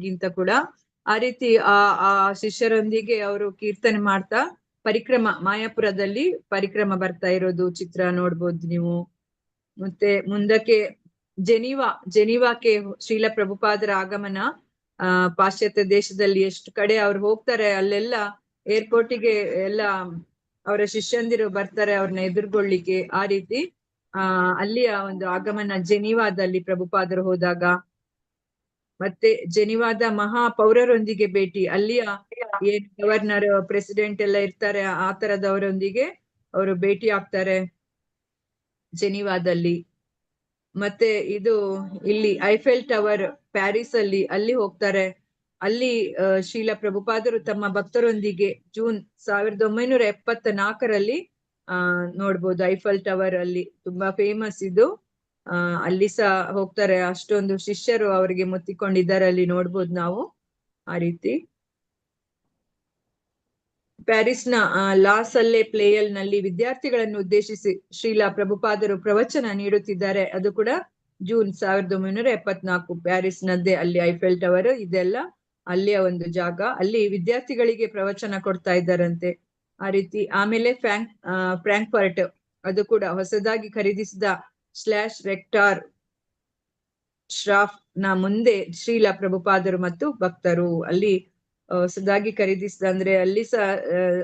ಗಿಂತ ಕೂಡ ಆ ರೀತಿ ಆ ಶಿಷ್ಯರೊಂದಿಗೆ ಅವರು ಕೀರ್ತನೆ ಮಾಡ್ತಾ ಪರಿಕ್ರಮ ಮಾಯಾಪುರದಲ್ಲಿ ಪರಿಕ್ರಮ ಬರ್ತಾ ಇರೋದು ಚಿತ್ರ ನೋಡ್ಬೋದು ನೀವು. ಮತ್ತೆ ಮುಂದಕ್ಕೆ ಜೆನೀವಾಕ್ಕೆ ಶ್ರೀಲ ಪ್ರಭುಪಾದರ ಆಗಮನ. ಪಾಶ್ಚಾತ್ಯ ದೇಶದಲ್ಲಿ ಎಷ್ಟು ಕಡೆ ಅವ್ರು ಹೋಗ್ತಾರೆ ಅಲ್ಲೆಲ್ಲ ಏರ್ಪೋರ್ಟಿಗೆ ಎಲ್ಲ ಅವರ ಶಿಷ್ಯಂದಿರು ಬರ್ತಾರೆ ಅವ್ರನ್ನ ಎದುರುಗೊಳ್ಳಿಕ್ಕೆ. ಆ ರೀತಿ ಅಲ್ಲಿಯ ಒಂದು ಆಗಮನ ಜೆನೀವಾದಲ್ಲಿ ಪ್ರಭುಪಾದರು ಹೋದಾಗ. ಮತ್ತೆ ಜೆನೀವಾದ ಮಹಾಪೌರರೊಂದಿಗೆ ಭೇಟಿ, ಅಲ್ಲಿಯ ಏನ್ ಗವರ್ನರ್ ಪ್ರೆಸಿಡೆಂಟ್ ಎಲ್ಲ ಇರ್ತಾರೆ ಆ ತರದವರೊಂದಿಗೆ ಅವರು ಭೇಟಿ ಆಗ್ತಾರೆ ಜೆನೀವಾದಲ್ಲಿ. ಮತ್ತೆ ಇದು ಇಲ್ಲಿ ಐಫೆಲ್ ಟವರ್ ಪ್ಯಾರಿಸ್ ಅಲ್ಲಿ ಹೋಗ್ತಾರೆ. ಅಲ್ಲಿ ಶ್ರೀಲ ಪ್ರಭುಪಾದರು ತಮ್ಮ ಭಕ್ತರೊಂದಿಗೆ ಜೂನ್ 1974ರಲ್ಲಿ ನೋಡ್ಬೋದು ಐಫೆಲ್ ಟವರ್ ಅಲ್ಲಿ ತುಂಬಾ ಫೇಮಸ್ ಇದು. ಅಲ್ಲಿ ಸಹ ಹೋಗ್ತಾರೆ. ಅಷ್ಟೊಂದು ಶಿಷ್ಯರು ಅವರಿಗೆ ಮುತ್ತಿಕೊಂಡಿದ್ದಾರೆ, ಅಲ್ಲಿ ನೋಡ್ಬೋದು ನಾವು. ಆ ರೀತಿ ಪ್ಯಾರಿಸ್ನ ಲಾಸಲ್ಲೆ ಪ್ಲೇಯಲ್ ನಲ್ಲಿ ವಿದ್ಯಾರ್ಥಿಗಳನ್ನು ಉದ್ದೇಶಿಸಿ ಶ್ರೀಲ ಪ್ರಭುಪಾದರು ಪ್ರವಚನ ನೀಡುತ್ತಿದ್ದಾರೆ. ಅದು ಕೂಡ ಜೂನ್ 1974 ಪ್ಯಾರಿಸ್ ನದ್ದೇ, ಅಲ್ಲಿ ಐಫೆಲ್ ಟವರ್ ಇದೆಲ್ಲ ಅಲ್ಲಿಯ ಒಂದು ಜಾಗ. ಅಲ್ಲಿ ವಿದ್ಯಾರ್ಥಿಗಳಿಗೆ ಪ್ರವಚನ ಕೊಡ್ತಾ ಇದ್ದಾರಂತೆ. ಆ ರೀತಿ ಆಮೇಲೆ ಫ್ರಾಂಕ್ಫರ್ಟ್, ಅದು ಕೂಡ ಹೊಸದಾಗಿ ಖರೀದಿಸಿದ ಸ್ಲಾಶ್ ರೆಕ್ಟಾರ್ ಶ್ರಾಫ್ ನ ಮುಂದೆ ಶ್ರೀಲ ಪ್ರಭುಪಾದರು ಮತ್ತು ಭಕ್ತರು ಅಲ್ಲಿ ಹೊಸದಾಗಿ ಖರೀದಿಸಿದ, ಅಂದ್ರೆ ಅಲ್ಲಿ ಸಹ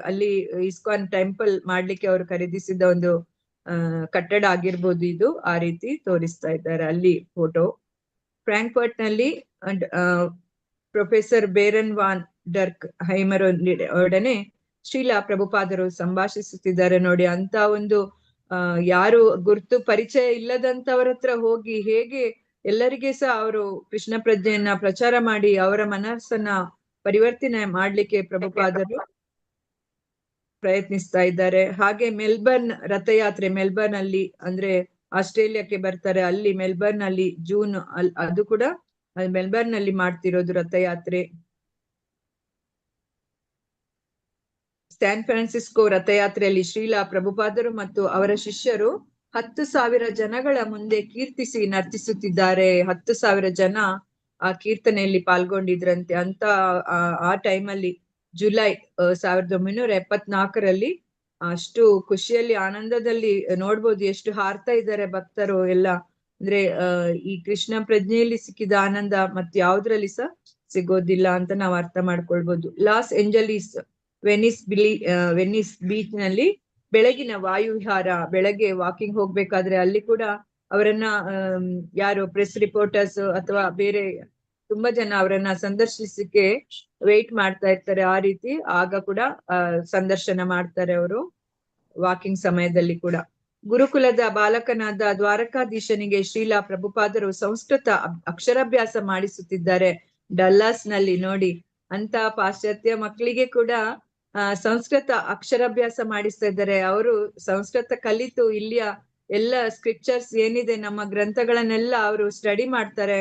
ಅಲ್ಲಿ ಇಸ್ಕಾನ್ ಟೆಂಪಲ್ ಮಾಡ್ಲಿಕ್ಕೆ ಅವರು ಖರೀದಿಸಿದ ಒಂದು ಕಟ್ಟಡ ಆಗಿರ್ಬೋದು ಇದು. ಆ ರೀತಿ ತೋರಿಸ್ತಾ ಇದ್ದಾರೆ ಅಲ್ಲಿ ಫೋಟೋ. ಫ್ರಾಂಕ್ಫರ್ಟ್ ನಲ್ಲಿ ಪ್ರೊಫೆಸರ್ ಬೇರನ್ ವಾನ್ ಡರ್ಕ್ ಹೈಮರ್ ಒಡನೆ ಶ್ರೀಲ ಪ್ರಭುಪಾದರು ಸಂಭಾಷಿಸುತ್ತಿದ್ದಾರೆ ನೋಡಿ. ಅಂತ ಒಂದು ಯಾರು ಗುರ್ತು ಪರಿಚಯ ಇಲ್ಲದಂತವರ ಹತ್ರ ಹೋಗಿ ಹೇಗೆ ಎಲ್ಲರಿಗೆ ಸಹ ಅವರು ಕೃಷ್ಣ ಪ್ರಜ್ಞೆಯನ್ನ ಪ್ರಚಾರ ಮಾಡಿ ಅವರ ಮನಸ್ಸನ್ನ ಪರಿವರ್ತನೆ ಮಾಡ್ಲಿಕ್ಕೆ ಪ್ರಭುಪಾದರು ಪ್ರಯತ್ನಿಸ್ತಾ ಇದ್ದಾರೆ. ಹಾಗೆ ಮೆಲ್ಬರ್ನ್ ರಥಯಾತ್ರೆ, ಮೆಲ್ಬರ್ನ್ ಅಲ್ಲಿ ಅಂದ್ರೆ ಆಸ್ಟ್ರೇಲಿಯಾಕ್ಕೆ ಬರ್ತಾರೆ, ಅಲ್ಲಿ ಮೆಲ್ಬರ್ನ್ ಅಲ್ಲಿ ಜೂನ್ ಅದು ಕೂಡ ಮೆಲ್ಬರ್ನ್ ಅಲ್ಲಿ ಮಾಡ್ತಿರೋದು ರಥಯಾತ್ರೆ. ಸ್ಯಾನ್ ಫ್ರಾನ್ಸಿಸ್ಕೋ ರಥಯಾತ್ರೆಯಲ್ಲಿ ಶ್ರೀಲ ಪ್ರಭುಪಾದರು ಮತ್ತು ಅವರ ಶಿಷ್ಯರು 10,000 ಜನಗಳ ಮುಂದೆ ಕೀರ್ತಿಸಿ ನರ್ತಿಸುತ್ತಿದ್ದಾರೆ. 10,000 ಜನ ಆ ಕೀರ್ತನೆಯಲ್ಲಿ ಪಾಲ್ಗೊಂಡಿದ್ರಂತೆ. ಅಂತ ಆ ಟೈಮಲ್ಲಿ ಜುಲೈ 1974ರಲ್ಲಿ ಅಷ್ಟು ಖುಷಿಯಲ್ಲಿ ಆನಂದದಲ್ಲಿ ನೋಡ್ಬೋದು ಎಷ್ಟು ಹಾರ್ತಾ ಇದ್ದಾರೆ ಭಕ್ತರು ಎಲ್ಲ. ಅಂದ್ರೆ ಈ ಕೃಷ್ಣ ಪ್ರಜ್ಞೆಯಲ್ಲಿ ಸಿಕ್ಕಿದ ಆನಂದ ಮತ್ ಯಾವ್ದ್ರಲ್ಲಿ ಸಹ ಸಿಗೋದಿಲ್ಲ ಅಂತ ನಾವು ಅರ್ಥ ಮಾಡ್ಕೊಳ್ಬೋದು. ಲಾಸ್ ಏಂಜಲೀಸ್ ವೆನಿಸ್ ಬೀಚ್ ನಲ್ಲಿ ಬೆಳಗಿನ ವಾಯುವಿಹಾರ, ಬೆಳಗ್ಗೆ ವಾಕಿಂಗ್ ಹೋಗ್ಬೇಕಾದ್ರೆ ಅಲ್ಲಿ ಕೂಡ ಅವರನ್ನ ಯಾರು ಪ್ರೆಸ್ ರಿಪೋರ್ಟರ್ಸ್ ಅಥವಾ ಬೇರೆ ತುಂಬಾ ಜನ ಅವರನ್ನ ಸಂದರ್ಶಿಸಕ್ಕೆ ವೇಟ್ ಮಾಡ್ತಾ ಇರ್ತಾರೆ. ಆ ರೀತಿ ಆಗ ಕೂಡ ಸಂದರ್ಶನ ಮಾಡ್ತಾರೆ ಅವರು ವಾಕಿಂಗ್ ಸಮಯದಲ್ಲಿ ಕೂಡ. ಗುರುಕುಲದ ಬಾಲಕನಾದ ದ್ವಾರಕಾಧೀಶನಿಗೆ ಶ್ರೀಲ ಪ್ರಭುಪಾದರು ಸಂಸ್ಕೃತ ಅಕ್ಷರಾಭ್ಯಾಸ ಮಾಡಿಸುತ್ತಿದ್ದಾರೆ ಡಲ್ಲಾಸ್ ನಲ್ಲಿ ನೋಡಿ. ಅಂತ ಪಾಶ್ಚಾತ್ಯ ಮಕ್ಕಳಿಗೆ ಕೂಡ ಸಂಸ್ಕೃತ ಅಕ್ಷರಾಭ್ಯಾಸ ಮಾಡಿಸ್ತಾ ಇದ್ದಾರೆ. ಅವರು ಸಂಸ್ಕೃತ ಕಲಿತು ಇಲ್ಲಿಯ ಎಲ್ಲ ಸ್ಕ್ರಿಪ್ಚರ್ಸ್ ಏನಿದೆ ನಮ್ಮ ಗ್ರಂಥಗಳನ್ನೆಲ್ಲ ಅವರು ಸ್ಟಡಿ ಮಾಡ್ತಾರೆ.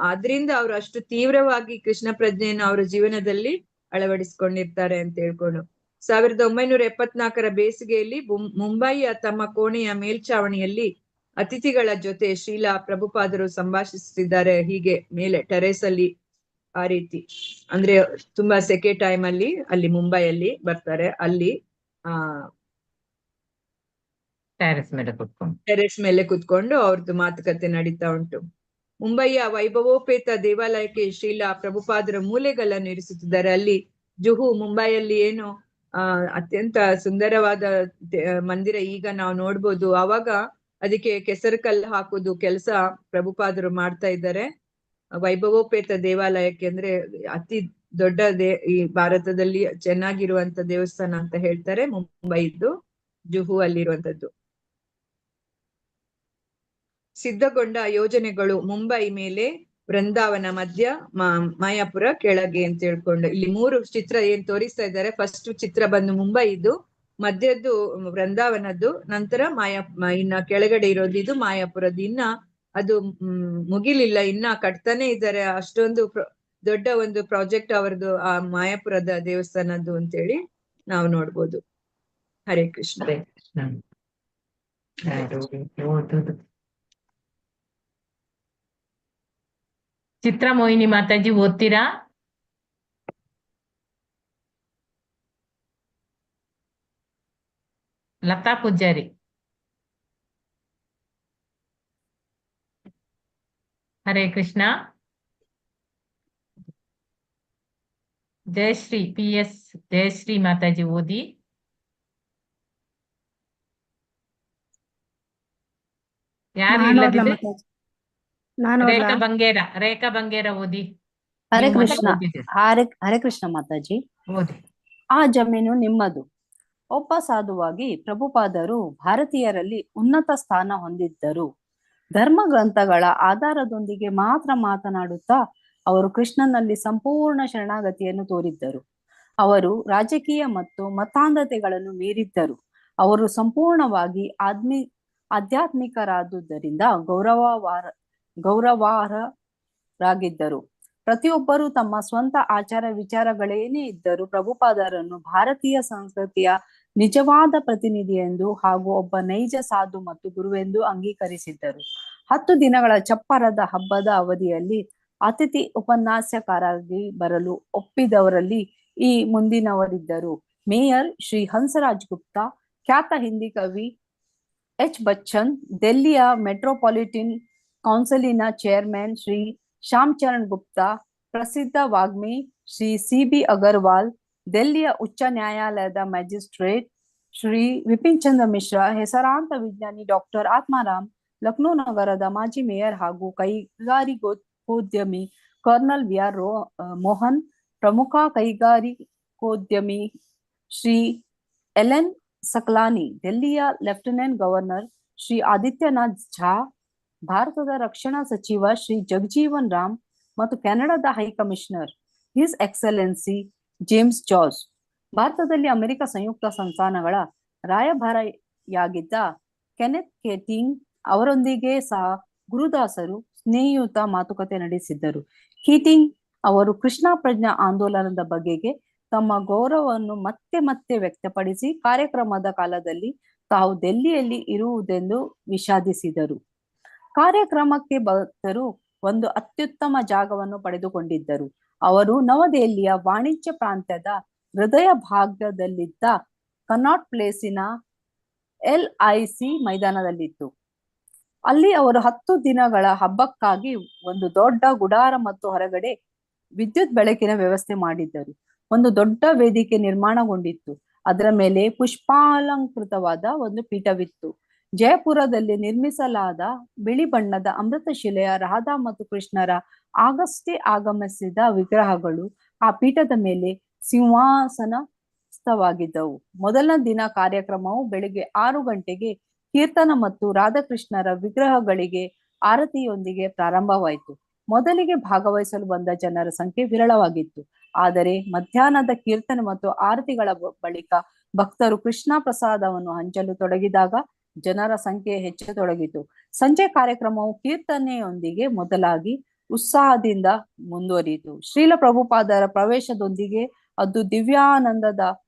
ಆದ್ರಿಂದ ಅವರು ಅಷ್ಟು ತೀವ್ರವಾಗಿ ಕೃಷ್ಣ ಪ್ರಜ್ಞೆಯನ್ನು ಅವರ ಜೀವನದಲ್ಲಿ ಅಳವಡಿಸ್ಕೊಂಡಿರ್ತಾರೆ ಅಂತ ಹೇಳ್ಕೊಂಡು 1974ರ ಬೇಸಿಗೆಯಲ್ಲಿ ಮುಂಬಯಿಯ ತಮ್ಮ ಕೋಣೆಯ ಮೇಲ್ಛಾವಣಿಯಲ್ಲಿ ಅತಿಥಿಗಳ ಜೊತೆ ಶ್ರೀಲ ಪ್ರಭುಪಾದರು ಸಂಭಾಷಿಸುತ್ತಿದ್ದಾರೆ. ಹೀಗೆ ಮೇಲೆ ಟೆರೇಸ್ ಅಲ್ಲಿ. ಆ ರೀತಿ ಅಂದ್ರೆ ತುಂಬಾ ಸೆಕೆ ಟೈಮ್ ಅಲ್ಲಿ ಮುಂಬೈಯಲ್ಲಿ ಬರ್ತಾರೆ. ಅಲ್ಲಿ ಟೆರೆಸ್ ಮೇಲೆ ಕುತ್ಕೊಂಡು ಅವ್ರದ್ದು ಮಾತುಕತೆ ನಡೀತಾ ಉಂಟು. ಮುಂಬಯಿಯ ವೈಭವೋಪೇತ ದೇವಾಲಯಕ್ಕೆ ಶ್ರೀಲ ಪ್ರಭುಪಾದರ ಮೂಲೆಗಳನ್ನು ಇರಿಸುತ್ತಿದ್ದಾರೆ. ಅಲ್ಲಿ ಜುಹು ಮುಂಬೈಯಲ್ಲಿ ಏನು ಅತ್ಯಂತ ಸುಂದರವಾದ ಮಂದಿರ ಈಗ ನಾವು ನೋಡ್ಬೋದು. ಆವಾಗ ಅದಕ್ಕೆ ಕೆಸರು ಕಲ್ಲು ಹಾಕುದು ಕೆಲಸ ಪ್ರಭುಪಾದರು ಮಾಡ್ತಾ ಇದ್ದಾರೆ. ವೈಭವೋಪೇತ ದೇವಾಲಯಕ್ಕೆ ಅಂದ್ರೆ ಅತಿ ದೊಡ್ಡ ಈ ಭಾರತದಲ್ಲಿ ಚೆನ್ನಾಗಿರುವಂತ ದೇವಸ್ಥಾನ ಅಂತ ಹೇಳ್ತಾರೆ ಮುಂಬೈದ್ದು, ಜುಹು ಅಲ್ಲಿರುವಂತದ್ದು. ಸಿದ್ಧಗೊಂಡ ಯೋಜನೆಗಳು ಮುಂಬೈ ಮೇಲೆ, ವೃಂದಾವನ ಮಧ್ಯ, ಮಾಯಾಪುರ ಕೆಳಗೆ ಅಂತ ಹೇಳ್ಕೊಂಡು ಇಲ್ಲಿ 3 ಚಿತ್ರ ಏನ್ ತೋರಿಸ್ತಾ ಇದ್ದಾರೆ. ಫಸ್ಟ್ ಚಿತ್ರ ಬಂದು ಮುಂಬೈದು, ಮಧ್ಯದ್ದು ವೃಂದಾವನದ್ದು, ನಂತರ ಇನ್ನ ಕೆಳಗಡೆ ಇರೋದು ಇದು ಮಾಯಾಪುರದ್ದು. ಇನ್ನ ಅದು ಮುಗಿಲಿಲ್ಲ, ಇನ್ನ ಕಟ್ತಾನೆ ಇದ್ದಾರೆ. ಅಷ್ಟೊಂದು ದೊಡ್ಡ ಒಂದು ಪ್ರಾಜೆಕ್ಟ್ ಅವರದು ಆ ಮಾಯಾಪುರದ ದೇವಸ್ಥಾನದ್ದು ಅಂತೇಳಿ ನಾವು ನೋಡ್ಬೋದು. ಹರೇ ಕೃಷ್ಣ. ಚಿತ್ರ ಮೋಹಿನಿ ಮಾತಾಜಿ ಓದ್ತೀರಾ? ಲತಾ ಪೂಜಾರಿ. ಹರೇ ಕೃಷ್ಣ. ಜಯಶ್ರೀ PS ಜಯಶ್ರೀ ಮಾತಾಜಿ ಓದಿ. ಯಾರು ಇಲ್ಲದಿದೆ? ರೇಖಾ ಬಂಗೇರ ಓದಿ. ಹರೇ ನೀವು ಮತ್ತೆ ಕೃಷ್ಣ. ಓದಿದ್ದೀರಿ. ಹರೇ ಕೃಷ್ಣ ಮಾತಾಜಿ. ಓದಿ. ಆ ಜಮೀನು ನಿಮ್ಮದು. ಒಬ್ಬ ಸಾಧುವಾಗಿ ಪ್ರಭುಪಾದರು ಭಾರತೀಯರಲ್ಲಿ ಉನ್ನತ ಸ್ಥಾನ ಹೊಂದಿದ್ದರು. ಧರ್ಮ ಗ್ರಂಥಗಳ ಆಧಾರದೊಂದಿಗೆ ಮಾತ್ರ ಮಾತನಾಡುತ್ತಾ ಅವರು ಕೃಷ್ಣನಲ್ಲಿ ಸಂಪೂರ್ಣ ಶರಣಾಗತಿಯನ್ನು ತೋರಿದ್ದರು. ಅವರು ರಾಜಕೀಯ ಮತ್ತು ಮತಾಂಧತೆಗಳನ್ನು ಮೀರಿದ್ದರು. ಅವರು ಸಂಪೂರ್ಣವಾಗಿ ಆಧ್ಯಾತ್ಮಿಕರಾದುದರಿಂದ ಗೌರವಾರ್ಹರಾಗಿದ್ದರು. ಪ್ರತಿಯೊಬ್ಬರೂ ತಮ್ಮ ಸ್ವಂತ ಆಚಾರ ವಿಚಾರಗಳೇನೇ ಇದ್ದರೂ ಪ್ರಭುಪಾದರನ್ನು ಭಾರತೀಯ ಸಂಸ್ಕೃತಿಯ ನಿಜವಾದ ಪ್ರತಿನಿಧಿ ಎಂದು ಹಾಗೂ ಒಬ್ಬ ನೈಜ ಸಾಧು ಮತ್ತು ಗುರುವೆಂದು ಅಂಗೀಕರಿಸಿದ್ದರು. 10 ದಿನಗಳ ಚಪ್ಪರದ ಹಬ್ಬದ ಅವಧಿಯಲ್ಲಿ ಅತಿಥಿ ಉಪನ್ಯಾಸಕರಾಗಿ ಬರಲು ಒಪ್ಪಿದವರಲ್ಲಿ ಈ ಮುಂದಿನವರಿದ್ದರು: ಮೇಯರ್ ಶ್ರೀ ಹಂಸರಾಜ್ ಗುಪ್ತಾ, ಖ್ಯಾತ ಹಿಂದಿ ಕವಿ H. ಬಚ್ಚನ್, ದೆಹಲಿಯ ಮೆಟ್ರೋಪಾಲಿಟನ್ ಕೌನ್ಸಿಲಿನ ಚೇರ್ಮನ್ ಶ್ರೀ ಶ್ಯಾಮಚರಣ್ ಗುಪ್ತಾ, ಪ್ರಸಿದ್ಧ ವಾಗ್ಮಿ ಶ್ರೀ CB ಅಗರ್ವಾಲ್, ದೆಹಲಿಯ ಉಚ್ಚ ನ್ಯಾಯಾಲಯದ ಮ್ಯಾಜಿಸ್ಟ್ರೇಟ್ ಶ್ರೀ ವಿಪಿನ್ ಚಂದ್ರ ಮಿಶ್ರಾ, ಹೆಸರಾಂತ ವಿಜ್ಞಾನಿ ಡಾಕ್ಟರ್ ಆತ್ಮಾರಾಮ್, ಲಕ್ನೋ ನಗರದ ಮಾಜಿ ಮೇಯರ್ ಹಾಗೂ ಕೈಗಾರಿಕೋದ್ಯಮಿ ಕರ್ನಲ್ VR ಮೋಹನ್, ಪ್ರಮುಖ ಕೈಗಾರಿಕೋದ್ಯಮಿ ಶ್ರೀ LN ಸಕ್ಲಾನಿ, ದೆಹಲಿಯ ಲೆಫ್ಟಿನೆಂಟ್ ಗವರ್ನರ್ ಶ್ರೀ ಆದಿತ್ಯನಾಥ್ ಝಾ, ಭಾರತದ ರಕ್ಷಣಾ ಸಚಿವ ಶ್ರೀ ಜಗಜೀವನ್ ರಾಮ್ ಮತ್ತು ಕೆನಡಾದ high commissioner his excellency James George, ಭಾರತದಲ್ಲಿ ಅಮೆರಿಕ ಸಂಯುಕ್ತ ಸಂಸ್ಥಾನಗಳ ರಾಯಭಾರಿಯಾಗಿದ್ದ ಕೆನೆತ್ ಕೇಟಿಂಗ್ ಅವರೊಂದಿಗೆ ಸಹ ಗುರುದಾಸರು ಸ್ನೇಹಯುತ ಮಾತುಕತೆ ನಡೆಸಿದ್ದರು. ಕೀಟಿಂಗ್ ಅವರು ಕೃಷ್ಣ ಪ್ರಜ್ಞಾ ಆಂದೋಲನದ ಬಗೆಗೆ ತಮ್ಮ ಗೌರವವನ್ನು ಮತ್ತೆ ಮತ್ತೆ ವ್ಯಕ್ತಪಡಿಸಿ ಕಾರ್ಯಕ್ರಮದ ಕಾಲದಲ್ಲಿ ತಾವು ದೆಹಲಿಯಲ್ಲಿ ಇರುವುದೆಂದು ವಿಷಾದಿಸಿದರು. ಕಾರ್ಯಕ್ರಮಕ್ಕೆ ಭಕ್ತರು ಒಂದು ಅತ್ಯುತ್ತಮ ಜಾಗವನ್ನು ಪಡೆದುಕೊಂಡಿದ್ದರು. ಅವರು ನವದೆಹಲಿಯ ವಾಣಿಜ್ಯ ಪ್ರಾಂತ್ಯದ ಹೃದಯ ಭಾಗದಲ್ಲಿದ್ದ ಕನಾಟ್ ಪ್ಲೇಸಿನ LIC ಮೈದಾನದಲ್ಲಿತ್ತು. ಅಲ್ಲಿ ಅವರು 10 ದಿನಗಳ ಹಬ್ಬಕ್ಕಾಗಿ ಒಂದು ದೊಡ್ಡ ಗುಡಾರ ಮತ್ತು ಹೊರಗಡೆ ವಿದ್ಯುತ್ ಬೆಳಕಿನ ವ್ಯವಸ್ಥೆ ಮಾಡಿದ್ದರು. ಒಂದು ದೊಡ್ಡ ವೇದಿಕೆ ನಿರ್ಮಾಣಗೊಂಡಿತ್ತು. ಅದರ ಮೇಲೆ ಪುಷ್ಪಾಲಂಕೃತವಾದ ಒಂದು ಪೀಠವಿತ್ತು. ಜಯಪುರದಲ್ಲಿ ನಿರ್ಮಿಸಲಾದ ಬಿಳಿ ಬಣ್ಣದ ಅಮೃತಶಿಲೆಯ ರಾಧಾ ಮತ್ತು ಕೃಷ್ಣರ ಆಗಷ್ಟೇ ಆಗಮಿಸಿದ ವಿಗ್ರಹಗಳು ಆ ಪೀಠದ ಮೇಲೆ ಸಿಂಹಾಸನಸ್ಥವಾಗಿದ್ದವು. ಮೊದಲ ದಿನ ಕಾರ್ಯಕ್ರಮವು ಬೆಳಿಗ್ಗೆ 6 ಗಂಟೆಗೆ ಕೀರ್ತನ ಮತ್ತು ರಾಧಾಕೃಷ್ಣರ ವಿಗ್ರಹಗಳಿಗೆ ಆರತಿಯೊಂದಿಗೆ ಪ್ರಾರಂಭವಾಯಿತು. ಮೊದಲಿಗೆ ಭಾಗವಹಿಸಲು ಬಂದ ಜನರ ಸಂಖ್ಯೆ ವಿರಳವಾಗಿತ್ತು. ಆದರೆ ಮಧ್ಯಾಹ್ನದ ಕೀರ್ತನೆ ಮತ್ತು ಆರತಿಗಳ ಬಳಿಕ ಭಕ್ತರು ಕೃಷ್ಣ ಪ್ರಸಾದವನ್ನು ಹಂಚಲು ತೊಡಗಿದಾಗ ಜನರ ಸಂಖ್ಯೆ ಹೆಚ್ಚತೊಡಗಿತು. ಸಂಜೆ ಕಾರ್ಯಕ್ರಮವು ಕೀರ್ತನೆಯೊಂದಿಗೆ ಮೊದಲಾಗಿ ಉತ್ಸಾಹದಿಂದ ಮುಂದುವರಿಯಿತು. ಶ್ರೀಲ ಪ್ರಭುಪಾದರ ಪ್ರವೇಶದೊಂದಿಗೆ ಅದು ದಿವ್ಯಾನಂದದ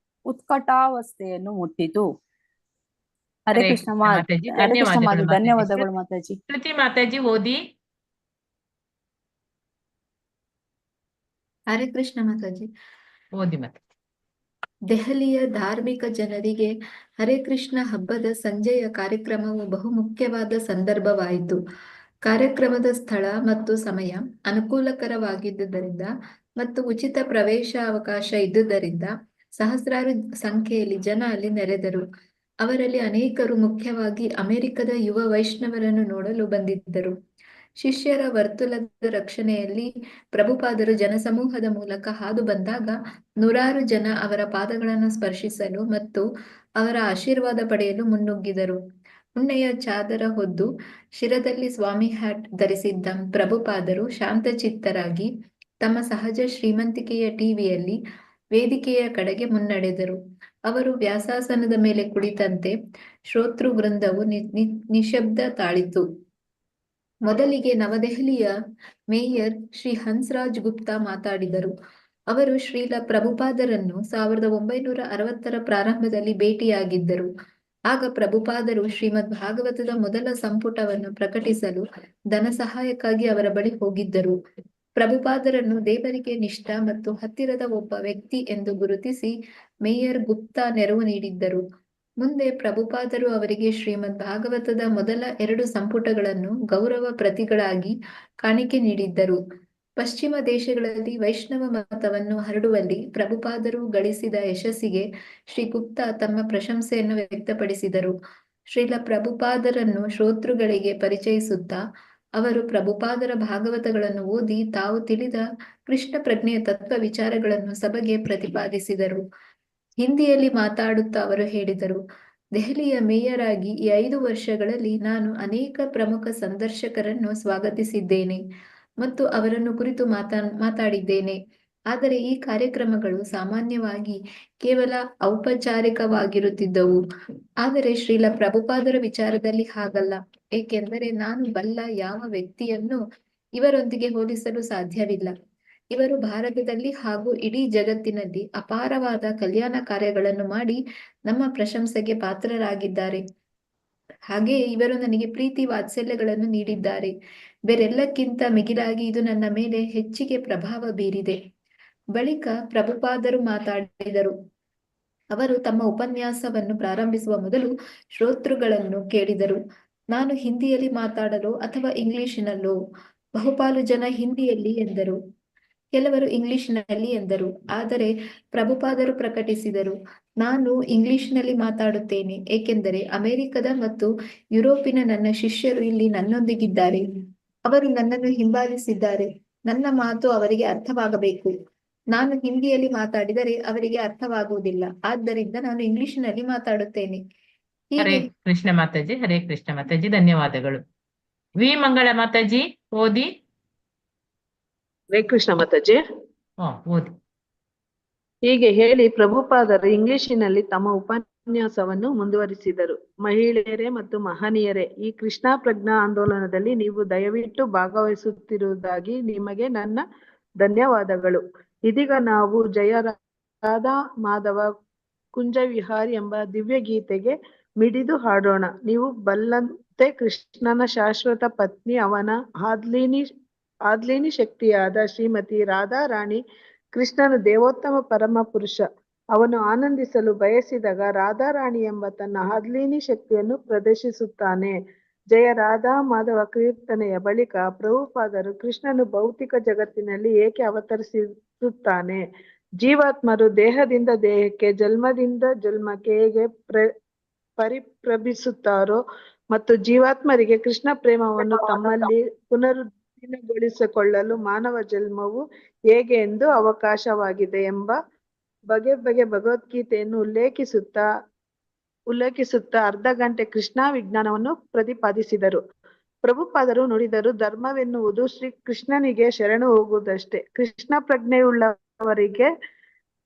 ಉತ್ಕಟಾವಸ್ಥೆಯನ್ನು ಮುಟ್ಟಿತು. ಹರೇ ಕೃಷ್ಣ ಮಾತಾಜಿ. ಹರೇ ಕೃಷ್ಣ ಮಾತಾಜಿ. ಧನ್ಯವಾದಗಳು ಮಾತಾಜಿ. ಶ್ರುತಿ ಮಾತಾಜಿ ಓದಿ. ಹರೇ ಕೃಷ್ಣ ಮಾತಾಜಿ. ಓದಿ ಮಾತಾಜಿ. ದೆಹಲಿಯ ಧಾರ್ಮಿಕ ಜನರಿಗೆ ಹರೇ ಕೃಷ್ಣ ಹಬ್ಬದ ಸಂಜೆಯ ಕಾರ್ಯಕ್ರಮವು ಬಹುಮುಖ್ಯವಾದ ಸಂದರ್ಭವಾಯಿತು. ಕಾರ್ಯಕ್ರಮದ ಸ್ಥಳ ಮತ್ತು ಸಮಯ ಅನುಕೂಲಕರವಾಗಿದ್ದುದರಿಂದ ಮತ್ತು ಉಚಿತ ಪ್ರವೇಶಾವಕಾಶ ಇದ್ದುದರಿಂದ ಸಹಸ್ರಾರು ಸಂಖ್ಯೆಯಲ್ಲಿ ಜನ ಅಲ್ಲಿ ನೆರೆದರು. ಅವರಲ್ಲಿ ಅನೇಕರು ಮುಖ್ಯವಾಗಿ ಅಮೆರಿಕದ ಯುವ ವೈಷ್ಣವರನ್ನು ನೋಡಲು ಬಂದಿದ್ದರು. ಶಿಷ್ಯರ ವರ್ತುಲದ ರಕ್ಷಣೆಯಲ್ಲಿ ಪ್ರಭುಪಾದರು ಜನಸಮೂಹದ ಮೂಲಕ ಹಾದು ಬಂದಾಗ ನೂರಾರು ಜನ ಅವರ ಪಾದಗಳನ್ನು ಸ್ಪರ್ಶಿಸಲು ಮತ್ತು ಅವರ ಆಶೀರ್ವಾದ ಪಡೆಯಲು ಮುನ್ನುಗ್ಗಿದರು. ಉಣ್ಣೆಯ ಚಾದರ ಹೊದ್ದು ಶಿರದಲ್ಲಿ ಸ್ವಾಮಿ ಹ್ಯಾಟ್ ಧರಿಸಿದ್ದ ಪ್ರಭುಪಾದರು ಶಾಂತಚಿತ್ತರಾಗಿ ತಮ್ಮ ಸಹಜ ಶ್ರೀಮಂತಿಕೆಯ ಟಿವಿಯಲ್ಲಿ ವೇದಿಕೆಯ ಕಡೆಗೆ ಮುನ್ನಡೆದರು. ಅವರು ವ್ಯಾಸಾಸನದ ಮೇಲೆ ಕುಳಿತಂತೆ ಶ್ರೋತೃ ವೃಂದವು ನಿಶಬ್ದ ತಾಳಿತು. ಮೊದಲಿಗೆ ನವದೆಹಲಿಯ ಮೇಯರ್ ಶ್ರೀ ಹಂಸರಾಜ್ ಗುಪ್ತಾ ಮಾತಾಡಿದರು. ಅವರು ಶ್ರೀಲ ಪ್ರಭುಪಾದರನ್ನು 1960ರ ಪ್ರಾರಂಭದಲ್ಲಿ ಭೇಟಿಯಾಗಿದ್ದರು. ಆಗ ಪ್ರಭುಪಾದರು ಶ್ರೀಮದ್ ಭಾಗವತದ ಮೊದಲ ಸಂಪುಟವನ್ನು ಪ್ರಕಟಿಸಲು ಧನ ಸಹಾಯಕ್ಕಾಗಿ ಅವರ ಬಳಿ ಹೋಗಿದ್ದರು. ಪ್ರಭುಪಾದರನ್ನು ದೇವರಿಗೆ ನಿಷ್ಠ ಮತ್ತು ಹತ್ತಿರದ ಒಬ್ಬ ವ್ಯಕ್ತಿ ಎಂದು ಗುರುತಿಸಿ ಮೇಯರ್ ಗುಪ್ತಾ ನೆರವು ನೀಡಿದ್ದರು. ಮುಂದೆ ಪ್ರಭುಪಾದರು ಅವರಿಗೆ ಶ್ರೀಮದ್ ಭಾಗವತದ ಮೊದಲ 2 ಸಂಪುಟಗಳನ್ನು ಗೌರವ ಪ್ರತಿಗಳಾಗಿ ಕಾಣಿಕೆ ನೀಡಿದ್ದರು. ಪಶ್ಚಿಮ ದೇಶಗಳಲ್ಲಿ ವೈಷ್ಣವ ಮತವನ್ನು ಹರಡುವಲ್ಲಿ ಪ್ರಭುಪಾದರು ಗಳಿಸಿದ ಯಶಸ್ಸಿಗೆ ಶ್ರೀ ಗುಪ್ತಾ ತಮ್ಮ ಪ್ರಶಂಸೆಯನ್ನು ವ್ಯಕ್ತಪಡಿಸಿದರು. ಶ್ರೀಲ ಪ್ರಭುಪಾದರನ್ನು ಶ್ರೋತೃಗಳಿಗೆ ಪರಿಚಯಿಸುತ್ತಾ ಅವರು ಪ್ರಭುಪಾದರ ಭಾಗವತಗಳನ್ನು ಓದಿ ತಾವು ತಿಳಿದ ಕೃಷ್ಣ ಪ್ರಜ್ಞೆಯ ತತ್ವ ವಿಚಾರಗಳನ್ನು ಸಭೆಗೆ ಪ್ರತಿಪಾದಿಸಿದರು. ಹಿಂದಿಯಲ್ಲಿ ಮಾತಾಡುತ್ತಾ ಅವರು ಹೇಳಿದರು, ದೆಹಲಿಯ ಮೇಯರ್ ಆಗಿ ಈ 5 ವರ್ಷಗಳಲ್ಲಿ ನಾನು ಅನೇಕ ಪ್ರಮುಖ ಸಂದರ್ಶಕರನ್ನು ಸ್ವಾಗತಿಸಿದ್ದೇನೆ ಮತ್ತು ಅವರನ್ನು ಕುರಿತು ಮಾತಾಡಿದ್ದೇನೆ. ಆದರೆ ಈ ಕಾರ್ಯಕ್ರಮಗಳು ಸಾಮಾನ್ಯವಾಗಿ ಕೇವಲ ಔಪಚಾರಿಕವಾಗಿರುತ್ತಿದ್ದವು. ಆದರೆ ಶ್ರೀಲ ಪ್ರಭುಪಾದರ ವಿಚಾರದಲ್ಲಿ ಹಾಗಲ್ಲ, ಏಕೆಂದರೆ ನಾನು ಬಲ್ಲ ಯಾವ ವ್ಯಕ್ತಿಯನ್ನು ಇವರೊಂದಿಗೆ ಹೋಲಿಸಲು ಸಾಧ್ಯವಿಲ್ಲ. ಇವರು ಭಾರತದಲ್ಲಿ ಹಾಗೂ ಇಡೀ ಜಗತ್ತಿನಲ್ಲಿ ಅಪಾರವಾದ ಕಲ್ಯಾಣ ಕಾರ್ಯಗಳನ್ನು ಮಾಡಿ ನಮ್ಮ ಪ್ರಶಂಸೆಗೆ ಪಾತ್ರರಾಗಿದ್ದಾರೆ. ಹಾಗೆಯೇ ಇವರು ನನಗೆ ಪ್ರೀತಿ ವಾತ್ಸಲ್ಯಗಳನ್ನು ನೀಡಿದ್ದಾರೆ. ಬೇರೆಲ್ಲಕ್ಕಿಂತ ಮಿಗಿಲಾಗಿ ಇದು ನನ್ನ ಮೇಲೆ ಹೆಚ್ಚಿಗೆ ಪ್ರಭಾವ ಬೀರಿದೆ. ಬಳಿಕ ಪ್ರಭುಪಾದರು ಮಾತಾಡಿದರು. ಅವರು ತಮ್ಮ ಉಪನ್ಯಾಸವನ್ನು ಪ್ರಾರಂಭಿಸುವ ಮೊದಲು ಶ್ರೋತೃಗಳನ್ನು ಕೇಳಿದರು, ನಾನು ಹಿಂದಿಯಲ್ಲಿ ಮಾತಾಡಲು ಅಥವಾ ಇಂಗ್ಲಿಷಿನಲ್ಲೋ? ಬಹುಪಾಲು ಜನ ಹಿಂದಿಯಲ್ಲಿ ಎಂದರು, ಕೆಲವರು ಇಂಗ್ಲಿಷಿನಲ್ಲಿ ಎಂದರು. ಆದರೆ ಪ್ರಭುಪಾದರು ಪ್ರಕಟಿಸಿದರು, ನಾನು ಇಂಗ್ಲಿಷಿನಲ್ಲಿ ಮಾತಾಡುತ್ತೇನೆ, ಏಕೆಂದರೆ ಅಮೆರಿಕದ ಮತ್ತು ಯುರೋಪಿನ ನನ್ನ ಶಿಷ್ಯರು ಇಲ್ಲಿ ನನ್ನೊಂದಿಗಿದ್ದಾರೆ. ಅವರು ನನ್ನನ್ನು ಹಿಂಬಾಲಿಸಿದ್ದಾರೆ. ನನ್ನ ಮಾತು ಅವರಿಗೆ ಅರ್ಥವಾಗಬೇಕು. ನಾನು ಹಿಂದಿಯಲ್ಲಿ ಮಾತಾಡಿದರೆ ಅವರಿಗೆ ಅರ್ಥವಾಗುವುದಿಲ್ಲ. ಆದ್ದರಿಂದ ನಾನು ಇಂಗ್ಲಿಷಿನಲ್ಲಿ ಮಾತಾಡುತ್ತೇನೆ. ಹರೇ ಕೃಷ್ಣ ಮಾತಾಜಿ. ಹರೇ ಕೃಷ್ಣ ಮಾತಾಜಿ, ಧನ್ಯವಾದಗಳು. ವಿ ಮಂಗಳ ಮಾತಾಜಿ ಓದಿ. ಹರೇ ಕೃಷ್ಣ ಮಾತಾಜಿ. ಓದಿ. ಹೀಗೆ ಹೇಳಿ ಪ್ರಭುಪಾದರು ಇಂಗ್ಲಿಶಿನಲ್ಲಿ ತಮ್ಮ ಉಪನ್ಯಾಸವನ್ನು ಮುಂದುವರಿಸಿದರು. ಮಹಿಳೆಯರೇ ಮತ್ತು ಮಹನೀಯರೇ, ಈ ಕೃಷ್ಣ ಪ್ರಜ್ಞಾ ಆಂದೋಲನದಲ್ಲಿ ನೀವು ದಯವಿಟ್ಟು ಭಾಗವಹಿಸುತ್ತಿರುವುದಾಗಿ ನಿಮಗೆ ನನ್ನ ಧನ್ಯವಾದಗಳು. ಇದೀಗ ನಾವು ಜಯ ರಾಧಾ ಮಾಧವ ಕುಂಜ ವಿಹಾರಿ ಎಂಬ ದಿವ್ಯ ಗೀತೆಗೆ ಮಿಡಿದು ಹಾಡೋಣ. ನೀವು ಬಲ್ಲಂತೆ ಕೃಷ್ಣನ ಶಾಶ್ವತ ಪತ್ನಿ, ಅವನ ಆದ್ಲಿನಿ ಶಕ್ತಿಯಾದ ಶ್ರೀಮತಿ ರಾಧಾರಾಣಿ. ಕೃಷ್ಣನು ದೇವೋತ್ತಮ ಪರಮ ಪುರುಷ. ಅವನು ಆನಂದಿಸಲು ಬಯಸಿದಾಗ ರಾಧಾರಾಣಿ ಎಂಬ ತನ್ನ ಆದ್ಲಿನಿ ಶಕ್ತಿಯನ್ನು ಪ್ರದರ್ಶಿಸುತ್ತಾನೆ. ಜಯ ರಾಧಾ ಮಾಧವ ಕೀರ್ತನೆಯ ಬಳಿಕ ಪ್ರಭುಪಾದರು ಕೃಷ್ಣನು ಭೌತಿಕ ಜಗತ್ತಿನಲ್ಲಿ ಏಕೆ ಅವತರಿಸುತ್ತಾನೆ, ಜೀವಾತ್ಮರು ದೇಹದಿಂದ ದೇಹಕ್ಕೆ, ಜನ್ಮದಿಂದ ಜನ್ಮಕ್ಕೆ ಹೇಗೆ ಪರಿಭ್ರಮಿಸುತ್ತಾರೋ ಮತ್ತು ಜೀವಾತ್ಮರಿಗೆ ಕೃಷ್ಣ ಪ್ರೇಮವನ್ನು ತಮ್ಮಲ್ಲಿ ಪುನರುಜ್ಜೀವನಗೊಳಿಸಿಕೊಳ್ಳಲು ಮಾನವ ಜನ್ಮವು ಹೇಗೆ ಎಂದು ಅವಕಾಶವಾಗಿದೆ ಎಂಬ ಬಗೆ ಭಗವದ್ಗೀತೆಯನ್ನು ಉಲ್ಲೇಖಿಸುತ್ತಾ ಅರ್ಧ ಗಂಟೆ ಕೃಷ್ಣ ವಿಜ್ಞಾನವನ್ನು ಪ್ರತಿಪಾದಿಸಿದರು. ಪ್ರಭುಪಾದರು ನುಡಿದರು, ಧರ್ಮವೆನ್ನುವುದು ಶ್ರೀ ಕೃಷ್ಣನಿಗೆ ಶರಣು ಹೋಗುವುದಷ್ಟೇ. ಕೃಷ್ಣ ಪ್ರಜ್ಞೆಯುಳ್ಳವರಿಗೆ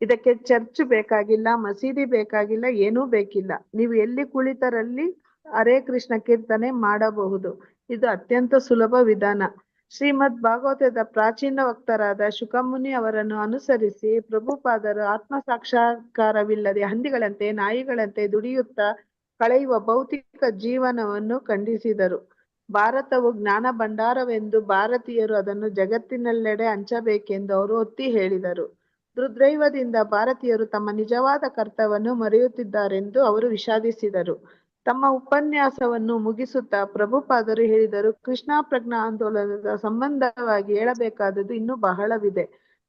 ಇದಕ್ಕೆ ಚರ್ಚ್ ಬೇಕಾಗಿಲ್ಲ, ಮಸೀದಿ ಬೇಕಾಗಿಲ್ಲ, ಏನೂ ಬೇಕಿಲ್ಲ. ನೀವು ಎಲ್ಲಿ ಕುಳಿತರಲ್ಲಿ ಹರೇ ಕೃಷ್ಣ ಕೀರ್ತನೆ ಮಾಡಬಹುದು. ಇದು ಅತ್ಯಂತ ಸುಲಭ ವಿಧಾನ. ಶ್ರೀಮದ್ ಭಾಗವತದ ಪ್ರಾಚೀನ ವಕ್ತರಾದ ಶುಕಮುನಿ ಅವರನ್ನು ಅನುಸರಿಸಿ ಪ್ರಭುಪಾದರು ಆತ್ಮ ಸಾಕ್ಷಾತ್ಕಾರವಿಲ್ಲದೆ ಹಂದಿಗಳಂತೆ ನಾಯಿಗಳಂತೆ ದುಡಿಯುತ್ತಾ ಕಳೆಯುವ ಭೌತಿಕ ಜೀವನವನ್ನು ಖಂಡಿಸಿದರು. ಭಾರತವು ಜ್ಞಾನ ಭಂಡಾರವೆಂದು, ಭಾರತೀಯರು ಅದನ್ನು ಜಗತ್ತಿನೆಲ್ಲೆಡೆ ಹಂಚಬೇಕೆಂದು ಅವರು ಒತ್ತಿ ಹೇಳಿದರು. ದುರ್ದೈವದಿಂದ ಭಾರತೀಯರು ತಮ್ಮ ನಿಜವಾದ ಕರ್ತವ್ಯವನ್ನು ಮರೆಯುತ್ತಿದ್ದಾರೆಂದು ಅವರು ವಿಷಾದಿಸಿದರು. ತಮ್ಮ ಉಪನ್ಯಾಸವನ್ನು ಮುಗಿಸುತ್ತಾ ಪ್ರಭುಪಾದರು ಹೇಳಿದರು, ಕೃಷ್ಣ ಪ್ರಜ್ಞಾ ಆಂದೋಲನದ ಸಂಬಂಧವಾಗಿ ಹೇಳಬೇಕಾದದ್ದು ಇನ್ನೂ ಬಹಳವಿದೆ.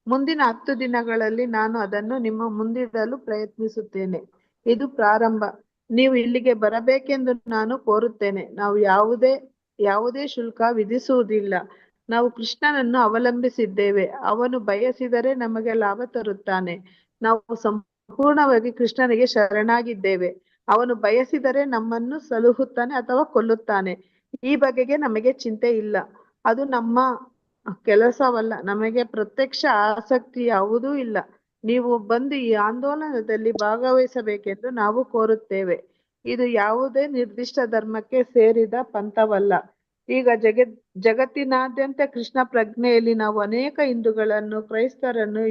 ಮುಂದಿನ 10 ದಿನಗಳಲ್ಲಿ ನಾನು ಅದನ್ನು ನಿಮ್ಮ ಮುಂದಿಡಲು ಪ್ರಯತ್ನಿಸುತ್ತೇನೆ. ಇದು ಪ್ರಾರಂಭ. ನೀವು ಇಲ್ಲಿಗೆ ಬರಬೇಕೆಂದು ನಾನು ಕೋರುತ್ತೇನೆ. ನಾವು ಯಾವುದೇ ಶುಲ್ಕ ವಿಧಿಸುವುದಿಲ್ಲ. ನಾವು ಕೃಷ್ಣನನ್ನು ಅವಲಂಬಿಸಿದ್ದೇವೆ. ಅವನು ಬಯಸಿದರೆ ನಮಗೆ ಲಾಭ ತರುತ್ತಾನೆ. ನಾವು ಸಂಪೂರ್ಣವಾಗಿ ಕೃಷ್ಣನಿಗೆ ಶರಣಾಗಿದ್ದೇವೆ. ಅವನು ಬಯಸಿದರೆ ನಮ್ಮನ್ನು ಸಲಹುತ್ತಾನೆ ಅಥವಾ ಕೊಲ್ಲುತ್ತಾನೆ. ಈ ಬಗೆಗೆ ನಮಗೆ ಚಿಂತೆ ಇಲ್ಲ. ಅದು ನಮ್ಮ ಕೆಲಸವಲ್ಲ. ನಮಗೆ ಪ್ರತ್ಯಕ್ಷ ಆಸಕ್ತಿ ಯಾವುದೂ ಇಲ್ಲ. ನೀವು ಬಂದು ಈ ಆಂದೋಲನದಲ್ಲಿ ಭಾಗವಹಿಸಬೇಕೆಂದು ನಾವು ಕೋರುತ್ತೇವೆ. ಇದು ಯಾವುದೇ ನಿರ್ದಿಷ್ಟ ಧರ್ಮಕ್ಕೆ ಸೇರಿದ ಪಂಥವಲ್ಲ. ಈಗ ಜಗತ್ತಿನಾದ್ಯಂತ ಕೃಷ್ಣ ಪ್ರಜ್ಞೆಯಲ್ಲಿ ನಾವು ಅನೇಕ ಹಿಂದೂಗಳನ್ನು, ಕ್ರೈಸ್ತರನ್ನು,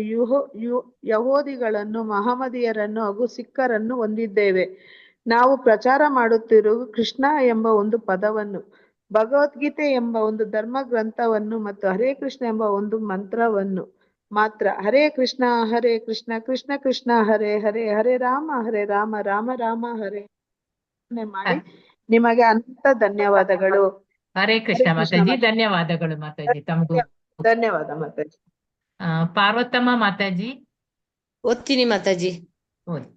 ಯಹೂದಿಗಳನ್ನು, ಮಹಮ್ಮದೀಯರನ್ನು ಹಾಗೂ ಸಿಖ್ಖರನ್ನು ಹೊಂದಿದ್ದೇವೆ. ನಾವು ಪ್ರಚಾರ ಮಾಡುತ್ತಿರುವ ಕೃಷ್ಣ ಎಂಬ ಒಂದು ಪದವನ್ನು. ಭಗವದ್ಗೀತೆ ಎಂಬ ಒಂದು ಧರ್ಮ ಗ್ರಂಥವನ್ನು ಮತ್ತು ಹರೇ ಕೃಷ್ಣ ಎಂಬ ಒಂದು ಮಂತ್ರವನ್ನು ಮಾತ್ರ. ಹರೇ ಕೃಷ್ಣ ಕೃಷ್ಣ ಕೃಷ್ಣ ಹರೇ ಹರೇ, ಹರೇ ರಾಮ ರಾಮ ರಾಮ ಹರೇ ಮಾಡಿ. ನಿಮಗೆ ಅನಂತ ಧನ್ಯವಾದಗಳು. ಹರೇ ಕೃಷ್ಣ ಮಾತಾಜಿ. ಧನ್ಯವಾದಗಳು ಮಾತಾಜಿ ತಮಗೂ. ಧನ್ಯವಾದ ಮಾತಾಜಿ. ಪಾರ್ವತಮ್ಮ ಮಾತಾಜಿ ಓದ್ತೀನಿ ಮಾತಾಜಿ. ಓದಿ.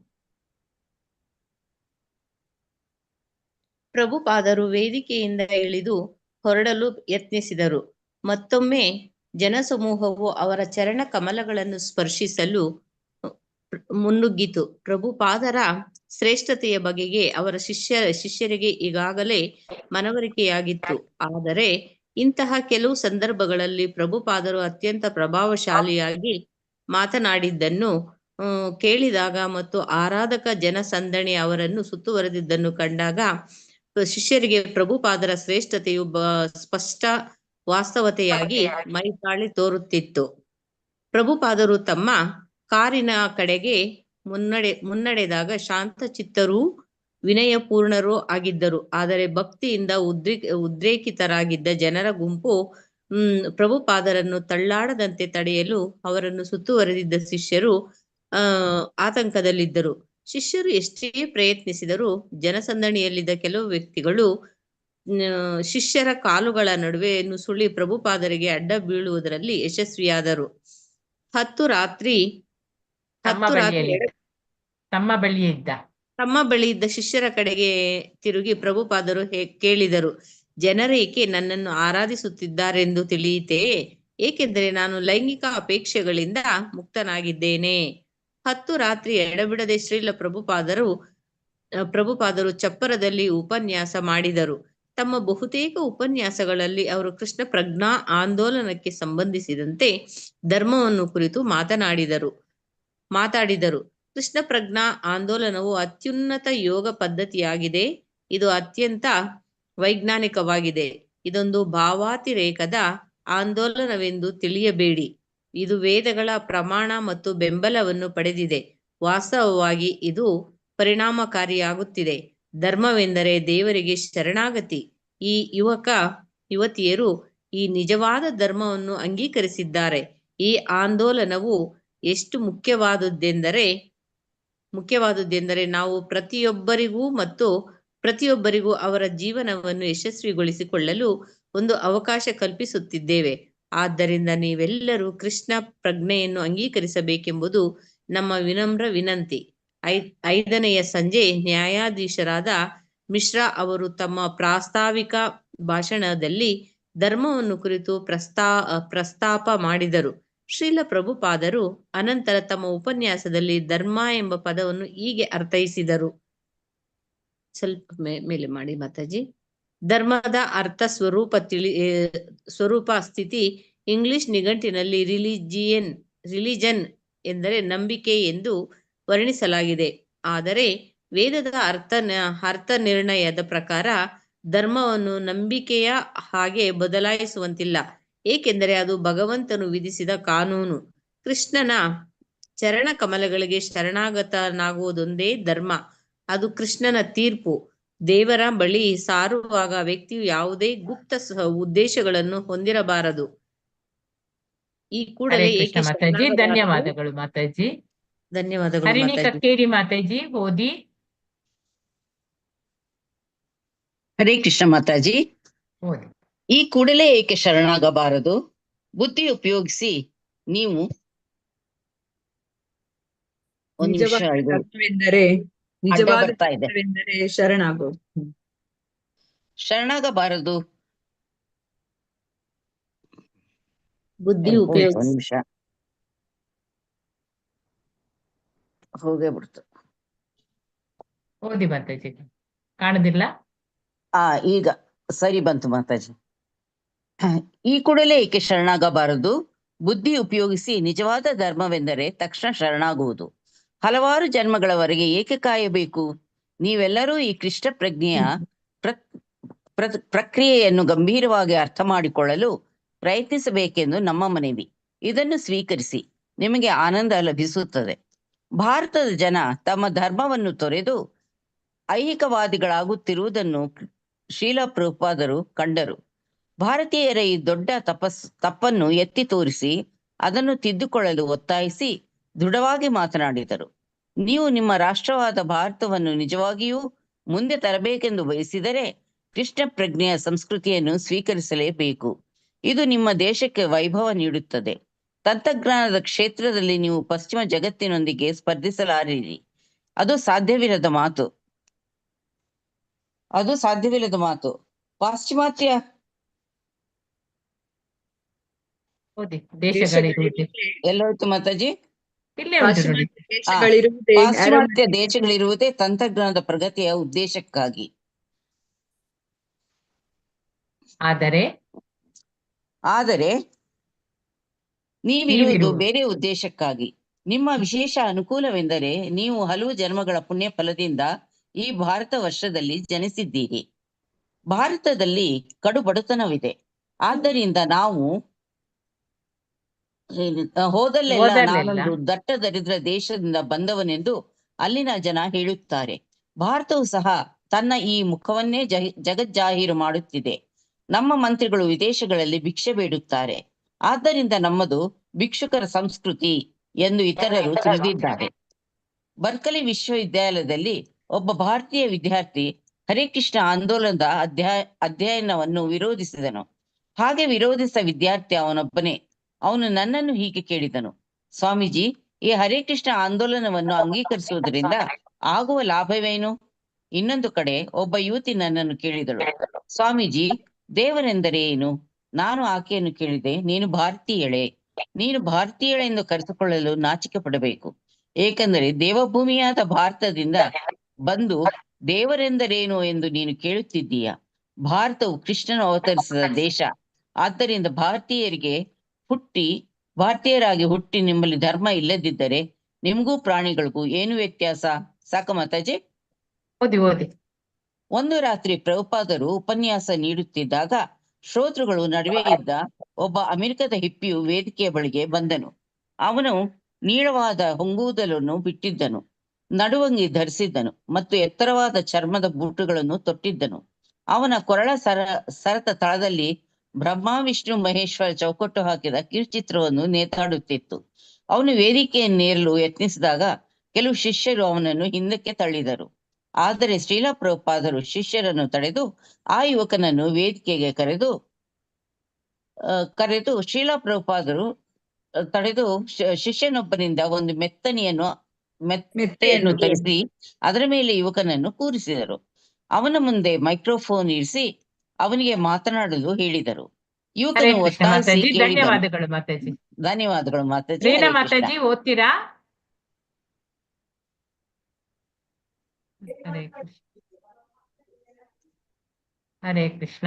ಪ್ರಭುಪಾದರು ವೇದಿಕೆಯಿಂದ ಇಳಿದು ಹೊರಡಲು ಯತ್ನಿಸಿದರು. ಮತ್ತೊಮ್ಮೆ ಜನಸಮೂಹವು ಅವರ ಚರಣ ಕಮಲಗಳನ್ನು ಸ್ಪರ್ಶಿಸಲು ಮುನ್ನುಗ್ಗಿತು. ಪ್ರಭುಪಾದರ ಶ್ರೇಷ್ಠತೆಯ ಬಗೆಗೆ ಅವರ ಶಿಷ್ಯರಿಗೆ ಈಗಾಗಲೇ ಮನವರಿಕೆಯಾಗಿತ್ತು. ಆದರೆ ಇಂತಹ ಕೆಲವು ಸಂದರ್ಭಗಳಲ್ಲಿ ಪ್ರಭುಪಾದರು ಅತ್ಯಂತ ಪ್ರಭಾವಶಾಲಿಯಾಗಿ ಮಾತನಾಡಿದ್ದನ್ನು ಕೇಳಿದಾಗ ಮತ್ತು ಆರಾಧಕ ಜನಸಂದಣಿ ಅವರನ್ನು ಸುತ್ತುವರೆದಿದ್ದನ್ನು ಕಂಡಾಗ ಶಿಷ್ಯರಿಗೆ ಪ್ರಭುಪಾದರ ಶ್ರೇಷ್ಠತೆಯು ಸ್ಪಷ್ಟ ವಾಸ್ತವತೆಯಾಗಿ ಮೈತಾಳಿ ತೋರುತ್ತಿತ್ತು. ಪ್ರಭುಪಾದರು ತಮ್ಮ ಕಾರಿನ ಕಡೆಗೆ ಮುನ್ನಡೆದಾಗ ಶಾಂತಚಿತ್ತರೂ ವಿನಯಪೂರ್ಣರೂ ಆಗಿದ್ದರು. ಆದರೆ ಭಕ್ತಿಯಿಂದ ಉದ್ರೇಕಿತರಾಗಿದ್ದ ಜನರ ಗುಂಪು ಪ್ರಭುಪಾದರನ್ನು ತಳ್ಳಾಡದಂತೆ ತಡೆಯಲು ಅವರನ್ನು ಸುತ್ತುವರೆದಿದ್ದ ಶಿಷ್ಯರು ಆತಂಕದಲ್ಲಿದ್ದರು. ಶಿಷ್ಯರು ಎಷ್ಟೇ ಪ್ರಯತ್ನಿಸಿದರೂ ಜನಸಂದಣಿಯಲ್ಲಿದ್ದ ಕೆಲವು ವ್ಯಕ್ತಿಗಳು ಶಿಷ್ಯರ ಕಾಲುಗಳ ನಡುವೆ ನುಸುಳಿ ಪ್ರಭುಪಾದರಿಗೆ ಅಡ್ಡ ಬೀಳುವುದರಲ್ಲಿ ಯಶಸ್ವಿಯಾದರು. ತಮ್ಮ ಬಳಿ ಇದ್ದ ಶಿಷ್ಯರ ಕಡೆಗೆ ತಿರುಗಿ ಪ್ರಭುಪಾದರು ಕೇಳಿದರು, ಜನರೇಕೆ ನನ್ನನ್ನು ಆರಾಧಿಸುತ್ತಿದ್ದಾರೆಂದು ತಿಳಿಯಿತೇ? ಏಕೆಂದರೆ ನಾನು ಲೈಂಗಿಕ ಅಪೇಕ್ಷೆಗಳಿಂದ ಮುಕ್ತನಾಗಿದ್ದೇನೆ. 10 ರಾತ್ರಿ ಎಡಬಿಡದೆ ಶ್ರೀಲ ಪ್ರಭುಪಾದರು ಚಪ್ಪರದಲ್ಲಿ ಉಪನ್ಯಾಸ ಮಾಡಿದರು. ತಮ್ಮ ಬಹುತೇಕ ಉಪನ್ಯಾಸಗಳಲ್ಲಿ ಅವರು ಕೃಷ್ಣ ಪ್ರಜ್ಞಾ ಆಂದೋಲನಕ್ಕೆ ಸಂಬಂಧಿಸಿದಂತೆ ಧರ್ಮವನ್ನು ಕುರಿತು ಮಾತಾಡಿದರು. ಕೃಷ್ಣ ಪ್ರಜ್ಞಾ ಆಂದೋಲನವು ಅತ್ಯುನ್ನತ ಯೋಗ ಪದ್ಧತಿಯಾಗಿದೆ. ಇದು ಅತ್ಯಂತ ವೈಜ್ಞಾನಿಕವಾಗಿದೆ. ಇದೊಂದು ಭಾವಾತಿರೇಕದ ಆಂದೋಲನವೆಂದು ತಿಳಿಯಬೇಡಿ. ಇದು ವೇದಗಳ ಪ್ರಮಾಣ ಮತ್ತು ಬೆಂಬಲವನ್ನು ಪಡೆದಿದೆ. ವಾಸ್ತವವಾಗಿ ಇದು ಪರಿಣಾಮಕಾರಿಯಾಗುತ್ತಿದೆ. ಧರ್ಮವೆಂದರೆ ದೇವರಿಗೆ ಶರಣಾಗತಿ. ಈ ಯುವತಿಯರು ಈ ನಿಜವಾದ ಧರ್ಮವನ್ನು ಅಂಗೀಕರಿಸಿದ್ದಾರೆ. ಈ ಆಂದೋಲನವು ಎಷ್ಟು ಮುಖ್ಯವಾದುದೆಂದರೆ ನಾವು ಪ್ರತಿಯೊಬ್ಬರಿಗೂ ಅವರ ಜೀವನವನ್ನು ಯಶಸ್ವಿಗೊಳಿಸಿಕೊಳ್ಳಲು ಒಂದು ಅವಕಾಶ ಕಲ್ಪಿಸುತ್ತಿದ್ದೇವೆ. ಆದ್ದರಿಂದ ನೀವೆಲ್ಲರೂ ಕೃಷ್ಣ ಪ್ರಜ್ಞೆಯನ್ನು ಅಂಗೀಕರಿಸಬೇಕೆಂಬುದು ನಮ್ಮ ವಿನಮ್ರ ವಿನಂತಿ. 5ನೆಯ ಸಂಜೆ ನ್ಯಾಯಾಧೀಶರಾದ ಮಿಶ್ರಾ ಅವರು ತಮ್ಮ ಪ್ರಾಸ್ತಾವಿಕ ಭಾಷಣದಲ್ಲಿ ಧರ್ಮವನ್ನು ಕುರಿತು ಪ್ರಸ್ತಾಪ ಮಾಡಿದರು. ಶ್ರೀಲ ಪ್ರಭುಪಾದರು ಅನಂತರ ತಮ್ಮ ಉಪನ್ಯಾಸದಲ್ಲಿ ಧರ್ಮ ಎಂಬ ಪದವನ್ನು ಹೀಗೆ ಅರ್ಥೈಸಿದರು. ಸ್ವಲ್ಪ ಮೇಲೆ ಮಾಡಿ ಮಾತಾಜಿ. ಧರ್ಮದ ಅರ್ಥ ಸ್ವರೂಪ ಸ್ಥಿತಿ. ಇಂಗ್ಲಿಷ್ ನಿಘಂಟಿನಲ್ಲಿ ರಿಲಿಜನ್ ಎಂದರೆ ನಂಬಿಕೆ ಎಂದು ವರ್ಣಿಸಲಾಗಿದೆ. ಆದರೆ ವೇದದ ಅರ್ಥ ನಿರ್ಣಯದ ಪ್ರಕಾರ ಧರ್ಮವನ್ನು ನಂಬಿಕೆಯ ಹಾಗೆ ಬದಲಾಯಿಸುವಂತಿಲ್ಲ, ಏಕೆಂದರೆ ಅದು ಭಗವಂತನು ವಿಧಿಸಿದ ಕಾನೂನು. ಕೃಷ್ಣನ ಚರಣ ಕಮಲಗಳಿಗೆ ಶರಣಾಗತನಾಗುವುದೊಂದೇ ಧರ್ಮ. ಅದು ಕೃಷ್ಣನ ತೀರ್ಪು. ದೇವರ ಬಳಿ ಸಾರುವಾಗ ವ್ಯಕ್ತಿಯು ಯಾವುದೇ ಗುಪ್ತ ಉದ್ದೇಶಗಳನ್ನು ಹೊಂದಿರಬಾರದು. ಈ ಕೂಡಲೇ ಧನ್ಯವಾದಗಳು ಮಾತಾಜಿ. ಧನ್ಯವಾದಗಳು. ಹರಿಣಿ ಕಕ್ಕೇರಿ ಮಾತಾಜಿ ಓದಿ. ಹರೇ ಕೃಷ್ಣ ಮಾತಾಜಿ. ಈ ಕೂಡಲೇ ಏಕೆ ಶರಣಾಗಬಾರದು? ಬುದ್ಧಿ ಉಪಯೋಗಿಸಿ ನೀವು ಶರಣಾಗಬಾರದು. ಬುದ್ಧಿ ಉಪಯೋಗಿಸಿ ನಿಮಿಷ ಹೋಗೇ ಬಿಡ್ತು. ಓದಿ ಮಾತಾಜಿ. ಕಾಣುದಿಲ್ಲ. ಈಗ ಸರಿ ಬಂತು ಮಾತಾಜಿ. ಈ ಕೂಡಲೇ ಏಕೆ ಶರಣಾಗಬಾರದು? ಬುದ್ಧಿ ಉಪಯೋಗಿಸಿ ನಿಜವಾದ ಧರ್ಮವೆಂದರೆ ತಕ್ಷಣ ಶರಣಾಗುವುದು. ಹಲವಾರು ಜನ್ಮಗಳವರೆಗೆ ಏಕೆ ಕಾಯಬೇಕು? ನೀವೆಲ್ಲರೂ ಈ ಕೃಷ್ಣ ಪ್ರಜ್ಞೆಯ ಪ್ರಕ್ರಿಯೆಯನ್ನು ಗಂಭೀರವಾಗಿ ಅರ್ಥ ಮಾಡಿಕೊಳ್ಳಲು ಪ್ರಯತ್ನಿಸಬೇಕೆಂದು ನಮ್ಮ ಮನವಿ. ಇದನ್ನು ಸ್ವೀಕರಿಸಿ, ನಿಮಗೆ ಆನಂದ ಲಭಿಸುತ್ತದೆ. ಭಾರತದ ಜನ ತಮ್ಮ ಧರ್ಮವನ್ನು ತೊರೆದು ಐಹಿಕವಾದಿಗಳಾಗುತ್ತಿರುವುದನ್ನು ಶ್ರೀಲ ಪ್ರಭುಪಾದರು ಕಂಡರು. ಭಾರತೀಯರ ಈ ದೊಡ್ಡ ತಪ್ಪನ್ನು ಎತ್ತಿ ತೋರಿಸಿ ಅದನ್ನು ತಿದ್ದುಕೊಳ್ಳಲು ಒತ್ತಾಯಿಸಿ ದೃಢವಾಗಿ ಮಾತನಾಡಿದರು. ನೀವು ನಿಮ್ಮ ರಾಷ್ಟ್ರವಾದ ಭಾರತವನ್ನು ನಿಜವಾಗಿಯೂ ಮುಂದೆ ತರಬೇಕೆಂದು ಬಯಸಿದರೆ ಕೃಷ್ಣ ಪ್ರಜ್ಞೆಯ ಸಂಸ್ಕೃತಿಯನ್ನು ಸ್ವೀಕರಿಸಲೇಬೇಕು. ಇದು ನಿಮ್ಮ ದೇಶಕ್ಕೆ ವೈಭವ ನೀಡುತ್ತದೆ. ತಂತ್ರಜ್ಞಾನದ ಕ್ಷೇತ್ರದಲ್ಲಿ ನೀವು ಪಶ್ಚಿಮ ಜಗತ್ತಿನೊಂದಿಗೆ ಸ್ಪರ್ಧಿಸಲಾರಿರಿ. ಅದು ಸಾಧ್ಯವಿಲ್ಲದ ಮಾತು. ಪಾಶ್ಚಿಮಾತ್ಯ ಓದಿ. ದೇಶಗಳಿರುವುದೇ ಎಲ್ಲೋಯ್ತು ಮಾತಾಜಿ? ಇಲ್ಲೇ ಉಂಟು ನೋಡಿ. ದೇಶಗಳಿರುವುದೇ ಪಾಶ್ಚಿಮಾತ್ಯ ದೇಶಗಳಿರುವುದೇ ತಂತ್ರಜ್ಞಾನದ ಪ್ರಗತಿಯ ಉದ್ದೇಶಕ್ಕಾಗಿ. ಆದರೆ ನೀವಿರುವುದು ಬೇರೆ ಉದ್ದೇಶಕ್ಕಾಗಿ. ನಿಮ್ಮ ವಿಶೇಷ ಅನುಕೂಲವೆಂದರೆ ನೀವು ಹಲವು ಜನ್ಮಗಳ ಪುಣ್ಯ ಫಲದಿಂದ ಈ ಭಾರತ ವರ್ಷದಲ್ಲಿ ಜನಿಸಿದ್ದೀರಿ. ಭಾರತದಲ್ಲಿ ಕಡು ಬಡತನವಿದೆ. ಆದ್ದರಿಂದ ನಾವು ಹೋದಲ್ಲೆಲ್ಲ ನಾನೊಂದು ದಟ್ಟ ದರಿದ್ರ ದೇಶದಿಂದ ಬಂದವನೆಂದು ಅಲ್ಲಿನ ಜನ ಹೇಳುತ್ತಾರೆ. ಭಾರತವು ಸಹ ತನ್ನ ಈ ಮುಖವನ್ನೇ ಜಗಜ್ಜಾಹೀರು ಮಾಡುತ್ತಿದೆ. ನಮ್ಮ ಮಂತ್ರಿಗಳು ವಿದೇಶಗಳಲ್ಲಿ ಭಿಕ್ಷೆ ಬೇಡುತ್ತಾರೆ. ಆದ್ದರಿಂದ ನಮ್ಮದು ಭಿಕ್ಷುಕರ ಸಂಸ್ಕೃತಿ ಎಂದು ಇತರರು ತಿಳಿದಿದ್ದಾರೆ. ಬರ್ಕಲಿ ವಿಶ್ವವಿದ್ಯಾಲಯದಲ್ಲಿ ಒಬ್ಬ ಭಾರತೀಯ ವಿದ್ಯಾರ್ಥಿ ಹರೇ ಕೃಷ್ಣ ಆಂದೋಲನದ ಅಧ್ಯಯನವನ್ನು ವಿರೋಧಿಸಿದನು. ಹಾಗೆ ವಿರೋಧಿಸಿದ ವಿದ್ಯಾರ್ಥಿ ಅವನೊಬ್ಬನೇ. ಅವನು ನನ್ನನ್ನು ಹೀಗೆ ಕೇಳಿದನು, ಸ್ವಾಮೀಜಿ, ಈ ಹರೇ ಕೃಷ್ಣ ಆಂದೋಲನವನ್ನು ಅಂಗೀಕರಿಸುವುದರಿಂದ ಆಗುವ ಲಾಭವೇನು? ಇನ್ನೊಂದು ಕಡೆ ಒಬ್ಬ ಯುವತಿ ನನ್ನನ್ನು ಕೇಳಿದಳು, ಸ್ವಾಮೀಜಿ, ದೇವರೆಂದರೆ ಏನು? ನಾನು ಆಕೆಯನ್ನು ಕೇಳಿದೆ, ನೀನು ಭಾರತೀಯಳೆಂದು ಕರೆಸಿಕೊಳ್ಳಲು ನಾಚಿಕೆ ಪಡಬೇಕು. ಏಕೆಂದರೆ ದೇವಭೂಮಿಯಾದ ಭಾರತದಿಂದ ಬಂದು ದೇವರೆಂದರೇನು ಎಂದು ನೀನು ಕೇಳುತ್ತಿದ್ದೀಯ. ಭಾರತವು ಕೃಷ್ಣನು ಅವತರಿಸಿದ ದೇಶ. ಆದ್ದರಿಂದ ಭಾರತೀಯರಾಗಿ ಹುಟ್ಟಿ ನಿಮ್ಮಲ್ಲಿ ಧರ್ಮ ಇಲ್ಲದಿದ್ದರೆ ನಿಮಗೂ ಪ್ರಾಣಿಗಳಿಗೂ ಏನು ವ್ಯತ್ಯಾಸ? ಸಾಕ ಮಾತಾಜಿ? ಓದಿ. ಒಂದು ರಾತ್ರಿ ಪ್ರಭುಪಾದರು ಉಪನ್ಯಾಸ ನೀಡುತ್ತಿದ್ದಾಗ ಶ್ರೋತೃಗಳು ನಡುವೆ ಇದ್ದ ಒಬ್ಬ ಅಮೆರಿಕದ ಹಿಪ್ಪಿಯು ವೇದಿಕೆಯ ಬಳಿಗೆ ಬಂದನು. ಅವನು ನೀಳವಾದ ಹೊಂಗೂದಲನ್ನು ಬಿಟ್ಟಿದ್ದನು, ನಡುವಂಗಿ ಧರಿಸಿದ್ದನು ಮತ್ತು ಎತ್ತರವಾದ ಚರ್ಮದ ಬೂಟುಗಳನ್ನು ತೊಟ್ಟಿದ್ದನು. ಅವನ ಕೊರಳ ಸರತ ತಳದಲ್ಲಿ ಬ್ರಹ್ಮ ವಿಷ್ಣು ಮಹೇಶ್ವರ ಚೌಕಟ್ಟು ಹಾಕಿದ ಕಿರುಚಿತ್ರವನ್ನು ನೇತಾಡುತ್ತಿತ್ತು. ಅವನು ವೇದಿಕೆಯನ್ನೇರಲು ಯತ್ನಿಸಿದಾಗ ಕೆಲವು ಶಿಷ್ಯರು ಅವನನ್ನು ಹಿಂದಕ್ಕೆ ತಳ್ಳಿದರು. ಆದರೆ ಶ್ರೀಲ ಪ್ರಭುಪಾದರು ಶಿಷ್ಯರನ್ನು ತಡೆದು ಆ ಯುವಕನನ್ನು ವೇದಿಕೆಗೆ ಕರೆದು ಶ್ರೀಲ ಪ್ರಭುಪಾದರು ಶಿಷ್ಯನೊಬ್ಬನಿಂದ ಒಂದು ಮೆತ್ತೆಯನ್ನು ತರಿಸಿ ಅದರ ಮೇಲೆ ಯುವಕನನ್ನು ಕೂರಿಸಿದರು. ಅವನ ಮುಂದೆ ಮೈಕ್ರೋಫೋನ್ ಇರಿಸಿ ಅವನಿಗೆ ಮಾತನಾಡಲು ಹೇಳಿದರು. ಯುವಕನು ಒತ್ತಾಯಿಸಿ ಧನ್ಯವಾದಗಳು ಮಾತಾಜಿ. ಧನ್ಯವಾದಗಳು ಮಾತಾಜಿ. ಮಾತಾಜಿ ಓದ್ತೀರಾ? ಹರೇ ಕೃಷ್ಣ.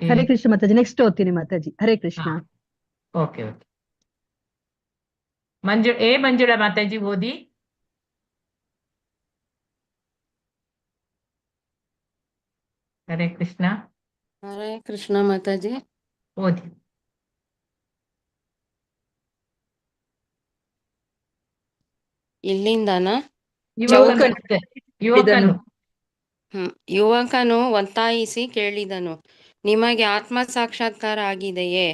ಹರೇ ಕೃಷ್ಣ ಮಾತಾಜಿ. ನೆಕ್ಸ್ಟ್ ಓದ್ತೀನಿ ಮಾತಾಜಿ. ಹರೇ ಕೃಷ್ಣ. ಓಕೆ. ಮಂಜುಳಾ ಮಾತಾಜಿ ಓದಿ. ಹರೇ ಕೃಷ್ಣ. ಹರೇ ಕೃಷ್ಣ ಮಾತಾಜಿ. ಓದಿ. ಇಲ್ಲಿಂದನಾ? ಯುವಕನು ಒತ್ತಾಯಿಸಿ ಕೇಳಿದನು, ನಿಮಗೆ ಆತ್ಮ ಸಾಕ್ಷಾತ್ಕಾರ ಆಗಿದೆಯೇ?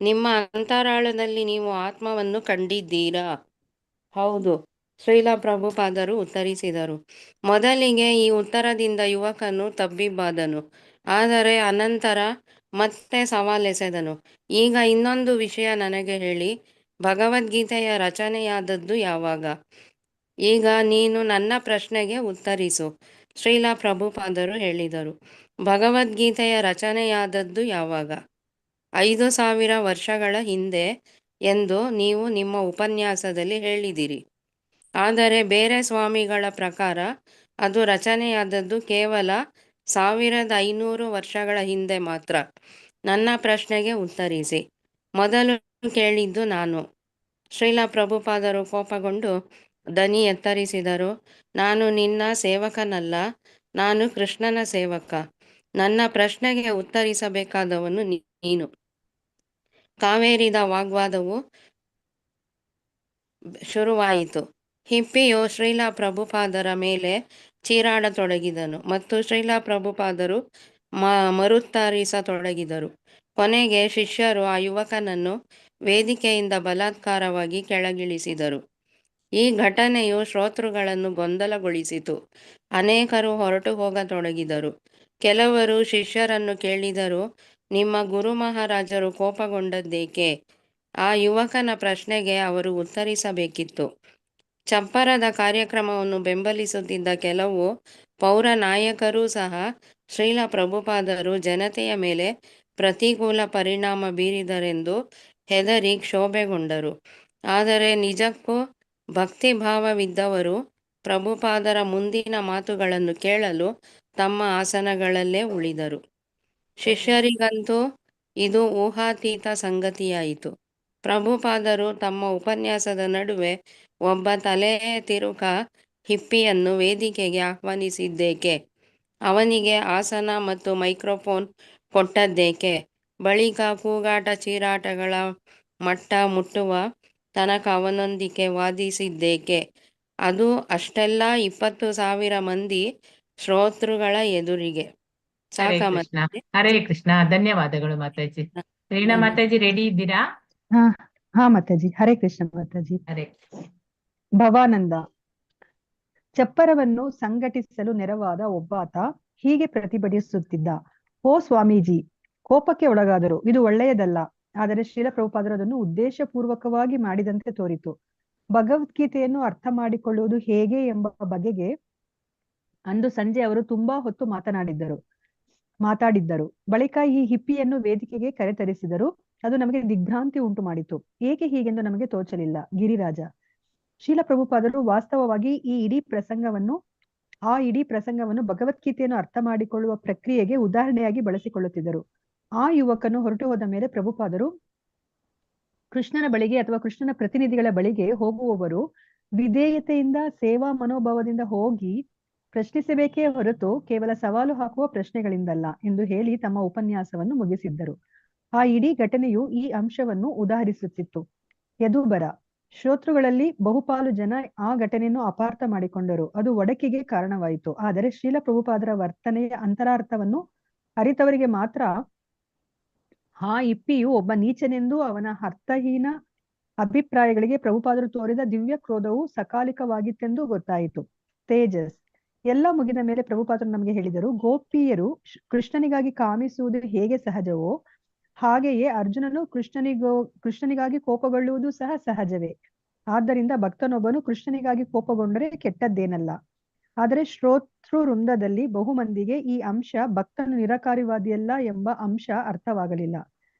ನಿಮ್ಮ ಅಂತರಾಳದಲ್ಲಿ ನೀವು ಆತ್ಮವನ್ನು ಕಂಡಿದ್ದೀರಾ? ಹೌದು, ಶ್ರೀಲ ಪ್ರಭುಪಾದರು ಉತ್ತರಿಸಿದರು. ಮೊದಲಿಗೆ ಈ ಉತ್ತರದಿಂದ ಯುವಕನು ತಬ್ಬಿಬ್ಬಾದನು. ಆದರೆ ಅನಂತರ ಮತ್ತೆ ಸವಾಲೆಸೆದನು. ಈಗ ಇನ್ನೊಂದು ವಿಷಯ ನನಗೆ ಹೇಳಿ, ಭಗವದ್ಗೀತೆಯ ರಚನೆಯಾದದ್ದು ಯಾವಾಗ? ಈಗ ನೀನು ನನ್ನ ಪ್ರಶ್ನೆಗೆ ಉತ್ತರಿಸು. ಶ್ರೀಲ ಪ್ರಭುಪಾದರು ಹೇಳಿದರು, ಭಗವದ್ಗೀತೆಯ ರಚನೆಯಾದದ್ದು ಯಾವಾಗ? 5000 ವರ್ಷಗಳ ಹಿಂದೆ ಎಂದು ನೀವು ನಿಮ್ಮ ಉಪನ್ಯಾಸದಲ್ಲಿ ಹೇಳಿದಿರಿ. ಆದರೆ ಬೇರೆ ಸ್ವಾಮಿಗಳ ಪ್ರಕಾರ ಅದು ರಚನೆಯಾದದ್ದು ಕೇವಲ 1500 ವರ್ಷಗಳ ಹಿಂದೆ ಮಾತ್ರ. ನನ್ನ ಪ್ರಶ್ನೆಗೆ ಉತ್ತರಿಸಿ. ಮೊದಲು ಕೇಳಿದ್ದು ನಾನು. ಶ್ರೀಲ ಪ್ರಭುಪಾದರು ಕೋಪಗೊಂಡು ದನಿ ಎತ್ತರಿಸಿದರು, ನಾನು ನಿನ್ನ ಸೇವಕನಲ್ಲ, ನಾನು ಕೃಷ್ಣನ ಸೇವಕ. ನನ್ನ ಪ್ರಶ್ನೆಗೆ ಉತ್ತರಿಸಬೇಕಾದವನು ನೀನು. ಕಾವೇರಿದ ವಾಗ್ವಾದವು ಶುರುವಾಯಿತು. ಹಿಪ್ಪಿಯು ಶ್ರೀಲ ಪ್ರಭುಪಾದರ ಮೇಲೆ ಚೀರಾಡತೊಡಗಿದನು ಮತ್ತು ಶ್ರೀಲ ಪ್ರಭುಪಾದರು ಮರುತ್ತರಿಸತೊಡಗಿದರು. ಕೊನೆಗೆ ಶಿಷ್ಯರು ಆ ಯುವಕನನ್ನು ವೇದಿಕೆಯಿಂದ ಬಲಾತ್ಕಾರವಾಗಿ ಕೆಳಗಿಳಿಸಿದರು. ಈ ಘಟನೆಯು ಶ್ರೋತೃಗಳನ್ನು ಗೊಂದಲಗೊಳಿಸಿತು. ಅನೇಕರು ಹೊರಟು ಹೋಗತೊಡಗಿದರು. ಕೆಲವರು ಶಿಷ್ಯರನ್ನು ಕೇಳಿದರು, ನಿಮ್ಮ ಗುರು ಮಹಾರಾಜರು ಕೋಪಗೊಂಡದ್ದೇಕೆ? ಆ ಯುವಕನ ಪ್ರಶ್ನೆಗೆ ಅವರು ಉತ್ತರಿಸಬೇಕಿತ್ತು. ಚಪ್ಪರದ ಕಾರ್ಯಕ್ರಮವನ್ನು ಬೆಂಬಲಿಸುತ್ತಿದ್ದ ಕೆಲವು ಪೌರ ನಾಯಕರೂ ಸಹ ಶ್ರೀಲ ಪ್ರಭುಪಾದರು ಜನತೆಯ ಮೇಲೆ ಪ್ರತಿಕೂಲ ಪರಿಣಾಮ ಬೀರಿದರೆಂದು ಹೆದರಿ ಕ್ಷೋಭೆಗೊಂಡರು. ಆದರೆ ನಿಜಕ್ಕೂ ಭಕ್ತಿಭಾವವಿದ್ದವರು ಪ್ರಭುಪಾದರ ಮುಂದಿನ ಮಾತುಗಳನ್ನು ಕೇಳಲು ತಮ್ಮ ಆಸನಗಳಲ್ಲೇ ಉಳಿದರು. ಶಿಷ್ಯರಿಗಂತೂ ಇದು ಊಹಾತೀತ ಸಂಗತಿಯಾಯಿತು. ಪ್ರಭುಪಾದರು ತಮ್ಮ ಉಪನ್ಯಾಸದ ನಡುವೆ ಒಬ್ಬ ತಲೆ ತಿರುಕ ಹಿಪ್ಪಿಯನ್ನು ವೇದಿಕೆಗೆ ಆಹ್ವಾನಿಸಿದ್ದೇಕೆ? ಅವನಿಗೆ ಆಸನ ಮತ್ತು ಮೈಕ್ರೋಫೋನ್ ಕೊಟ್ಟದ್ದೇಕೆ? ಬಳಿಕ ಕೂಗಾಟ ಚೀರಾಟಗಳ ಮಟ್ಟ ಮುಟ್ಟುವ ತನಕ ಅವನೊಂದಿಗೆ ವಾದಿಸಿದ್ದೇಕೆ? ಅದು ಅಷ್ಟೆಲ್ಲ 20,000 ಮಂದಿ ಶ್ರೋತೃಗಳ ಎದುರಿಗೆ. ಹರೇ ಸಾಕಾ ಕೃಷ್ಣ. ಮಾತಾಜಿ? ಹರೇ ಕೃಷ್ಣ. ಧನ್ಯವಾದಗಳು ಮಾತಾಜಿ. ರೀನಾ ಮಾತಾಜಿ ರೆಡಿ ಇದ್ದೀರಾ? ಹಾ ಮಾತಾಜಿ. ಹರೇ ಕೃಷ್ಣ ಮಾತಾಜಿ. ಹರೇ ಭವಾನಂದ. ಚಪ್ಪರವನ್ನು ಸಂಘಟಿಸಲು ನೆರವಾದ ಒಬ್ಬಾತ ಹೀಗೆ ಪ್ರತಿಭಟಿಸುತ್ತಿದ್ದ. ಓ ಸ್ವಾಮೀಜಿ, ಕೋಪಕ್ಕೆ ಒಳಗಾದರು. ಇದು ಒಳ್ಳೆಯದಲ್ಲ. ಆದರೆ ಶ್ರೀಲ ಪ್ರಭುಪಾದರು ಅದನ್ನು ಉದ್ದೇಶಪೂರ್ವಕವಾಗಿ ಮಾಡಿದಂತೆ ತೋರಿತು. ಭಗವದ್ಗೀತೆಯನ್ನು ಅರ್ಥ ಮಾಡಿಕೊಳ್ಳುವುದು ಹೇಗೆ ಎಂಬ ಬಗೆಗೆ ಅಂದು ಸಂಜೆ ಅವರು ತುಂಬಾ ಹೊತ್ತು ಮಾತಾಡಿದ್ದರು. ಬಳಿಕ ಈ ಹಿಪ್ಪಿಯನ್ನು ವೇದಿಕೆಗೆ ಕರೆತರಿಸಿದರು. ಅದು ನಮಗೆ ದಿಗ್ಭ್ರಾಂತಿ ಉಂಟು ಮಾಡಿತು. ಏಕೆ ಹೀಗೆಂದು ನಮಗೆ ತೋಚಲಿಲ್ಲ. ಗಿರಿರಾಜ. ಶ್ರೀಲ ಪ್ರಭುಪಾದರು ವಾಸ್ತವವಾಗಿ ಆ ಇಡೀ ಪ್ರಸಂಗವನ್ನು ಭಗವದ್ಗೀತೆಯನ್ನು ಅರ್ಥ ಮಾಡಿಕೊಳ್ಳುವ ಪ್ರಕ್ರಿಯೆಗೆ ಉದಾಹರಣೆಯಾಗಿ ಬಳಸಿಕೊಳ್ಳುತ್ತಿದ್ದರು. ಆ ಯುವಕನು ಹೊರಟು ಹೋದ ಮೇಲೆ ಪ್ರಭುಪಾದರು ಕೃಷ್ಣನ ಬಳಿಗೆ ಅಥವಾ ಕೃಷ್ಣನ ಪ್ರತಿನಿಧಿಗಳ ಬಳಿಗೆ ಹೋಗುವವರು ವಿಧೇಯತೆಯಿಂದ ಸೇವಾ ಮನೋಭಾವದಿಂದ ಹೋಗಿ ಪ್ರಶ್ನಿಸಬೇಕೇ ಹೊರತು ಕೇವಲ ಸವಾಲು ಹಾಕುವ ಪ್ರಶ್ನೆಗಳಿಂದಲ್ಲ ಎಂದು ಹೇಳಿ ತಮ್ಮ ಉಪನ್ಯಾಸವನ್ನು ಮುಗಿಸಿದ್ದರು. ಆ ಇಡೀ ಘಟನೆಯು ಈ ಅಂಶವನ್ನು ಉದಾಹರಿಸುತ್ತಿತ್ತು. ಯದುಬರ. ಶ್ರೋತೃಗಳಲ್ಲಿ ಬಹುಪಾಲು ಜನ ಆ ಘಟನೆಯನ್ನು ಅಪಾರ್ಥ ಮಾಡಿಕೊಂಡರು. ಅದು ಒಡಕಿಗೆ ಕಾರಣವಾಯಿತು. ಆದರೆ ಶ್ರೀಲ ಪ್ರಭುಪಾದರ ವರ್ತನೆಯ ಅಂತರಾರ್ಥವನ್ನು ಅರಿತವರಿಗೆ ಮಾತ್ರ ಆ ಇಪ್ಪಿಯು ಒಬ್ಬ ನೀಚನೆಂದು ಅವನ ಅರ್ಥಹೀನ ಅಭಿಪ್ರಾಯಗಳಿಗೆ ಪ್ರಭುಪಾದರು ತೋರಿದ ದಿವ್ಯ ಕ್ರೋಧವು ಸಕಾಲಿಕವಾಗಿತ್ತೆಂದು ಗೊತ್ತಾಯಿತು. ತೇಜಸ್. ಎಲ್ಲ ಮುಗಿದ ಮೇಲೆ ಪ್ರಭುಪಾದರು ನಮಗೆ ಹೇಳಿದರು, ಗೋಪಿಯರು ಕೃಷ್ಣನಿಗಾಗಿ ಕಾಮಿಸುವುದು ಹೇಗೆ ಸಹಜವೋ ಹಾಗೆಯೇ ಅರ್ಜುನನು ಕೃಷ್ಣನಿಗಾಗಿ ಕೋಪಗೊಳ್ಳುವುದು ಸಹ ಸಹಜವೇ. ಆದ್ದರಿಂದ ಭಕ್ತನೊಬ್ಬನು ಕೃಷ್ಣನಿಗಾಗಿ ಕೋಪಗೊಂಡರೆ ಕೆಟ್ಟದ್ದೇನಲ್ಲ. ಆದರೆ ಶ್ರೋತೃ ವೃಂದದಲ್ಲಿ ಬಹುಮಂದಿಗೆ ಈ ಅಂಶ ಭಕ್ತನು ನಿರಾಕಾರವಾದಿಯಲ್ಲ ಎಂಬ ಅಂಶ ಅರ್ಥವಾಗಲಿಲ್ಲ.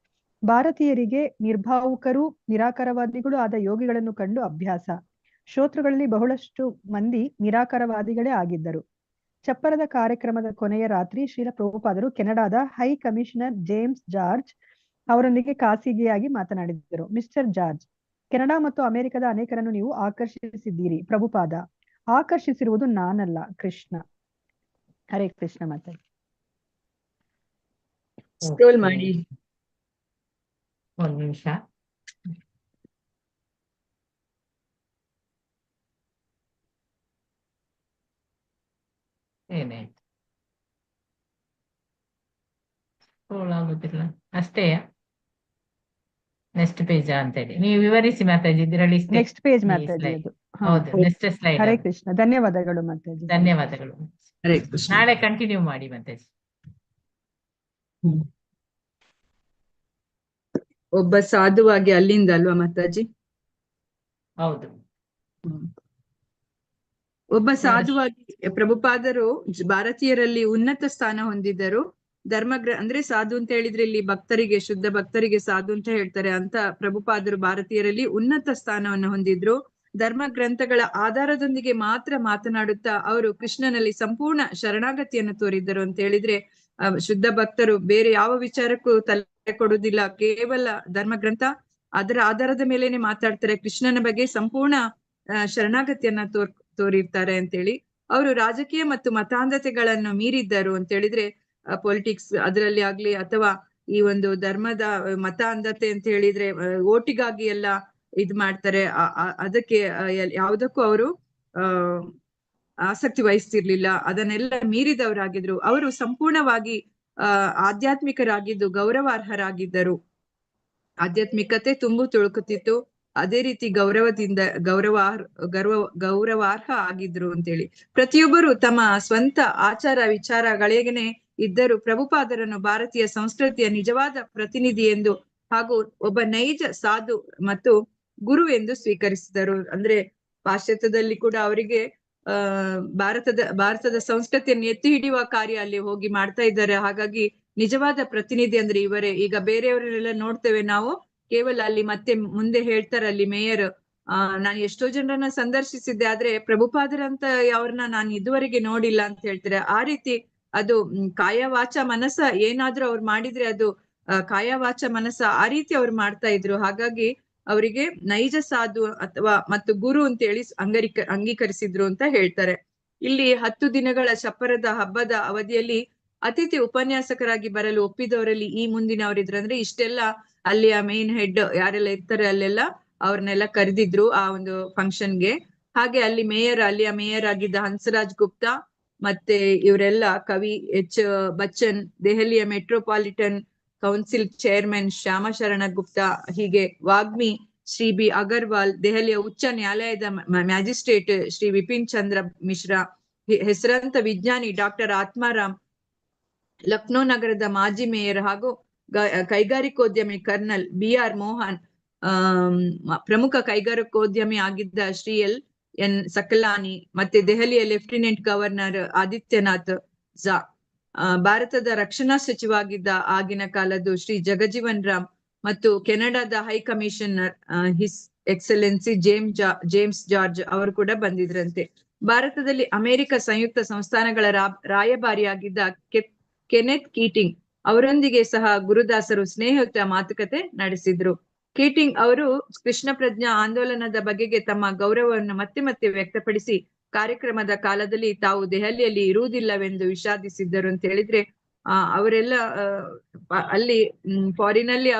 ಭಾರತೀಯರಿಗೆ ನಿರ್ಭಾವುಕರು ನಿರಾಕಾರವಾದಿಗಳು ಆದ ಯೋಗಿಗಳನ್ನು ಕಂಡು ಅಭ್ಯಾಸ. ಶ್ರೋತೃಗಳಲ್ಲಿ ಬಹಳಷ್ಟು ಮಂದಿ ನಿರಾಕಾರವಾದಿಗಳೇ ಆಗಿದ್ದರು. ಚಪ್ಪರದ ಕಾರ್ಯಕ್ರಮದ ಕೊನೆಯ ರಾತ್ರಿ ಶ್ರೀಲ ಪ್ರಭುಪಾದರು ಕೆನಡಾದ ಹೈ ಕಮಿಷನರ್ ಜೇಮ್ಸ್ ಜಾರ್ಜ್ ಅವರೊಂದಿಗೆ ಖಾಸಗಿಯಾಗಿ ಮಾತನಾಡಿದರು. ಮಿಸ್ಟರ್ ಜಾರ್ಜ್, ಕೆನಡಾ ಮತ್ತು ಅಮೆರಿಕದ ಅನೇಕರನ್ನು ನೀವು ಆಕರ್ಷಿಸಿದ್ದೀರಿ. ಪ್ರಭುಪಾದ, ಆಕರ್ಷಿಸಿರುವುದು ನಾನಲ್ಲ, ಕೃಷ್ಣ. ಹರೇ ಕೃಷ್ಣ. ಮತ್ತೆ ಸ್ಕ್ರೋಲ್ ಮಾಡಿ. ಒಂದು ನಿಮಿಷ. ಏನಾಯ್ತು? ಸ್ಕ್ರೋಲ್ ಆಗುದಿಲ್ಲ ಅಷ್ಟೇ. ನೆಕ್ಸ್ಟ್ ಪೇಜ್ ಅಂತೇಳಿ ನೀವು ವಿವರಿಸಿ ಮಾತಾಜಿ. ಇದರಲ್ಲಿ ನೆಕ್ಸ್ಟ್ ಪೇಜ್ ಮಾತಾಜಿ. ಅದು ಹೌದು, ನೆಕ್ಸ್ಟ್ ಸ್ಲೈಡ್. ಹರೇ ಕೃಷ್ಣ. ಧನ್ಯವಾದಗಳು ಮಾತಾಜಿ. ಧನ್ಯವಾದಗಳು. ಹರೇ ಕೃಷ್ಣ. ನಾಳೆ ಕಂಟಿನ್ಯೂ ಮಾಡಿ ಮಾತಾಜಿ. ಒಬ್ಬ ಸಾಧುವಾಗಿ ಅಲ್ಲಿಂದ ಅಲ್ವಾ ಮಾತಾಜಿ? ಹೌದು. ಒಬ್ಬ ಸಾಧುವಾಗಿ ಪ್ರಭುಪಾದರು ಭಾರತೀಯರಲ್ಲಿ ಉನ್ನತ ಸ್ಥಾನ ಹೊಂದಿದ್ದರು. ಅಂದ್ರೆ ಸಾಧು ಅಂತ ಹೇಳಿದ್ರೆ ಇಲ್ಲಿ ಭಕ್ತರಿಗೆ, ಶುದ್ಧ ಭಕ್ತರಿಗೆ ಸಾಧು ಅಂತ ಹೇಳ್ತಾರೆ. ಅಂತ ಪ್ರಭುಪಾದರು ಭಾರತೀಯರಲ್ಲಿ ಉನ್ನತ ಸ್ಥಾನವನ್ನು ಹೊಂದಿದ್ರು. ಧರ್ಮ ಗ್ರಂಥಗಳ ಆಧಾರದೊಂದಿಗೆ ಮಾತ್ರ ಮಾತನಾಡುತ್ತಾ ಅವರು ಕೃಷ್ಣನಲ್ಲಿ ಸಂಪೂರ್ಣ ಶರಣಾಗತಿಯನ್ನು ತೋರಿದ್ದರು ಅಂತ ಹೇಳಿದ್ರೆ, ಶುದ್ಧ ಭಕ್ತರು ಬೇರೆ ಯಾವ ವಿಚಾರಕ್ಕೂ ತಲೆ ಕೊಡುವುದಿಲ್ಲ. ಕೇವಲ ಧರ್ಮ ಗ್ರಂಥ ಅದರ ಆಧಾರದ ಮೇಲೆನೆ ಮಾತಾಡ್ತಾರೆ. ಕೃಷ್ಣನ ಬಗ್ಗೆ ಸಂಪೂರ್ಣ ಶರಣಾಗತಿಯನ್ನ ತೋರಿರ್ತಾರೆ ಅಂತೇಳಿ. ಅವರು ರಾಜಕೀಯ ಮತ್ತು ಮತಾಂಧತೆಗಳನ್ನು ಮೀರಿದ್ದರು ಅಂತ ಹೇಳಿದ್ರೆ, ಪೊಲಿಟಿಕ್ಸ್ ಅದರಲ್ಲಿ ಆಗ್ಲಿ ಅಥವಾ ಈ ಒಂದು ಧರ್ಮದ ಮತ ಅಂಧತೆ ಅಂತ ಹೇಳಿದ್ರೆ ಓಟಿಗಾಗಿ ಎಲ್ಲ ಇದ್ ಮಾಡ್ತಾರೆ. ಅದಕ್ಕೆ ಯಾವುದಕ್ಕೂ ಅವರು ಆಸಕ್ತಿ ವಹಿಸ್ತಿರ್ಲಿಲ್ಲ, ಅದನ್ನೆಲ್ಲ ಮೀರಿದವರಾಗಿದ್ರು. ಅವರು ಸಂಪೂರ್ಣವಾಗಿ ಆಧ್ಯಾತ್ಮಿಕರಾಗಿದ್ದು ಗೌರವಾರ್ಹರಾಗಿದ್ದರು. ಆಧ್ಯಾತ್ಮಿಕತೆ ತುಂಬು ತುಳುಕುತ್ತಿತ್ತು. ಅದೇ ರೀತಿ ಗೌರವಾರ್ಹ ಆಗಿದ್ರು ಅಂತೇಳಿ. ಪ್ರತಿಯೊಬ್ಬರು ತಮ್ಮ ಸ್ವಂತ ಆಚಾರ ವಿಚಾರಗಳಿಗೇನೆ ಇದ್ದರು ಪ್ರಭುಪಾದರನ್ನು ಭಾರತೀಯ ಸಂಸ್ಕೃತಿಯ ನಿಜವಾದ ಪ್ರತಿನಿಧಿ ಎಂದು ಹಾಗೂ ಒಬ್ಬ ನೈಜ ಸಾಧು ಮತ್ತು ಗುರು ಎಂದು ಸ್ವೀಕರಿಸಿದರು. ಅಂದ್ರೆ ಪಾಶ್ಚಾತ್ಯದಲ್ಲಿ ಕೂಡ ಅವರಿಗೆ ಭಾರತದ ಸಂಸ್ಕೃತಿಯನ್ನು ಎತ್ತಿ ಹಿಡಿಯುವ ಕಾರ್ಯ ಅಲ್ಲಿ ಹೋಗಿ ಮಾಡ್ತಾ ಇದ್ದಾರೆ. ಹಾಗಾಗಿ ನಿಜವಾದ ಪ್ರತಿನಿಧಿ ಅಂದ್ರೆ ಇವರೇ. ಈಗ ಬೇರೆಯವರನ್ನೆಲ್ಲ ನೋಡ್ತೇವೆ ನಾವು, ಕೇವಲ ಅಲ್ಲಿ ಮತ್ತೆ ಮುಂದೆ ಹೇಳ್ತಾರೆ ಅಲ್ಲಿ ಮೇಯರ್, ನಾನು ಎಷ್ಟೋ ಜನರನ್ನ ಸಂದರ್ಶಿಸಿದ್ದೆ, ಆದ್ರೆ ಪ್ರಭುಪಾದರಂತ ಅವ್ರನ್ನ ನಾನು ಇದುವರೆಗೆ ನೋಡಿಲ್ಲ ಅಂತ ಹೇಳ್ತಾರೆ. ಆ ರೀತಿ ಅದು ಕಾಯ ವಾಚ ಮನಸ್ಸ ಏನಾದ್ರೂ ಅವ್ರು ಮಾಡಿದ್ರೆ ಅದು ಕಾಯ ವಾಚ ಮನಸ್ಸ ಆ ರೀತಿ ಅವ್ರು ಮಾಡ್ತಾ ಇದ್ರು. ಹಾಗಾಗಿ ಅವರಿಗೆ ನೈಜ ಸಾಧು ಮತ್ತು ಗುರು ಅಂತ ಹೇಳಿ ಅಂಗೀಕರಿಸಿದ್ರು ಅಂತ ಹೇಳ್ತಾರೆ. ಇಲ್ಲಿ 10 ದಿನಗಳ ಚಪ್ಪರದ ಹಬ್ಬದ ಅವಧಿಯಲ್ಲಿ ಅತಿಥಿ ಉಪನ್ಯಾಸಕರಾಗಿ ಬರಲು ಒಪ್ಪಿದವರಲ್ಲಿ ಈ ಮುಂದಿನವರಿದ್ರು. ಅಂದ್ರೆ ಇಷ್ಟೆಲ್ಲ ಅಲ್ಲಿಯ ಮೇನ್ ಹೆಡ್ ಯಾರೆಲ್ಲ ಇರ್ತಾರೆ ಅಲ್ಲೆಲ್ಲ ಅವ್ರನ್ನೆಲ್ಲ ಕರೆದಿದ್ರು ಆ ಒಂದು ಫಂಕ್ಷನ್ಗೆ. ಹಾಗೆ ಅಲ್ಲಿಯ ಮೇಯರ್ ಆಗಿದ್ದ ಹಂಸರಾಜ್ ಗುಪ್ತಾ, ಮತ್ತೆ ಇವರೆಲ್ಲ ಕವಿ ಎಚ್ ಬಚ್ಚನ್, ದೆಹಲಿಯ ಮೆಟ್ರೋಪಾಲಿಟನ್ ಕೌನ್ಸಿಲ್ ಚೇರ್ಮನ್ ಶ್ಯಾಮಶರಣ ಗುಪ್ತಾ, ಹೀಗೆ ವಾಗ್ಮಿ ಶ್ರೀ ಬಿ ಅಗರ್ವಾಲ್, ದೆಹಲಿಯ ಉಚ್ಚ ನ್ಯಾಯಾಲಯದ ಮ್ಯಾಜಿಸ್ಟ್ರೇಟ್ ಶ್ರೀ ವಿಪಿನ್ ಚಂದ್ರ ಮಿಶ್ರಾ, ಹೆಸರಾಂತ ವಿಜ್ಞಾನಿ ಡಾಕ್ಟರ್ ಆತ್ಮಾರಾಮ್, ಲಕ್ನೋ ನಗರದ ಮಾಜಿ ಮೇಯರ್ ಹಾಗೂ ಕೈಗಾರಿಕೋದ್ಯಮಿ ಕರ್ನಲ್ BR ಮೋಹನ್, ಪ್ರಮುಖ ಕೈಗಾರಿಕೋದ್ಯಮಿ ಆಗಿದ್ದ ಶ್ರೀ LN ಸಕಲಾನಿ, ಮತ್ತೆ ದೆಹಲಿಯ ಲೆಫ್ಟಿನೆಂಟ್ ಗವರ್ನರ್ ಆದಿತ್ಯನಾಥ್ ಝಾ, ಭಾರತದ ರಕ್ಷಣಾ ಸಚಿವಾಗಿದ್ದ ಆಗಿನ ಕಾಲದ್ದು ಶ್ರೀ ಜಗಜೀವನ್ ರಾಮ್, ಮತ್ತು ಕೆನಡಾದ high commissioner his excellency James George ಅವರು ಕೂಡ ಬಂದಿದ್ರಂತೆ. ಭಾರತದಲ್ಲಿ ಅಮೆರಿಕ ಸಂಯುಕ್ತ ಸಂಸ್ಥಾನಗಳ ರಾಯಭಾರಿಯಾಗಿದ್ದ ಕೆನೆತ್ ಕೀಟಿಂಗ್ ಅವರೊಂದಿಗೆ ಸಹ ಗುರುದಾಸರು ಸ್ನೇಹಯುತ ಮಾತುಕತೆ ನಡೆಸಿದ್ರು. ಕೀಟಿಂಗ್ ಅವರು ಕೃಷ್ಣ ಪ್ರಜ್ಞಾ ಆಂದೋಲನದ ಬಗೆಗೆ ತಮ್ಮ ಗೌರವವನ್ನು ಮತ್ತೆ ಮತ್ತೆ ವ್ಯಕ್ತಪಡಿಸಿ ಕಾರ್ಯಕ್ರಮದ ಕಾಲದಲ್ಲಿ ತಾವು ದೆಹಲಿಯಲ್ಲಿ ಇರುವುದಿಲ್ಲವೆಂದು ವಿಷಾದಿಸಿದ್ದರು ಅಂತ ಹೇಳಿದ್ರೆ, ಅವರೆಲ್ಲ ಅಲ್ಲಿ ಫಾರಿನ್ ಅಲ್ಲಿ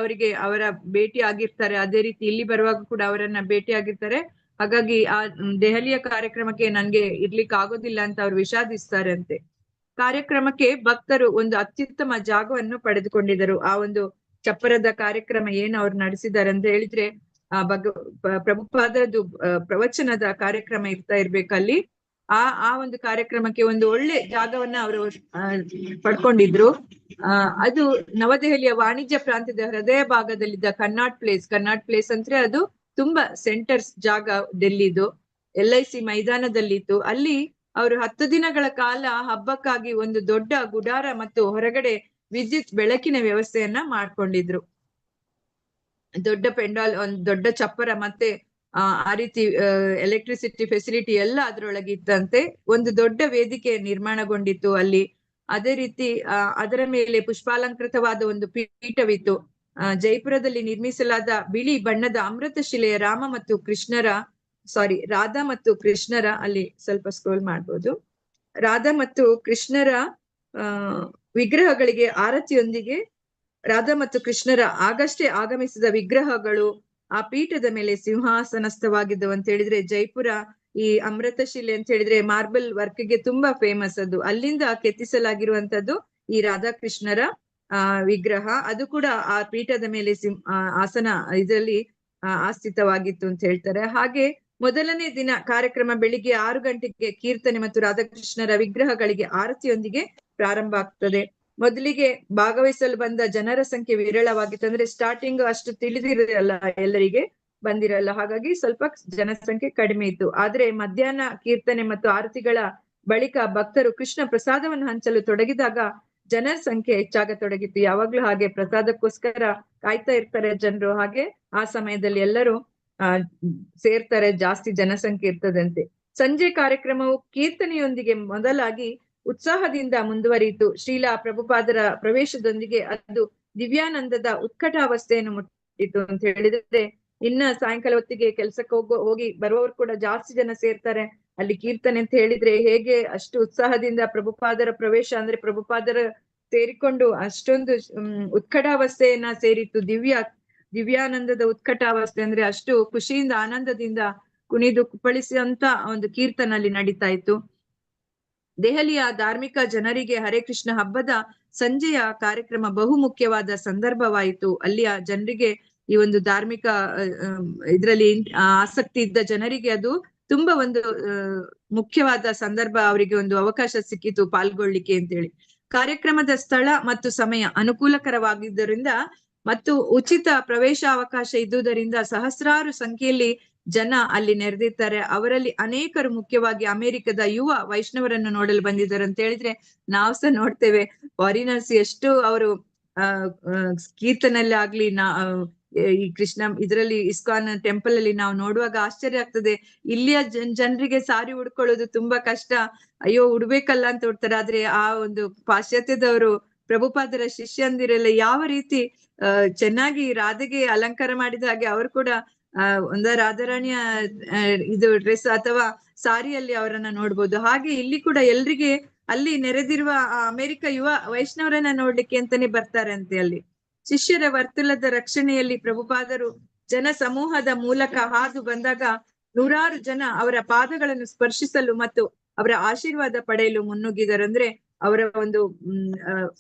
ಅವರ ಭೇಟಿ ಆಗಿರ್ತಾರೆ, ಅದೇ ರೀತಿ ಇಲ್ಲಿ ಬರುವಾಗ ಕೂಡ ಅವರನ್ನ ಭೇಟಿ ಆಗಿರ್ತಾರೆ. ಹಾಗಾಗಿ ಆ ದೆಹಲಿಯ ಕಾರ್ಯಕ್ರಮಕ್ಕೆ ನನ್ಗೆ ಇರ್ಲಿಕ್ಕೆ ಆಗೋದಿಲ್ಲ ಅಂತ ಅವ್ರು ವಿಷಾದಿಸ್ತಾರೆ ಅಂತೆ. ಕಾರ್ಯಕ್ರಮಕ್ಕೆ ಭಕ್ತರು ಒಂದು ಅತ್ಯುತ್ತಮ ಜಾಗವನ್ನು ಪಡೆದುಕೊಂಡಿದ್ದರು. ಆ ಒಂದು ಚಪ್ಪರದ ಕಾರ್ಯಕ್ರಮ ಏನು ಅವ್ರು ನಡೆಸಿದ್ದಾರೆ ಅಂತ ಹೇಳಿದ್ರೆ, ಪ್ರಭುಪಾದರದ್ದು ಪ್ರವಚನದ ಕಾರ್ಯಕ್ರಮ ಇರ್ಬೇಕಲ್ಲಿ. ಆ ಒಂದು ಕಾರ್ಯಕ್ರಮಕ್ಕೆ ಒಂದು ಒಳ್ಳೆ ಜಾಗವನ್ನ ಅವರು ಪಡ್ಕೊಂಡಿದ್ರು. ಅದು ನವದೆಹಲಿಯ ವಾಣಿಜ್ಯ ಪ್ರಾಂತ್ಯದ ಹೃದಯ ಭಾಗದಲ್ಲಿದ್ದ ಕನ್ನಾಟ್ ಪ್ಲೇಸ್ ಅಂದ್ರೆ ಅದು ತುಂಬಾ ಸೆಂಟರ್ಸ್ ಜಾಗ ಡೆಲ್ಲಿದು, LIC ಮೈದಾನದಲ್ಲಿತ್ತು. ಅಲ್ಲಿ ಅವರು 10 ದಿನಗಳ ಕಾಲ ಹಬ್ಬಕ್ಕಾಗಿ ಒಂದು ದೊಡ್ಡ ಗುಡಾರ ಮತ್ತು ಹೊರಗಡೆ ವಿದ್ಯುತ್ ಬೆಳಕಿನ ವ್ಯವಸ್ಥೆಯನ್ನ ಮಾಡ್ಕೊಂಡಿದ್ರು. ದೊಡ್ಡ ಪೆಂಡಾಲ್, ಒಂದು ದೊಡ್ಡ ಚಪ್ಪರ, ಮತ್ತೆ ಆ ರೀತಿ ಎಲೆಕ್ಟ್ರಿಸಿಟಿ ಫೆಸಿಲಿಟಿ ಎಲ್ಲ ಅದ್ರೊಳಗೆ ಇತ್ತಂತೆ. ಒಂದು ದೊಡ್ಡ ವೇದಿಕೆ ನಿರ್ಮಾಣಗೊಂಡಿತ್ತು ಅಲ್ಲಿ. ಅದೇ ರೀತಿ ಅದರ ಮೇಲೆ ಪುಷ್ಪಾಲಂಕೃತವಾದ ಒಂದು ಪೀಠವಿತ್ತು. ಜೈಪುರದಲ್ಲಿ ನಿರ್ಮಿಸಲಾದ ಬಿಳಿ ಬಣ್ಣದ ಅಮೃತ ಶಿಲೆಯ ರಾಧಾ ಮತ್ತು ಕೃಷ್ಣರ ಅಲ್ಲಿ ಸ್ವಲ್ಪ ಸ್ಕ್ರೋಲ್ ಮಾಡ್ಬೋದು, ರಾಧಾ ಮತ್ತು ಕೃಷ್ಣರ ವಿಗ್ರಹಗಳಿಗೆ ಆರತಿಯೊಂದಿಗೆ ರಾಧಾ ಮತ್ತು ಕೃಷ್ಣರ ಆಗಷ್ಟೇ ಆಗಮಿಸಿದ ವಿಗ್ರಹಗಳು ಆ ಪೀಠದ ಮೇಲೆ ಸಿಂಹಾಸನಸ್ಥವಾಗಿದ್ದವು ಅಂತ ಹೇಳಿದ್ರೆ, ಜೈಪುರ ಈ ಅಮೃತ ಶಿಲೆ ಅಂತ ಹೇಳಿದ್ರೆ ಮಾರ್ಬಲ್ ವರ್ಕ್ಗೆ ತುಂಬಾ ಫೇಮಸ್. ಅದು ಅಲ್ಲಿಂದ ಕೆತ್ತಿಸಲಾಗಿರುವಂತದ್ದು ಈ ರಾಧಾಕೃಷ್ಣರ ವಿಗ್ರಹ. ಅದು ಕೂಡ ಆ ಪೀಠದ ಮೇಲೆ ಇದರಲ್ಲಿ ಆಸ್ಥಿತವಾಗಿತ್ತು ಅಂತ ಹೇಳ್ತಾರೆ. ಹಾಗೆ ಮೊದಲನೇ ದಿನ ಕಾರ್ಯಕ್ರಮ ಬೆಳಿಗ್ಗೆ 6 ಗಂಟೆಗೆ ಕೀರ್ತನೆ ಮತ್ತು ರಾಧಾಕೃಷ್ಣರ ವಿಗ್ರಹಗಳಿಗೆ ಆರತಿಯೊಂದಿಗೆ ಪ್ರಾರಂಭ ಆಗ್ತದೆ. ಮೊದಲಿಗೆ ಭಾಗವಹಿಸಲು ಬಂದ ಜನರ ಸಂಖ್ಯೆ ವಿರಳವಾಗಿತ್ತು. ಅಂದ್ರೆ ಸ್ಟಾರ್ಟಿಂಗ್ ಅಷ್ಟು ತಿಳಿದಿರಲ್ಲ, ಎಲ್ಲರಿಗೆ ಬಂದಿರಲ್ಲ, ಹಾಗಾಗಿ ಸ್ವಲ್ಪ ಜನಸಂಖ್ಯೆ ಕಡಿಮೆ ಇತ್ತು. ಆದ್ರೆ ಮಧ್ಯಾಹ್ನ ಕೀರ್ತನೆ ಮತ್ತು ಆರತಿಗಳ ಬಳಿಕ ಭಕ್ತರು ಕೃಷ್ಣ ಪ್ರಸಾದವನ್ನು ಹಂಚಲು ತೊಡಗಿದಾಗ ಜನರ ಸಂಖ್ಯೆ ಹೆಚ್ಚಾಗತೊಡಗಿತ್ತು. ಯಾವಾಗ್ಲೂ ಹಾಗೆ ಪ್ರಸಾದಕ್ಕೋಸ್ಕರ ಕಾಯ್ತಾ ಇರ್ತಾರೆ ಜನರು, ಹಾಗೆ ಆ ಸಮಯದಲ್ಲಿ ಎಲ್ಲರೂ ಸೇರ್ತಾರೆ, ಜಾಸ್ತಿ ಜನಸಂಖ್ಯೆ ಇರ್ತದಂತೆ. ಸಂಜೆ ಕಾರ್ಯಕ್ರಮವು ಕೀರ್ತನೆಯೊಂದಿಗೆ ಮೊದಲಾಗಿ ಉತ್ಸಾಹದಿಂದ ಮುಂದುವರಿಯಿತು. ಶ್ರೀಲಾ ಪ್ರಭುಪಾದರ ಪ್ರವೇಶದೊಂದಿಗೆ ಅದು ದಿವ್ಯಾನಂದದ ಉತ್ಕಟಾವಸ್ಥೆಯನ್ನು ಮುಟ್ಟಿತು ಅಂತ ಹೇಳಿದ್ರೆ, ಇನ್ನ ಸಾಯಂಕಾಲ ಹೊತ್ತಿಗೆ ಕೆಲ್ಸಕ್ಕೆ ಹೋಗಿ ಬರುವವರು ಕೂಡ ಜಾಸ್ತಿ ಜನ ಸೇರ್ತಾರೆ. ಅಲ್ಲಿ ಕೀರ್ತನೆ ಅಂತ ಹೇಳಿದ್ರೆ ಹೇಗೆ ಅಷ್ಟು ಉತ್ಸಾಹದಿಂದ ಪ್ರಭುಪಾದರ ಪ್ರವೇಶ ಅಂದ್ರೆ ಪ್ರಭುಪಾದರ ಸೇರಿಕೊಂಡು ಅಷ್ಟೊಂದು ಉತ್ಕಟಾವಸ್ಥೆಯನ್ನ ಸೇರಿತ್ತು. ದಿವ್ಯಾನಂದದ ಉತ್ಕಟಾವಸ್ಥೆ ಅಂದ್ರೆ ಅಷ್ಟು ಖುಷಿಯಿಂದ ಆನಂದದಿಂದ ಕುಣಿದು ಕುಪ್ಪಳಿಸುವಂತ ಒಂದು ಕೀರ್ತನಲ್ಲಿ ನಡೀತಾ ಇತ್ತು. ದೆಹಲಿಯ ಧಾರ್ಮಿಕ ಜನರಿಗೆ ಹರೇ ಕೃಷ್ಣ ಹಬ್ಬದ ಸಂಜೆಯ ಕಾರ್ಯಕ್ರಮ ಬಹು ಮುಖ್ಯವಾದ ಸಂದರ್ಭವಾಯಿತು. ಅಲ್ಲಿಯ ಜನರಿಗೆ ಈ ಒಂದು ಧಾರ್ಮಿಕ ಇದರಲ್ಲಿ ಆಸಕ್ತಿ ಇದ್ದ ಜನರಿಗೆ ಅದು ತುಂಬಾ ಒಂದು ಮುಖ್ಯವಾದ ಸಂದರ್ಭ, ಅವರಿಗೆ ಒಂದು ಅವಕಾಶ ಸಿಕ್ಕಿತು ಪಾಲ್ಗೊಳ್ಳಿಕ್ಕೆ ಅಂತೇಳಿ. ಕಾರ್ಯಕ್ರಮದ ಸ್ಥಳ ಮತ್ತು ಸಮಯ ಅನುಕೂಲಕರವಾಗಿದ್ದರಿಂದ ಮತ್ತು ಉಚಿತ ಪ್ರವೇಶಾವಕಾಶ ಇದ್ದುದರಿಂದ ಸಹಸ್ರಾರು ಸಂಖ್ಯೆಯಲ್ಲಿ ಜನ ಅಲ್ಲಿ ನೆರೆದಿರ್ತಾರೆ. ಅವರಲ್ಲಿ ಅನೇಕರು ಮುಖ್ಯವಾಗಿ ಅಮೆರಿಕದ ಯುವ ವೈಷ್ಣವರನ್ನು ನೋಡಲು ಬಂದಿದ್ದಾರೆ ಅಂತ ಹೇಳಿದ್ರೆ ನಾವು ಸಹ ನೋಡ್ತೇವೆ. ಫಾರಿನರ್ಸ್ ಎಷ್ಟು ಅವರು ಕೀರ್ತನಲ್ಲಿ ಆಗ್ಲಿ ಈ ಕೃಷ್ಣ ಇದರಲ್ಲಿ ಇಸ್ಕಾನ್ ಟೆಂಪಲ್ ಅಲ್ಲಿ ನಾವು ನೋಡುವಾಗ ಆಶ್ಚರ್ಯ ಆಗ್ತದೆ. ಇಲ್ಲಿಯ ಜನರಿಗೆ ಸಾರಿ ಉಡ್ಕೊಳ್ಳೋದು ತುಂಬಾ ಕಷ್ಟ, ಅಯ್ಯೋ ಉಡ್ಬೇಕಲ್ಲ ಅಂತ ಉಡ್ತಾರೆ. ಆದ್ರೆ ಆ ಒಂದು ಪಾಶ್ಚಾತ್ಯದವರು ಪ್ರಭುಪಾದರ ಶಿಷ್ಯಂದಿರೆಲ್ಲ ಯಾವ ರೀತಿ ಚೆನ್ನಾಗಿ ರಾಧೆಗೆ ಅಲಂಕಾರ ಮಾಡಿದ ಹಾಗೆ ಅವರು ಕೂಡ ಒಂದ ರಾಧಾರಾಣಿಯ ಇದು ಡ್ರೆಸ್ ಅಥವಾ ಸಾರಿಯಲ್ಲಿ ಅವರನ್ನ ನೋಡ್ಬೋದು. ಹಾಗೆ ಇಲ್ಲಿ ಕೂಡ ಎಲ್ರಿಗೆ ಅಲ್ಲಿ ನೆರೆದಿರುವ ಅಮೆರಿಕ ಯುವ ವೈಷ್ಣವರನ್ನ ನೋಡ್ಲಿಕ್ಕೆ ಅಂತಾನೆ ಬರ್ತಾರೆ ಅಂತೆ. ಅಲ್ಲಿ ಶಿಷ್ಯರ ವರ್ತುಲದ ರಕ್ಷಣೆಯಲ್ಲಿ ಪ್ರಭುಪಾದರು ಜನ ಸಮೂಹದ ಮೂಲಕ ಹಾದು ಬಂದಾಗ ನೂರಾರು ಜನ ಅವರ ಪಾದಗಳನ್ನು ಸ್ಪರ್ಶಿಸಲು ಮತ್ತು ಅವರ ಆಶೀರ್ವಾದ ಪಡೆಯಲು ಮುನ್ನುಗ್ಗಿದರು. ಅಂದ್ರೆ ಅವರ ಒಂದು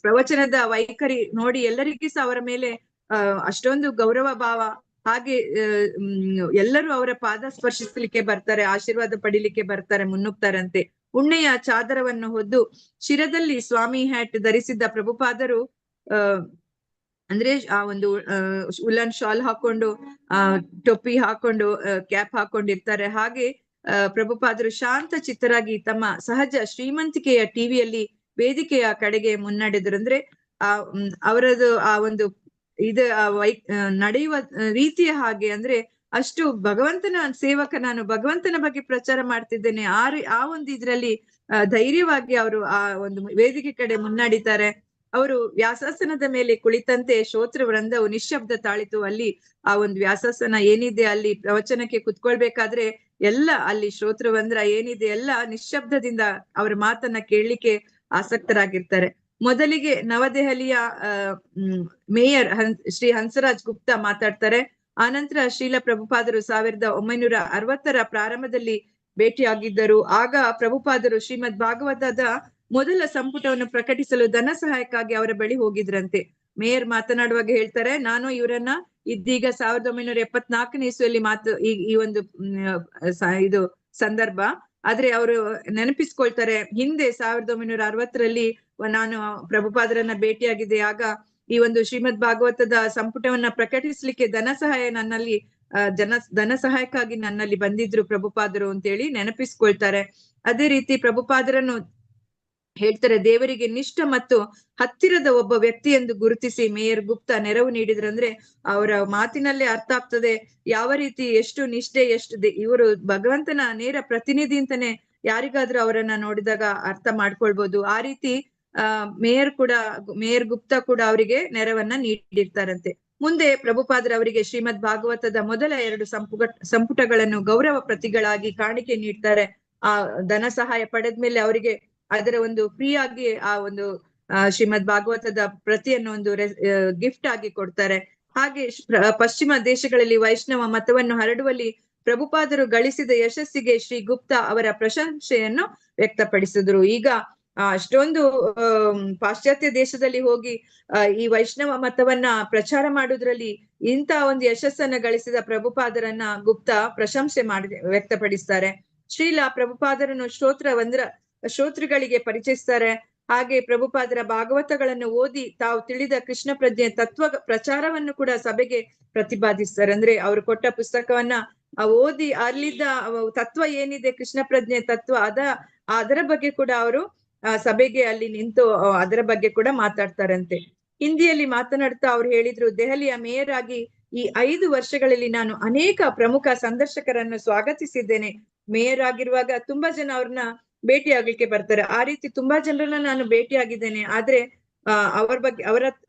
ಪ್ರವಚನದ ವೈಖರಿ ನೋಡಿ ಎಲ್ಲರಿಗೂ ಸಹ ಅವರ ಮೇಲೆ ಅಷ್ಟೊಂದು ಗೌರವ ಭಾವ, ಹಾಗೆ ಎಲ್ಲರೂ ಅವರ ಪಾದ ಸ್ಪರ್ಶಿಸಲಿಕ್ಕೆ ಬರ್ತಾರೆ, ಆಶೀರ್ವಾದ ಪಡಿಲಿಕ್ಕೆ ಬರ್ತಾರೆ, ಮುನ್ನುಗ್ತಾರಂತೆ. ಉಣ್ಣೆಯ ಚಾದರವನ್ನು ಹೊದ್ದು ಶಿರದಲ್ಲಿ ಸ್ವಾಮಿ ಹ್ಯಾಟ್ ಧರಿಸಿದ್ದ ಪ್ರಭುಪಾದರು ಅಂದ್ರೆ ಆ ಒಂದು ಉಲನ್ ಶಾಲ್ ಹಾಕೊಂಡು ಟೊಪ್ಪಿ ಹಾಕೊಂಡು ಕ್ಯಾಪ್ ಹಾಕೊಂಡಿರ್ತಾರೆ. ಹಾಗೆ ಪ್ರಭುಪಾದರು ಶಾಂತ ಚಿತ್ತರಾಗಿ ತಮ್ಮ ಸಹಜ ಶ್ರೀಮಂತಿಕೆಯ ಟಿವಿಯಲ್ಲಿ ವೇದಿಕೆಯ ಕಡೆಗೆ ಮುನ್ನಡೆದರು. ಅಂದ್ರೆ ಅವರದು ಆ ಒಂದು ಇದು ನಡೆಯುವ ರೀತಿಯ ಹಾಗೆ, ಅಂದ್ರೆ ಅಷ್ಟು ಭಗವಂತನ ಸೇವಕ, ನಾನು ಭಗವಂತನ ಬಗ್ಗೆ ಪ್ರಚಾರ ಮಾಡ್ತಿದ್ದೇನೆ ಆ ಒಂದು ಇದ್ರಲ್ಲಿ ಧೈರ್ಯವಾಗಿ ಅವರು ಆ ಒಂದು ವೇದಿಕೆ ಕಡೆ ಮುನ್ನಡಿತಾರೆ. ಅವರು ವ್ಯಾಸಾಸನದ ಮೇಲೆ ಕುಳಿತಂತೆ ಶ್ರೋತೃ ವೃಂದವು ನಿಶ್ಶಬ್ದ ತಾಳಿತು. ಅಲ್ಲಿ ಆ ಒಂದು ವ್ಯಾಸಾಸನ ಏನಿದೆ ಅಲ್ಲಿ ಪ್ರವಚನಕ್ಕೆ ಕುತ್ಕೊಳ್ಬೇಕಾದ್ರೆ ಎಲ್ಲ ಅಲ್ಲಿ ಶ್ರೋತೃ ವೃಂದ್ರ ಏನಿದೆ ಎಲ್ಲ ನಿಶ್ಶಬ್ದದಿಂದ ಅವರ ಮಾತನ್ನ ಕೇಳಲಿಕ್ಕೆ ಆಸಕ್ತರಾಗಿರ್ತಾರೆ. ಮೊದಲಿಗೆ ನವದೆಹಲಿಯ ಮೇಯರ್ ಶ್ರೀ ಹಂಸರಾಜ್ ಗುಪ್ತಾ ಮಾತಾಡ್ತಾರೆ. ಆನಂತರ ಶ್ರೀಲ ಪ್ರಭುಪಾದರು 1960ರ ಪ್ರಾರಂಭದಲ್ಲಿ ಭೇಟಿಯಾಗಿದ್ದರು. ಆಗ ಪ್ರಭುಪಾದರು ಶ್ರೀಮದ್ ಭಾಗವತದ ಮೊದಲ ಸಂಪುಟವನ್ನು ಪ್ರಕಟಿಸಲು ಧನ ಸಹಾಯಕ್ಕಾಗಿ ಅವರ ಬಳಿ ಹೋಗಿದ್ರಂತೆ. ಮೇಯರ್ ಮಾತನಾಡುವಾಗ ಹೇಳ್ತಾರೆ, ನಾನು ಇವರನ್ನ ಇದೀಗ 1974ನೇ ಇಸ್ವಿಯಲ್ಲಿ ಈ ಒಂದು ಇದು ಸಂದರ್ಭ ಆದ್ರೆ ಅವರು ನೆನಪಿಸ್ಕೊಳ್ತಾರೆ, ಹಿಂದೆ 1960ರಲ್ಲಿ ನಾನು ಪ್ರಭುಪಾದರನ್ನ ಭೇಟಿಯಾಗಿದ್ದೆ. ಆಗ ಈ ಒಂದು ಶ್ರೀಮದ್ ಭಾಗವತದ ಸಂಪುಟವನ್ನ ಪ್ರಕಟಿಸ್ಲಿಕ್ಕೆ ಧನ ಸಹಾಯಕ್ಕಾಗಿ ನನ್ನಲ್ಲಿ ಬಂದಿದ್ರು ಪ್ರಭುಪಾದರು ಅಂತೇಳಿ ನೆನಪಿಸ್ಕೊಳ್ತಾರೆ. ಅದೇ ರೀತಿ ಪ್ರಭುಪಾದರನ್ನು ಹೇಳ್ತಾರೆ, ದೇವರಿಗೆ ನಿಷ್ಠ ಮತ್ತು ಹತ್ತಿರದ ಒಬ್ಬ ವ್ಯಕ್ತಿ ಎಂದು ಗುರುತಿಸಿ ಮೇಯರ್ ಗುಪ್ತಾ ನೆರವು ನೀಡಿದ್ರಂದ್ರೆ ಅವರ ಮಾತಿನಲ್ಲೇ ಅರ್ಥ ಆಗ್ತದೆ ಯಾವ ರೀತಿ ಎಷ್ಟು ನಿಷ್ಠೆ, ಎಷ್ಟು ಇವರು ಭಗವಂತನ ನೇರ ಪ್ರತಿನಿಧಿ ಅಂತಾನೆ ಯಾರಿಗಾದ್ರೂ ಅವರನ್ನ ನೋಡಿದಾಗ ಅರ್ಥ ಮಾಡ್ಕೊಳ್ಬಹುದು. ಆ ರೀತಿ ಮೇಯರ್ ಗುಪ್ತಾ ಕೂಡ ಅವರಿಗೆ ನೆರವನ್ನ ನೀಡಿರ್ತಾರಂತೆ. ಮುಂದೆ ಪ್ರಭುಪಾದರು ಅವರಿಗೆ ಶ್ರೀಮದ್ ಭಾಗವತದ ಮೊದಲ 2 ಸಂಪುಟಗಳನ್ನು ಗೌರವ ಪ್ರತಿಗಳಾಗಿ ಕಾಣಿಕೆ ನೀಡ್ತಾರೆ. ಆ ಧನ ಸಹಾಯ ಪಡೆದ್ಮೇಲೆ ಅವರಿಗೆ ಅದರ ಒಂದು ಫ್ರೀ ಆಗಿ ಆ ಒಂದು ಶ್ರೀಮದ್ ಭಾಗವತದ ಪ್ರತಿಯನ್ನು ಒಂದು ಗಿಫ್ಟ್ ಆಗಿ ಕೊಡ್ತಾರೆ. ಹಾಗೆ ಪಶ್ಚಿಮ ದೇಶಗಳಲ್ಲಿ ವೈಷ್ಣವ ಮತವನ್ನು ಹರಡುವಲ್ಲಿ ಪ್ರಭುಪಾದರು ಗಳಿಸಿದ ಯಶಸ್ಸಿಗೆ ಶ್ರೀ ಗುಪ್ತಾ ಅವರ ಪ್ರಶಂಸೆಯನ್ನು ವ್ಯಕ್ತಪಡಿಸಿದ್ರು. ಈಗ ಅಷ್ಟೊಂದು ಪಾಶ್ಚಾತ್ಯ ದೇಶದಲ್ಲಿ ಹೋಗಿ ಈ ವೈಷ್ಣವ ಮತವನ್ನ ಪ್ರಚಾರ ಮಾಡುವುದ್ರಲ್ಲಿ ಇಂತ ಒಂದು ಯಶಸ್ಸನ್ನ ಗಳಿಸಿದ ಪ್ರಭುಪಾದರನ್ನ ಗುಪ್ತಾ ಪ್ರಶಂಸೆ ವ್ಯಕ್ತಪಡಿಸ್ತಾರೆ. ಶ್ರೀಲ ಪ್ರಭುಪಾದರನ್ನು ಶ್ರೋತೃಗಳಿಗೆ ಪರಿಚಯಿಸ್ತಾರೆ. ಹಾಗೆ ಪ್ರಭುಪಾದರ ಭಾಗವತಗಳನ್ನು ಓದಿ ತಾವು ತಿಳಿದ ಕೃಷ್ಣ ಪ್ರಜ್ಞೆ ತತ್ವ ಪ್ರಚಾರವನ್ನು ಕೂಡ ಸಭೆಗೆ ಪ್ರತಿಪಾದಿಸ್ತಾರೆ. ಅಂದ್ರೆ ಅವರು ಕೊಟ್ಟ ಪುಸ್ತಕವನ್ನ ಓದಿ ಅಲ್ಲಿದ್ದ ತತ್ವ ಏನಿದೆ ಕೃಷ್ಣ ಪ್ರಜ್ಞೆ ತತ್ವ ಅದರ ಬಗ್ಗೆ ಕೂಡ ಅವರು ಸಭೆಗೆ ಅಲ್ಲಿ ನಿಂತು ಅದರ ಬಗ್ಗೆ ಕೂಡ ಮಾತಾಡ್ತಾರಂತೆ. ಹಿಂದಿಯಲ್ಲಿ ಮಾತನಾಡ್ತಾ ಅವ್ರು ಹೇಳಿದ್ರು, ದೆಹಲಿಯ ಮೇಯರ್ ಆಗಿ ಈ 5 ವರ್ಷಗಳಲ್ಲಿ ನಾನು ಅನೇಕ ಪ್ರಮುಖ ಸಂದರ್ಶಕರನ್ನು ಸ್ವಾಗತಿಸಿದ್ದೇನೆ. ಮೇಯರ್ ಆಗಿರುವಾಗ ತುಂಬಾ ಜನ ಅವ್ರನ್ನ ಭೇಟಿ ಆಗ್ಲಿಕ್ಕೆ ಬರ್ತಾರೆ. ಆ ರೀತಿ ತುಂಬಾ ಜನರನ್ನ ನಾನು ಭೇಟಿಯಾಗಿದ್ದೇನೆ. ಆದ್ರೆ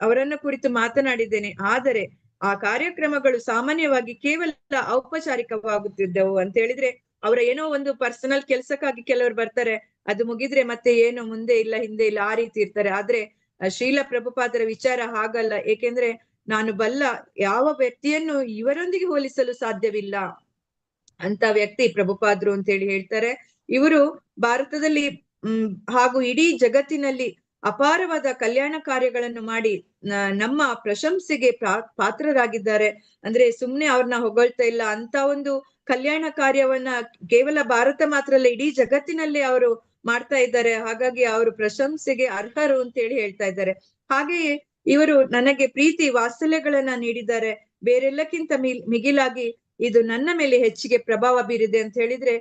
ಅವರನ್ನ ಕುರಿತು ಮಾತನಾಡಿದ್ದೇನೆ. ಆದರೆ ಆ ಕಾರ್ಯಕ್ರಮಗಳು ಸಾಮಾನ್ಯವಾಗಿ ಕೇವಲ ಔಪಚಾರಿಕವಾಗುತ್ತಿದ್ದವು ಅಂತ ಹೇಳಿದ್ರೆ, ಅವರ ಏನೋ ಒಂದು ಪರ್ಸನಲ್ ಕೆಲ್ಸಕ್ಕಾಗಿ ಕೆಲವರು ಬರ್ತಾರೆ, ಅದು ಮುಗಿದ್ರೆ ಮತ್ತೆ ಏನು ಮುಂದೆ ಇಲ್ಲ ಹಿಂದೆ ಇಲ್ಲ ಆ ರೀತಿ ಇರ್ತಾರೆ. ಆದ್ರೆ ಶ್ರೀಲ ಪ್ರಭುಪಾದರ ವಿಚಾರ ಹಾಗಲ್ಲ. ಏಕೆಂದ್ರೆ ನಾನು ಬಲ್ಲ ಯಾವ ವ್ಯಕ್ತಿಯನ್ನು ಇವರೊಂದಿಗೆ ಹೋಲಿಸಲು ಸಾಧ್ಯವಿಲ್ಲ ಅಂತ ವ್ಯಕ್ತಿ ಪ್ರಭುಪಾದರು ಅಂತ ಹೇಳಿ ಹೇಳ್ತಾರೆ. ಇವರು ಭಾರತದಲ್ಲಿ ಹಾಗೂ ಇಡೀ ಜಗತ್ತಿನಲ್ಲಿ ಅಪಾರವಾದ ಕಲ್ಯಾಣ ಕಾರ್ಯಗಳನ್ನು ಮಾಡಿ ನಮ್ಮ ಪ್ರಶಂಸೆಗೆ ಪಾತ್ರರಾಗಿದ್ದಾರೆ. ಅಂದ್ರೆ ಸುಮ್ನೆ ಅವ್ರನ್ನ ಹೊಗಳ್ತಾ ಇಲ್ಲ, ಅಂತ ಒಂದು ಕಲ್ಯಾಣ ಕಾರ್ಯವನ್ನ ಕೇವಲ ಭಾರತ ಮಾತ್ರ ಅಲ್ಲ, ಇಡೀ ಜಗತ್ತಿನಲ್ಲೇ ಅವರು ಮಾಡ್ತಾ ಇದ್ದಾರೆ. ಹಾಗಾಗಿ ಅವರು ಪ್ರಶಂಸೆಗೆ ಅರ್ಹರು ಅಂತ ಹೇಳಿ ಹೇಳ್ತಾ ಇದ್ದಾರೆ. ಹಾಗೆಯೇ ಇವರು ನನಗೆ ಪ್ರೀತಿ ವಾತ್ಸಲ್ಯಗಳನ್ನ ನೀಡಿದ್ದಾರೆ. ಬೇರೆಲ್ಲಕ್ಕಿಂತ ಮಿಗಿಲಾಗಿ ಇದು ನನ್ನ ಮೇಲೆ ಹೆಚ್ಚಿಗೆ ಪ್ರಭಾವ ಬೀರಿದೆ ಅಂತ ಹೇಳಿದ್ರೆ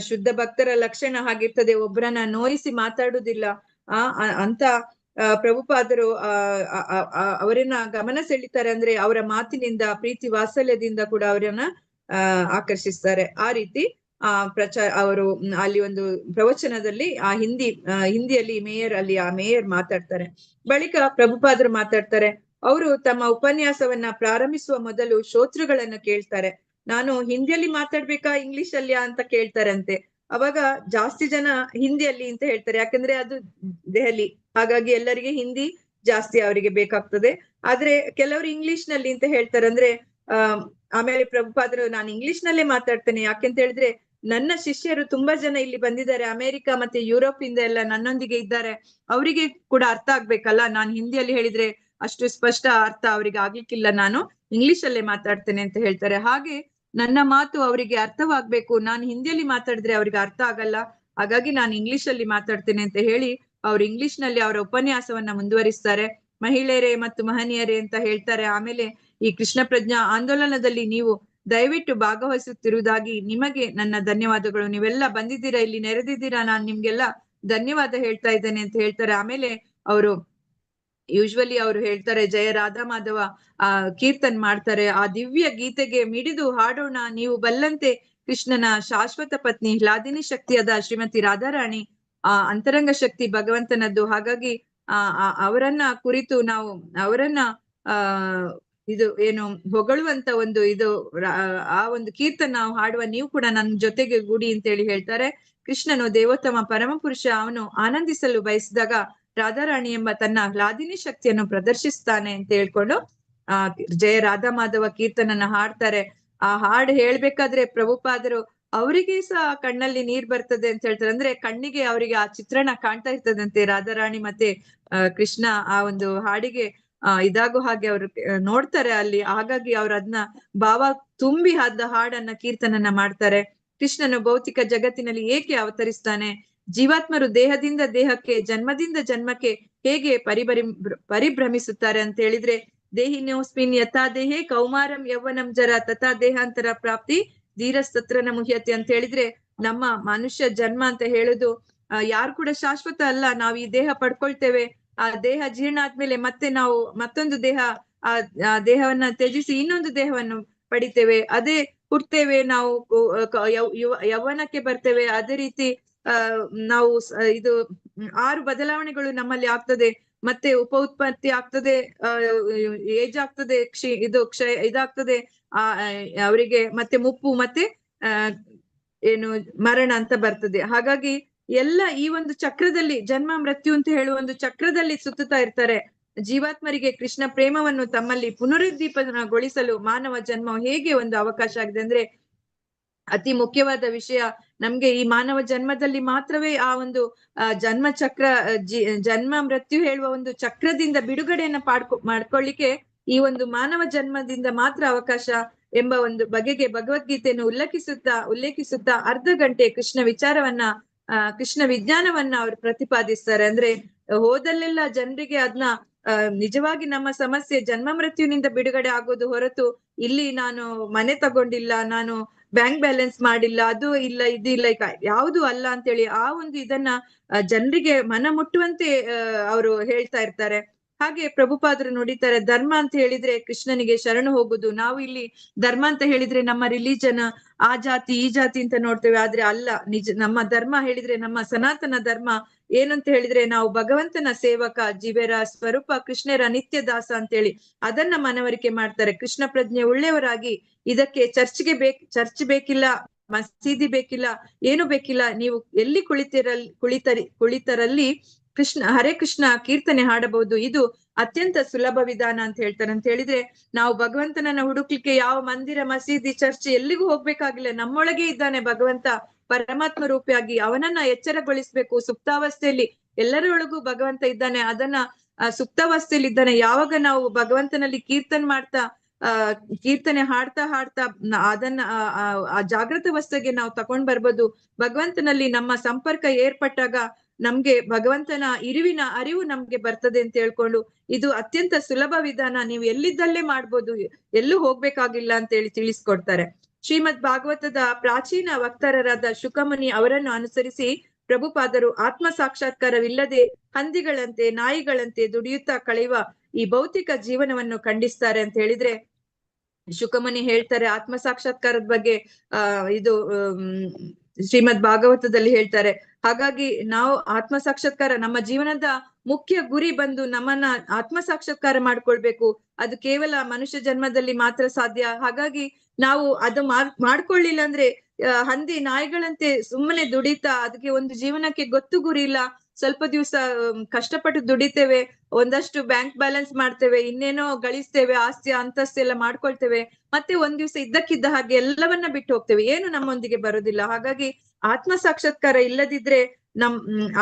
ಶುದ್ಧ ಭಕ್ತರ ಲಕ್ಷಣ ಹಾಗಿರ್ತದೆ. ಒಬ್ಬರನ್ನ ನೋಯಿಸಿ ಮಾತಾಡುವುದಿಲ್ಲ. ಅಂತ ಪ್ರಭುಪಾದರು ಅವರನ್ನ ಗಮನ ಸೆಳೀತಾರೆ. ಅಂದ್ರೆ ಅವರ ಮಾತಿನಿಂದ, ಪ್ರೀತಿ ವಾತ್ಸಲ್ಯದಿಂದ ಕೂಡ ಅವರನ್ನ ಆಕರ್ಷಿಸ್ತಾರೆ. ಆ ರೀತಿ ಅವರು ಅಲ್ಲಿ ಒಂದು ಪ್ರವಚನದಲ್ಲಿ ಹಿಂದಿಯಲ್ಲಿ ಮೇಯರ್ ಮಾತಾಡ್ತಾರೆ. ಬಳಿಕ ಪ್ರಭುಪಾದರು ಮಾತಾಡ್ತಾರೆ. ಅವರು ತಮ್ಮ ಉಪನ್ಯಾಸವನ್ನ ಪ್ರಾರಂಭಿಸುವ ಮೊದಲು ಶ್ರೋತೃಗಳನ್ನ ಕೇಳ್ತಾರೆ. ನಾನು ಹಿಂದಿಯಲ್ಲಿ ಮಾತಾಡ್ಬೇಕಾ ಇಂಗ್ಲಿಷ್ ಅಲ್ಲಿ ಅಂತ ಕೇಳ್ತಾರಂತೆ. ಅವಾಗ ಜಾಸ್ತಿ ಜನ ಹಿಂದಿಯಲ್ಲಿ ಅಂತ ಹೇಳ್ತಾರೆ, ಯಾಕಂದ್ರೆ ಅದು ದೆಹಲಿ, ಹಾಗಾಗಿ ಎಲ್ಲರಿಗೆ ಹಿಂದಿ ಜಾಸ್ತಿ ಅವರಿಗೆ ಬೇಕಾಗ್ತದೆ. ಆದ್ರೆ ಕೆಲವರು ಇಂಗ್ಲಿಷ್ ನಲ್ಲಿ ಅಂತ ಹೇಳ್ತಾರೆ. ಅಂದ್ರೆ ಆಮೇಲೆ ಪ್ರಭುಪಾದರು ನಾನು ಇಂಗ್ಲಿಷ್ ನಲ್ಲೇ ಮಾತಾಡ್ತೇನೆ, ಯಾಕೆಂತ ಹೇಳಿದ್ರೆ ನನ್ನ ಶಿಷ್ಯರು ತುಂಬಾ ಜನ ಇಲ್ಲಿ ಬಂದಿದ್ದಾರೆ, ಅಮೆರಿಕ ಮತ್ತೆ ಯುರೋಪ್ ಇಂದ ಎಲ್ಲ ನನ್ನೊಂದಿಗೆ ಇದ್ದಾರೆ, ಅವರಿಗೆ ಕೂಡ ಅರ್ಥ ಆಗ್ಬೇಕಲ್ಲ. ನಾನು ಹಿಂದಿಯಲ್ಲಿ ಹೇಳಿದ್ರೆ ಅಷ್ಟು ಸ್ಪಷ್ಟ ಅರ್ಥ ಅವರಿಗೆ ಆಗ್ಲಿಕ್ಕಿಲ್ಲ, ನಾನು ಇಂಗ್ಲಿಷ್ ಅಲ್ಲೇ ಮಾತಾಡ್ತೇನೆ ಅಂತ ಹೇಳ್ತಾರೆ. ಹಾಗೆ ನನ್ನ ಮಾತು ಅವರಿಗೆ ಅರ್ಥವಾಗ್ಬೇಕು, ನಾನು ಹಿಂದಿಯಲ್ಲಿ ಮಾತಾಡಿದ್ರೆ ಅವ್ರಿಗೆ ಅರ್ಥ ಆಗಲ್ಲ, ಹಾಗಾಗಿ ನಾನು ಇಂಗ್ಲಿಷ್ ಅಲ್ಲಿ ಮಾತಾಡ್ತೇನೆ ಅಂತ ಹೇಳಿ ಅವ್ರು ಇಂಗ್ಲಿಷ್ ನಲ್ಲಿ ಅವರ ಉಪನ್ಯಾಸವನ್ನ ಮುಂದುವರಿಸ್ತಾರೆ. ಮಹಿಳೆಯರೇ ಮತ್ತು ಮಹನೀಯರೇ ಅಂತ ಹೇಳ್ತಾರೆ. ಆಮೇಲೆ ಈ ಕೃಷ್ಣ ಪ್ರಜ್ಞಾ ಆಂದೋಲನದಲ್ಲಿ ನೀವು ದಯವಿಟ್ಟು ಭಾಗವಹಿಸುತ್ತಿರುವುದಾಗಿ ನಿಮಗೆ ನನ್ನ ಧನ್ಯವಾದಗಳು. ನೀವೆಲ್ಲ ಬಂದಿದ್ದೀರಾ, ಇಲ್ಲಿ ನೆರೆದಿದ್ದೀರಾ, ನಾನು ನಿಮ್ಗೆಲ್ಲ ಧನ್ಯವಾದ ಹೇಳ್ತಾ ಇದ್ದೇನೆ ಅಂತ ಹೇಳ್ತಾರೆ. ಆಮೇಲೆ ಅವರು ಯೂಶ್ವಲಿ ಅವರು ಹೇಳ್ತಾರೆ, ಜಯ ರಾಧಾ ಮಾಧವ ಕೀರ್ತನ್ ಮಾಡ್ತಾರೆ. ಆ ದಿವ್ಯ ಗೀತೆಗೆ ಮಿಡಿದು ಹಾಡೋಣ ನೀವು ಬಲ್ಲಂತೆ ಕೃಷ್ಣನ ಶಾಶ್ವತ ಪತ್ನಿ ಹ್ಲಾದಿನಿ ಶಕ್ತಿಯಾದ ಶ್ರೀಮತಿ ರಾಧಾರಾಣಿ ಅಂತರಂಗ ಶಕ್ತಿ ಭಗವಂತನದ್ದು. ಹಾಗಾಗಿ ಅವರನ್ನ ಕುರಿತು ನಾವು ಅವರನ್ನ ಇದು ಏನು ಹೊಗಳುವಂತ ಒಂದು ಇದು ಆ ಒಂದು ಕೀರ್ತನ ನಾವು ಹಾಡುವ, ನೀವು ಕೂಡ ನನ್ನ ಜೊತೆಗೆ ಗೂಡಿ ಅಂತೇಳಿ ಹೇಳ್ತಾರೆ. ಕೃಷ್ಣನು ದೇವೋತ್ತಮ ಪರಮ ಪುರುಷ, ಅವನು ಆನಂದಿಸಲು ಬಯಸಿದಾಗ ರಾಧಾರಾಣಿ ಎಂಬ ತನ್ನ ಹ್ಲಾದಿನಿ ಶಕ್ತಿಯನ್ನು ಪ್ರದರ್ಶಿಸ್ತಾನೆ ಅಂತ ಹೇಳ್ಕೊಂಡು ಜಯ ರಾಧಾ ಮಾಧವ ಕೀರ್ತನನ್ನ ಹಾಡ್ತಾರೆ. ಆ ಹಾಡು ಹೇಳ್ಬೇಕಾದ್ರೆ ಪ್ರಭುಪಾದರು ಅವರಿಗೆ ಸಹ ಕಣ್ಣಲ್ಲಿ ನೀರ್ ಬರ್ತದೆ ಅಂತ ಹೇಳ್ತಾರೆ. ಅಂದ್ರೆ ಕಣ್ಣಿಗೆ ಅವರಿಗೆ ಆ ಚಿತ್ರಣ ಕಾಣ್ತಾ ಇರ್ತದಂತೆ, ರಾಧಾರಾಣಿ ಮತ್ತೆ ಕೃಷ್ಣ ಆ ಒಂದು ಹಾಡಿಗೆ ಇದಾಗೋ ಹಾಗೆ ಅವರು ನೋಡ್ತಾರೆ ಅಲ್ಲಿ. ಹಾಗಾಗಿ ಅವ್ರು ಅದನ್ನ ಭಾವ ತುಂಬಿ ಹಾಡನ್ನ ಕೀರ್ತನನ್ನ ಮಾಡ್ತಾರೆ. ಕೃಷ್ಣನು ಭೌತಿಕ ಜಗತ್ತಿನಲ್ಲಿ ಏಕೆ ಅವತರಿಸ್ತಾನೆ, ಜೀವಾತ್ಮರು ದೇಹದಿಂದ ದೇಹಕ್ಕೆ ಜನ್ಮದಿಂದ ಜನ್ಮಕ್ಕೆ ಹೇಗೆ ಪರಿಭ್ರಮಿಸುತ್ತಾರೆ ಅಂತ ಹೇಳಿದ್ರೆ, ದೇಹಿನೋಸ್ಮಿನ್ ಯಥಾ ದೇಹೇ ಕೌಮಾರಂ ಯೌವನಂ ಜರ ತಥಾ ದೇಹಾಂತರ ಪ್ರಾಪ್ತಿ ಧೀರಸ್ತತ್ರನ ಮುಹ್ಯತೆ ಅಂತ ಹೇಳಿದ್ರೆ, ನಮ್ಮ ಮನುಷ್ಯ ಜನ್ಮ ಅಂತ ಹೇಳುದು ಯಾರು ಕೂಡ ಶಾಶ್ವತ ಅಲ್ಲ. ನಾವು ಈ ದೇಹ ಪಡ್ಕೊಳ್ತೇವೆ, ಆ ದೇಹ ಜೀರ್ಣ ಆದ್ಮೇಲೆ ಮತ್ತೆ ನಾವು ಮತ್ತೊಂದು ದೇಹ, ಆ ದೇಹವನ್ನ ತ್ಯಜಿಸಿ ಇನ್ನೊಂದು ದೇಹವನ್ನು ಪಡಿತೇವೆ. ಅದೇ ಹುಡ್ತೇವೆ, ನಾವು ಯೌವನಕ್ಕೆ ಬರ್ತೇವೆ. ಅದೇ ರೀತಿ ನಾವು ಇದು 6 ಬದಲಾವಣೆಗಳು ನಮ್ಮಲ್ಲಿ ಆಗ್ತದೆ. ಮತ್ತೆ ಉತ್ಪತ್ತಿ ಆಗ್ತದೆ, ಏಜ್ ಆಗ್ತದೆ, ಕ್ಷಯ ಇದಾಗ್ತದೆ ಅವರಿಗೆ, ಮತ್ತೆ ಮುಪ್ಪು, ಮತ್ತೆ ಏನು ಮರಣ ಅಂತ ಬರ್ತದೆ. ಹಾಗಾಗಿ ಎಲ್ಲ ಈ ಒಂದು ಚಕ್ರದಲ್ಲಿ, ಜನ್ಮ ಮೃತ್ಯು ಅಂತ ಹೇಳುವ ಒಂದು ಚಕ್ರದಲ್ಲಿ ಸುತ್ತುತ್ತಾ ಇರ್ತಾರೆ. ಜೀವಾತ್ಮರಿಗೆ ಕೃಷ್ಣ ಪ್ರೇಮವನ್ನು ತಮ್ಮಲ್ಲಿ ಪುನರುದ್ದೀಪನಗೊಳಿಸಲು ಮಾನವ ಜನ್ಮ ಹೇಗೆ ಒಂದು ಅವಕಾಶ ಆಗಿದೆ ಅಂದ್ರೆ, ಅತಿ ಮುಖ್ಯವಾದ ವಿಷಯ ನಮ್ಗೆ ಈ ಮಾನವ ಜನ್ಮದಲ್ಲಿ ಮಾತ್ರವೇ ಆ ಒಂದು ಜನ್ಮ ಚಕ್ರ ಜನ್ಮ ಮೃತ್ಯು ಹೇಳುವ ಒಂದು ಚಕ್ರದಿಂದ ಬಿಡುಗಡೆಯನ್ನ ಮಾಡ್ಕೊಳ್ಳಿಕ್ಕೆ ಈ ಒಂದು ಮಾನವ ಜನ್ಮದಿಂದ ಮಾತ್ರ ಅವಕಾಶ ಎಂಬ ಒಂದು ಬಗೆಗೆ ಭಗವದ್ಗೀತೆಯನ್ನು ಉಲ್ಲೇಖಿಸುತ್ತಾ ಅರ್ಧ ಗಂಟೆ ಕೃಷ್ಣ ವಿಚಾರವನ್ನ ಕೃಷ್ಣ ವಿಜ್ಞಾನವನ್ನ ಅವ್ರು ಪ್ರತಿಪಾದಿಸ್ತಾರೆ. ಅಂದ್ರೆ ಹೋದಲ್ಲೆಲ್ಲ ಜನರಿಗೆ ಅದನ್ನ ನಿಜವಾಗಿ ನಮ್ಮ ಸಮಸ್ಯೆ ಜನ್ಮ ಮೃತ್ಯುವಿನಿಂದ ಬಿಡುಗಡೆ ಆಗೋದು ಹೊರತು, ಇಲ್ಲಿ ನಾನು ಮನೆ ತಗೊಂಡಿಲ್ಲ, ನಾನು ಬ್ಯಾಂಕ್ ಬ್ಯಾಲೆನ್ಸ್ ಮಾಡಿಲ್ಲ, ಅದು ಇಲ್ಲ, ಇದು ಇಲ್ಲ, ಯಾವುದು ಅಲ್ಲ ಅಂತೇಳಿ ಆ ಒಂದು ಇದನ್ನ ಜನರಿಗೆ ಮನ ಮುಟ್ಟುವಂತೆ ಅವರು ಹೇಳ್ತಾ ಇರ್ತಾರೆ. ಹಾಗೆ ಪ್ರಭುಪಾದರು ನುಡಿತಾರೆ, ಧರ್ಮ ಅಂತ ಹೇಳಿದ್ರೆ ಕೃಷ್ಣನಿಗೆ ಶರಣು ಹೋಗುದು. ನಾವು ಇಲ್ಲಿ ಧರ್ಮ ಅಂತ ಹೇಳಿದ್ರೆ ನಮ್ಮ ರಿಲಿಜನ್ ಆ ಜಾತಿ ಈ ಜಾತಿ ಅಂತ ನೋಡ್ತೇವೆ, ಆದ್ರೆ ಅಲ್ಲ. ನಮ್ಮ ಧರ್ಮ ಹೇಳಿದ್ರೆ, ನಮ್ಮ ಸನಾತನ ಧರ್ಮ ಏನಂತ ಹೇಳಿದ್ರೆ, ನಾವು ಭಗವಂತನ ಸೇವಕ, ಜೀವರ ಸ್ವರೂಪ ಕೃಷ್ಣರ ನಿತ್ಯ ದಾಸ ಅಂತೇಳಿ ಅದನ್ನ ಮನವರಿಕೆ ಮಾಡ್ತಾರೆ. ಕೃಷ್ಣ ಪ್ರಜ್ಞೆ ಉಳ್ಳೆಯವರಾಗಿ ಇದಕ್ಕೆ ಚರ್ಚ್ ಬೇಕಿಲ್ಲ, ಮಸೀದಿ ಬೇಕಿಲ್ಲ, ಏನು ಬೇಕಿಲ್ಲ. ನೀವು ಎಲ್ಲಿ ಕುಳಿತರಲ್ಲಿ ಹರೇ ಕೃಷ್ಣ ಕೀರ್ತನೆ ಹಾಡಬಹುದು. ಇದು ಅತ್ಯಂತ ಸುಲಭ ವಿಧಾನ ಅಂತ ಹೇಳ್ತಾರೆ. ಅಂತ ಹೇಳಿದ್ರೆ, ನಾವು ಭಗವಂತನನ್ನ ಹುಡುಕ್ಲಿಕ್ಕೆ ಯಾವ ಮಂದಿರ, ಮಸೀದಿ, ಚರ್ಚ್ ಎಲ್ಲಿಗೂ ಹೋಗ್ಬೇಕಾಗಿಲ್ಲ. ನಮ್ಮೊಳಗೆ ಇದ್ದಾನೆ ಭಗವಂತ. ಪರಮಾತ್ಮ ರೂಪಿಯಾಗಿ ಅವನನ್ನ ಎಚ್ಚರಗೊಳಿಸ್ಬೇಕು. ಸುಪ್ತಾವಸ್ಥೆಯಲ್ಲಿ ಎಲ್ಲರೊಳಗೂ ಭಗವಂತ ಇದ್ದಾನೆ, ಅದನ್ನ ಸುಪ್ತಾವಸ್ಥೆಯಲ್ಲಿ ಇದ್ದಾನೆ. ಯಾವಾಗ ನಾವು ಭಗವಂತನಲ್ಲಿ ಕೀರ್ತನೆ ಹಾಡ್ತಾ ಅದನ್ನ ಆ ಜಾಗೃತ ಅವಸ್ಥೆಗೆ ನಾವು ತಕೊಂಡ್ ಬರ್ಬೋದು. ಭಗವಂತನಲ್ಲಿ ನಮ್ಮ ಸಂಪರ್ಕ ಏರ್ಪಟ್ಟಾಗ ನಮ್ಗೆ ಭಗವಂತನ ಇರುವಿನ ಅರಿವು ನಮ್ಗೆ ಬರ್ತದೆ ಅಂತ ಹೇಳ್ಕೊಂಡು, ಇದು ಅತ್ಯಂತ ಸುಲಭ ವಿಧಾನ, ನೀವು ಎಲ್ಲಿದ್ದಲ್ಲೇ ಮಾಡ್ಬೋದು, ಎಲ್ಲೂ ಹೋಗ್ಬೇಕಾಗಿಲ್ಲ ಅಂತ ಹೇಳಿ ತಿಳಿಸ್ಕೊಡ್ತಾರೆ. ಶ್ರೀಮದ್ ಭಾಗವತದ ಪ್ರಾಚೀನ ವಕ್ತಾರರಾದ ಶುಕಮುನಿ ಅವರನ್ನು ಅನುಸರಿಸಿ ಪ್ರಭುಪಾದರು ಆತ್ಮ ಸಾಕ್ಷಾತ್ಕಾರವಿಲ್ಲದೆ ಹಂದಿಗಳಂತೆ ನಾಯಿಗಳಂತೆ ದುಡಿಯುತ್ತಾ ಕಳೆಯುವ ಈ ಭೌತಿಕ ಜೀವನವನ್ನು ಖಂಡಿಸ್ತಾರೆ ಅಂತ ಹೇಳಿದ್ರೆ, ಶುಕಮುನಿ ಹೇಳ್ತಾರೆ ಆತ್ಮ ಸಾಕ್ಷಾತ್ಕಾರದ ಬಗ್ಗೆ ಇದು ಶ್ರೀಮದ್ ಭಾಗವತದಲ್ಲಿ ಹೇಳ್ತಾರೆ. ಹಾಗಾಗಿ ನಾವು ಆತ್ಮ ಸಾಕ್ಷಾತ್ಕಾರ ನಮ್ಮ ಜೀವನದ ಮುಖ್ಯ ಗುರಿ ಬಂದು ನಮ್ಮನ್ನ ಆತ್ಮ ಸಾಕ್ಷಾತ್ಕಾರ ಮಾಡ್ಕೊಳ್ಬೇಕು. ಅದು ಕೇವಲ ಮನುಷ್ಯ ಜನ್ಮದಲ್ಲಿ ಮಾತ್ರ ಸಾಧ್ಯ. ಹಾಗಾಗಿ ನಾವು ಅದು ಮಾಡ್ಕೊಳ್ಳಿಲ್ಲ ಅಂದ್ರೆ ಹಂದಿ ನಾಯಿಗಳಂತೆ ಸುಮ್ಮನೆ ದುಡಿತಾ ಅದಕ್ಕೆ ಒಂದು ಜೀವನಕ್ಕೆ ಗೊತ್ತು ಗುರಿ ಇಲ್ಲ. ಸ್ವಲ್ಪ ದಿವಸ ಕಷ್ಟಪಟ್ಟು ದುಡಿತೇವೆ, ಒಂದಷ್ಟು ಬ್ಯಾಂಕ್ ಬ್ಯಾಲೆನ್ಸ್ ಮಾಡ್ತೇವೆ, ಇನ್ನೇನೋ ಗಳಿಸ್ತೇವೆ, ಆಸ್ತಿ ಅಂತಸ್ತು ಎಲ್ಲ ಮಾಡ್ಕೊಳ್ತೇವೆ, ಮತ್ತೆ ಒಂದ್ ದಿವಸ ಇದ್ದಕ್ಕಿದ್ದ ಹಾಗೆ ಎಲ್ಲವನ್ನ ಬಿಟ್ಟು ಹೋಗ್ತೇವೆ, ಏನು ನಮ್ಮೊಂದಿಗೆ ಬರೋದಿಲ್ಲ. ಹಾಗಾಗಿ ಆತ್ಮ ಸಾಕ್ಷಾತ್ಕಾರ ಇಲ್ಲದಿದ್ರೆ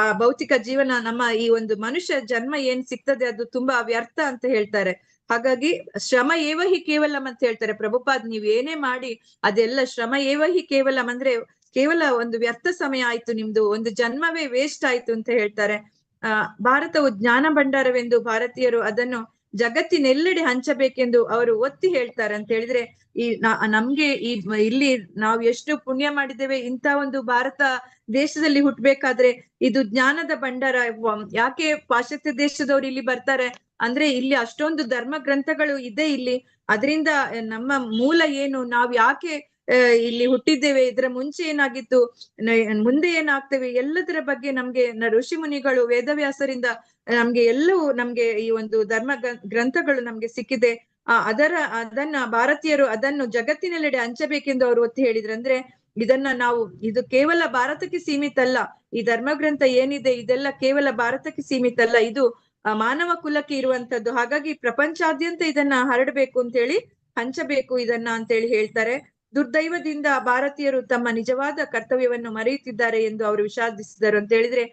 ಆ ಭೌತಿಕ ಜೀವನ, ನಮ್ಮ ಈ ಒಂದು ಮನುಷ್ಯ ಜನ್ಮ ಏನ್ ಸಿಗ್ತದೆ ಅದು ತುಂಬಾ ವ್ಯರ್ಥ ಅಂತ ಹೇಳ್ತಾರೆ. ಹಾಗಾಗಿ ಶ್ರಮ ಏವ ಹಿ ಕೇವಲಂ ಅಂತ ಹೇಳ್ತಾರೆ ಪ್ರಭುಪಾದ್. ನೀವ್ ಏನೇ ಮಾಡಿ ಅದೆಲ್ಲ ಶ್ರಮ ಏವ ಹಿ ಕೇವಲಂ ಅಂದ್ರೆ ಕೇವಲ ಒಂದು ವ್ಯರ್ಥ ಸಮಯ ಆಯ್ತು, ನಿಮ್ದು ಒಂದು ಜನ್ಮವೇ ವೇಸ್ಟ್ ಆಯ್ತು ಅಂತ ಹೇಳ್ತಾರೆ. ಭಾರತವು ಜ್ಞಾನ ಭಂಡಾರವೆಂದು ಭಾರತೀಯರು ಅದನ್ನು ಜಗತ್ತಿನೆಲ್ಲೆಡೆ ಹಂಚಬೇಕೆಂದು ಅವರು ಒತ್ತಿ ಹೇಳ್ತಾರೆ ಅಂತ ಹೇಳಿದ್ರೆ, ನಮ್ಗೆ ಇಲ್ಲಿ ನಾವು ಎಷ್ಟು ಪುಣ್ಯ ಮಾಡಿದ್ದೇವೆ, ಇಂಥ ಒಂದು ಭಾರತ ದೇಶದಲ್ಲಿ ಹುಟ್ಟಬೇಕಾದ್ರೆ ಇದು ಜ್ಞಾನದ ಭಂಡಾರ. ಯಾಕೆ ಪಾಶ್ಚಾತ್ಯ ದೇಶದವ್ರು ಇಲ್ಲಿ ಬರ್ತಾರೆ ಅಂದ್ರೆ ಇಲ್ಲಿ ಅಷ್ಟೊಂದು ಧರ್ಮ ಗ್ರಂಥಗಳು ಇದೆ ಇಲ್ಲಿ. ಅದರಿಂದ ನಮ್ಮ ಮೂಲ ಏನು, ನಾವ್ ಯಾಕೆ ಇಲ್ಲಿ ಹುಟ್ಟಿದ್ದೇವೆ, ಇದರ ಮುಂಚೆ ಏನಾಗಿತ್ತು, ಮುಂದೆ ಏನಾಗ್ತೇವೆ, ಎಲ್ಲದರ ಬಗ್ಗೆ ನಮ್ಗೆ ಋಷಿ ಮುನಿಗಳು ವೇದವ್ಯಾಸರಿಂದ ನಮ್ಗೆ ಈ ಒಂದು ಧರ್ಮ ಗ್ರಂಥಗಳು ನಮ್ಗೆ ಸಿಕ್ಕಿದೆ. ಅದನ್ನ ಭಾರತೀಯರು ಅದನ್ನು ಜಗತ್ತಿನೆಲ್ಲೆಡೆ ಹಂಚಬೇಕೆಂದು ಅವರು ಒತ್ತಿ ಹೇಳಿದ್ರು. ಅಂದ್ರೆ ಇದು ಕೇವಲ ಭಾರತಕ್ಕೆ ಸೀಮಿತ ಅಲ್ಲ. ಈ ಧರ್ಮ ಗ್ರಂಥ ಏನಿದೆ ಇದೆಲ್ಲ ಕೇವಲ ಭಾರತಕ್ಕೆ ಸೀಮಿತ ಅಲ್ಲ, ಇದು ಮಾನವ ಕುಲಕ್ಕೆ ಇರುವಂತದ್ದು. ಹಾಗಾಗಿ ಪ್ರಪಂಚಾದ್ಯಂತ ಇದನ್ನ ಹರಡಬೇಕು ಅಂತ ಹೇಳಿ, ಹಂಚಬೇಕು ಇದನ್ನ ಅಂತ ಹೇಳಿ ಹೇಳ್ತಾರೆ. ದುರ್ದೈವದಿಂದ ಭಾರತೀಯರು ತಮ್ಮ ನಿಜವಾದ ಕರ್ತವ್ಯವನ್ನು ಮರೆಯುತ್ತಿದ್ದಾರೆ ಎಂದು ಅವರು ವಿಷಾದಿಸಿದರು ಅಂತ ಹೇಳಿದ್ರೆ,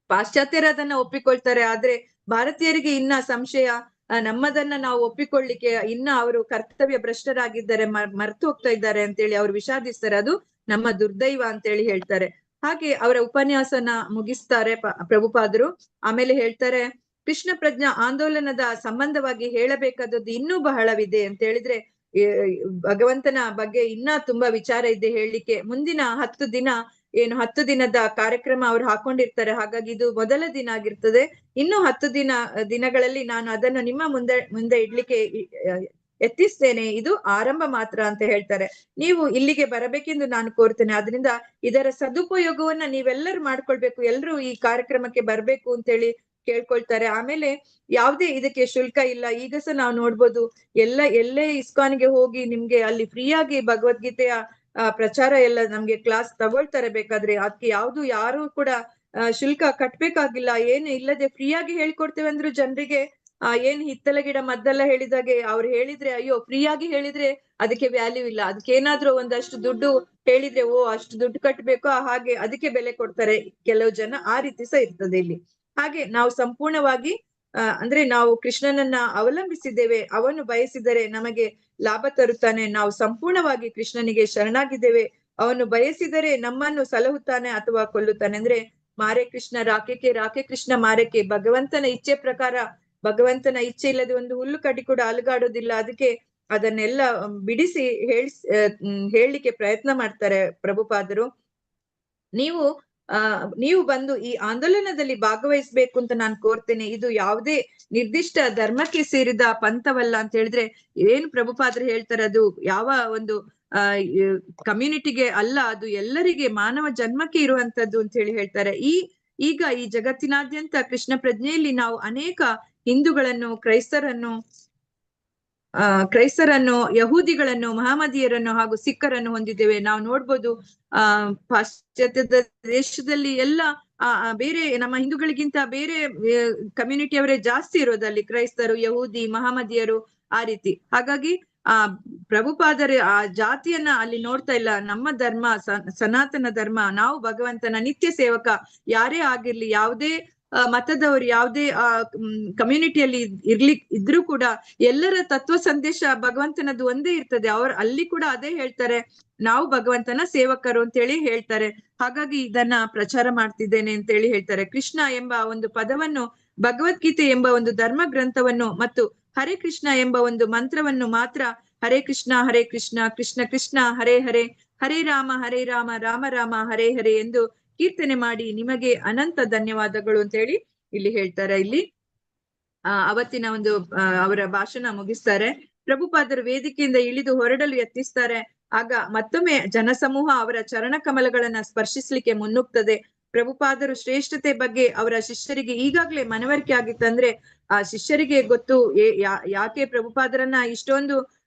ಪಾಶ್ಚಾತ್ಯರು ಅದನ್ನ ಒಪ್ಪಿಕೊಳ್ತಾರೆ, ಆದ್ರೆ ಭಾರತೀಯರಿಗೆ ಇನ್ನ ಸಂಶಯ, ನಮ್ಮದನ್ನ ನಾವು ಒಪ್ಪಿಕೊಳ್ಳಿಕ್ಕೆ ಇನ್ನ ಅವರು ಕರ್ತವ್ಯ ಭ್ರಷ್ಟರಾಗಿದ್ದಾರೆ, ಮರೆತು ಹೋಗ್ತಾ ಇದ್ದಾರೆ ಅಂತೇಳಿ ಅವ್ರು ವಿಷಾದಿಸ್ತಾರೆ. ಅದು ನಮ್ಮ ದುರ್ದೈವ ಅಂತೇಳಿ ಹೇಳ್ತಾರೆ. ಹಾಗೆ ಅವರ ಉಪನ್ಯಾಸನ ಮುಗಿಸ್ತಾರೆ ಪ್ರಭುಪಾದರು. ಆಮೇಲೆ ಹೇಳ್ತಾರೆ, ಕೃಷ್ಣ ಪ್ರಜ್ಞಾ ಆಂದೋಲನದ ಸಂಬಂಧವಾಗಿ ಹೇಳಬೇಕಾದದ್ದು ಇನ್ನೂ ಬಹಳವಿದೆ ಅಂತ ಹೇಳಿದ್ರೆ, ಭಗವಂತನ ಬಗ್ಗೆ ಇನ್ನ ತುಂಬಾ ವಿಚಾರ ಇದೆ ಹೇಳಲಿಕ್ಕೆ. ಮುಂದಿನ 10 ದಿನದ ಕಾರ್ಯಕ್ರಮ ಅವ್ರು ಹಾಕೊಂಡಿರ್ತಾರೆ. ಹಾಗಾಗಿ ಇದು ಮೊದಲ ದಿನ ಆಗಿರ್ತದೆ. ಇನ್ನು 10 ದಿನಗಳಲ್ಲಿ ನಾನು ಅದನ್ನು ನಿಮ್ಮ ಮುಂದೆ ಇಡ್ಲಿಕ್ಕೆ ಯತ್ನಿಸ್ತೇನೆ, ಇದು ಆರಂಭ ಮಾತ್ರ ಅಂತ ಹೇಳ್ತಾರೆ. ನೀವು ಇಲ್ಲಿಗೆ ಬರಬೇಕೆಂದು ನಾನು ಕೋರ್ತೇನೆ. ಆದ್ರಿಂದ ಇದರ ಸದುಪಯೋಗವನ್ನ ನೀವೆಲ್ಲರೂ ಮಾಡ್ಕೊಳ್ಬೇಕು, ಎಲ್ರೂ ಈ ಕಾರ್ಯಕ್ರಮಕ್ಕೆ ಬರ್ಬೇಕು ಅಂತೇಳಿ ಕೇಳ್ಕೊಳ್ತಾರೆ. ಆಮೇಲೆ ಯಾವುದೇ ಇದಕ್ಕೆ ಶುಲ್ಕ ಇಲ್ಲ. ಈಗ ಸಹ ನಾವು ನೋಡ್ಬೋದು, ಎಲ್ಲೇ ಇಸ್ಕಾನ್ಗೆ ಹೋಗಿ ನಿಮ್ಗೆ ಅಲ್ಲಿ ಫ್ರೀಯಾಗಿ ಭಗವದ್ಗೀತೆಯ ಪ್ರಚಾರ ಎಲ್ಲ ನಮ್ಗೆ ಕ್ಲಾಸ್ ತಗೊಳ್ತಾರೆ. ಬೇಕಾದ್ರೆ ಅದಕ್ಕೆ ಯಾರು ಕೂಡ ಶುಲ್ಕ ಕಟ್ಬೇಕಾಗಿಲ್ಲ, ಏನು ಇಲ್ಲದೆ ಫ್ರೀಯಾಗಿ ಹೇಳ್ಕೊಡ್ತೇವೆ ಅಂದ್ರು ಜನರಿಗೆ. ಏನ್ ಹಿತ್ತಲ ಗಿಡ ಮದ್ದೆಲ್ಲ ಹೇಳಿದಾಗೆ ಅವ್ರು ಹೇಳಿದ್ರೆ, ಅಯ್ಯೋ ಫ್ರೀಯಾಗಿ ಹೇಳಿದ್ರೆ ಅದಕ್ಕೆ ವ್ಯಾಲ್ಯೂ ಇಲ್ಲ, ಅದಕ್ಕೆ ಏನಾದ್ರೂ ಒಂದಷ್ಟು ದುಡ್ಡು ಹೇಳಿದ್ರೆ ಅಷ್ಟು ದುಡ್ಡು ಕಟ್ಬೇಕು, ಹಾಗೆ ಅದಕ್ಕೆ ಬೆಲೆ ಕೊಡ್ತಾರೆ ಕೆಲವು ಜನ. ಆ ರೀತಿ ಸಹ ಇರ್ತದೆ ಇಲ್ಲಿ. ಹಾಗೆ ನಾವು ಸಂಪೂರ್ಣವಾಗಿ ಅಂದ್ರೆ ನಾವು ಕೃಷ್ಣನನ್ನ ಅವಲಂಬಿಸಿದ್ದೇವೆ, ಅವನು ಬಯಸಿದರೆ ನಮಗೆ ಲಾಭ ತರುತ್ತಾನೆ. ನಾವು ಸಂಪೂರ್ಣವಾಗಿ ಕೃಷ್ಣನಿಗೆ ಶರಣಾಗಿದ್ದೇವೆ, ಅವನು ಬಯಸಿದರೆ ನಮ್ಮನ್ನು ಸಲಹುತ್ತಾನೆ ಅಥವಾ ಕೊಲ್ಲುತ್ತಾನೆ. ಅಂದ್ರೆ ಮಾರೆ ಕೃಷ್ಣ ರಾಕೆಗೆ, ರಾಕೆ ಕೃಷ್ಣ ಮಾರೆಕೆ. ಭಗವಂತನ ಇಚ್ಛೆ ಪ್ರಕಾರ, ಭಗವಂತನ ಇಚ್ಛೆ ಇಲ್ಲದೆ ಒಂದು ಹುಲ್ಲು ಕಡ್ಡಿ ಕೂಡ ಅಲುಗಾಡೋದಿಲ್ಲ. ಅದಕ್ಕೆ ಅದನ್ನೆಲ್ಲ ಬಿಡಿಸಿ ಹೇಳಲಿಕ್ಕೆ ಪ್ರಯತ್ನ ಮಾಡ್ತಾರೆ ಪ್ರಭುಪಾದರು. ನೀವು ಬಂದು ಈ ಆಂದೋಲನದಲ್ಲಿ ಭಾಗವಹಿಸ್ಬೇಕು ಅಂತ ನಾನು ಕೋರ್ತೇನೆ. ಇದು ಯಾವುದೇ ನಿರ್ದಿಷ್ಟ ಧರ್ಮಕ್ಕೆ ಸೇರಿದ ಪಂಥವಲ್ಲ ಅಂತ ಹೇಳಿದ್ರೆ, ಏನು ಪ್ರಭುಪಾದರು ಹೇಳ್ತಾರೆ ಅದು ಯಾವ ಒಂದು ಕಮ್ಯುನಿಟಿಗೆ ಅಲ್ಲ, ಅದು ಎಲ್ಲರಿಗೆ ಮಾನವ ಜನ್ಮಕ್ಕೆ ಇರುವಂತದ್ದು ಅಂತ ಹೇಳಿ ಹೇಳ್ತಾರೆ. ಈಗ ಈ ಜಗತ್ತಿನಾದ್ಯಂತ ಕೃಷ್ಣ ಪ್ರಜ್ಞೆಯಲ್ಲಿ ನಾವು ಅನೇಕ ಹಿಂದೂಗಳನ್ನು, ಕ್ರೈಸ್ತರನ್ನು, ಯಹೂದಿಗಳನ್ನು, ಮಹಮ್ಮದೀಯರನ್ನು ಹಾಗೂ ಸಿಖ್ಖರನ್ನು ಹೊಂದಿದ್ದೇವೆ. ನಾವು ನೋಡ್ಬೋದು ಪಾಶ್ಚಾತ್ಯದ ದೇಶದಲ್ಲಿ ಎಲ್ಲ ಬೇರೆ ನಮ್ಮ ಹಿಂದೂಗಳಿಗಿಂತ ಬೇರೆ ಕಮ್ಯುನಿಟಿಯವರೇ ಜಾಸ್ತಿ ಇರೋದಲ್ಲಿ, ಕ್ರೈಸ್ತರು, ಯಹೂದಿ, ಮಹಮ್ಮದೀಯರು ಆ ರೀತಿ. ಹಾಗಾಗಿ ಪ್ರಭುಪಾದರ ಆ ಜಾತಿಯನ್ನ ಅಲ್ಲಿ ನೋಡ್ತಾ ಇಲ್ಲ. ನಮ್ಮ ಧರ್ಮ ಸನಾತನ ಧರ್ಮ, ನಾವು ಭಗವಂತನ ನಿತ್ಯ ಸೇವಕ, ಯಾರೇ ಆಗಿರ್ಲಿ, ಯಾವುದೇ ಮತದವರು, ಯಾವುದೇ ಕಮ್ಯುನಿಟಿಯಲ್ಲಿ ಇದ್ರೂ ಕೂಡ ಎಲ್ಲರ ತತ್ವ ಸಂದೇಶ ಭಗವಂತನದ್ದು ಒಂದೇ ಇರ್ತದೆ. ಅಲ್ಲಿ ಕೂಡ ಅದೇ ಹೇಳ್ತಾರೆ, ನಾವು ಭಗವಂತನ ಸೇವಕರು ಅಂತೇಳಿ ಹೇಳ್ತಾರೆ. ಹಾಗಾಗಿ ಇದನ್ನ ಪ್ರಚಾರ ಮಾಡ್ತಿದ್ದೇನೆ ಅಂತೇಳಿ ಹೇಳ್ತಾರೆ. ಕೃಷ್ಣ ಎಂಬ ಒಂದು ಪದವನ್ನು, ಭಗವದ್ಗೀತೆ ಎಂಬ ಒಂದು ಧರ್ಮ ಗ್ರಂಥವನ್ನು ಮತ್ತು ಹರೇ ಕೃಷ್ಣ ಎಂಬ ಒಂದು ಮಂತ್ರವನ್ನು ಮಾತ್ರ ಹರೇ ಕೃಷ್ಣ ಕೃಷ್ಣ ಕೃಷ್ಣ ಹರೇ ಹರೇ, ಹರೇ ರಾಮ ರಾಮ ರಾಮ ಹರೇ ಹರೇ ಎಂದು ಕೀರ್ತನೆ ಮಾಡಿ ನಿಮಗೆ ಅನಂತ ಧನ್ಯವಾದಗಳು ಅಂತ ಹೇಳಿ ಇಲ್ಲಿ ಹೇಳ್ತಾರೆ. ಇಲ್ಲಿ ಅವತ್ತಿನ ಒಂದು ಅವರ ಭಾಷಣ ಮುಗಿಸ್ತಾರೆ. ಪ್ರಭುಪಾದರು ವೇದಿಕೆಯಿಂದ ಇಳಿದು ಹೊರಡಲು ಯತ್ನಿಸ್ತಾರೆ. ಆಗ ಮತ್ತೊಮ್ಮೆ ಜನಸಮೂಹ ಅವರ ಚರಣ ಕಮಲಗಳನ್ನ ಸ್ಪರ್ಶಿಸ್ಲಿಕ್ಕೆ ಮುನ್ನುಗ್ತದೆ. ಪ್ರಭುಪಾದರು ಶ್ರೇಷ್ಠತೆ ಬಗ್ಗೆ ಅವರ ಶಿಷ್ಯರಿಗೆ ಈಗಾಗ್ಲೇ ಮನವರಿಕೆ ಆಗಿತ್ತಂದ್ರೆ ಆ ಶಿಷ್ಯರಿಗೆ ಗೊತ್ತು ಯಾಕೆ ಪ್ರಭುಪಾದರನ್ನ ಇಷ್ಟೊಂದು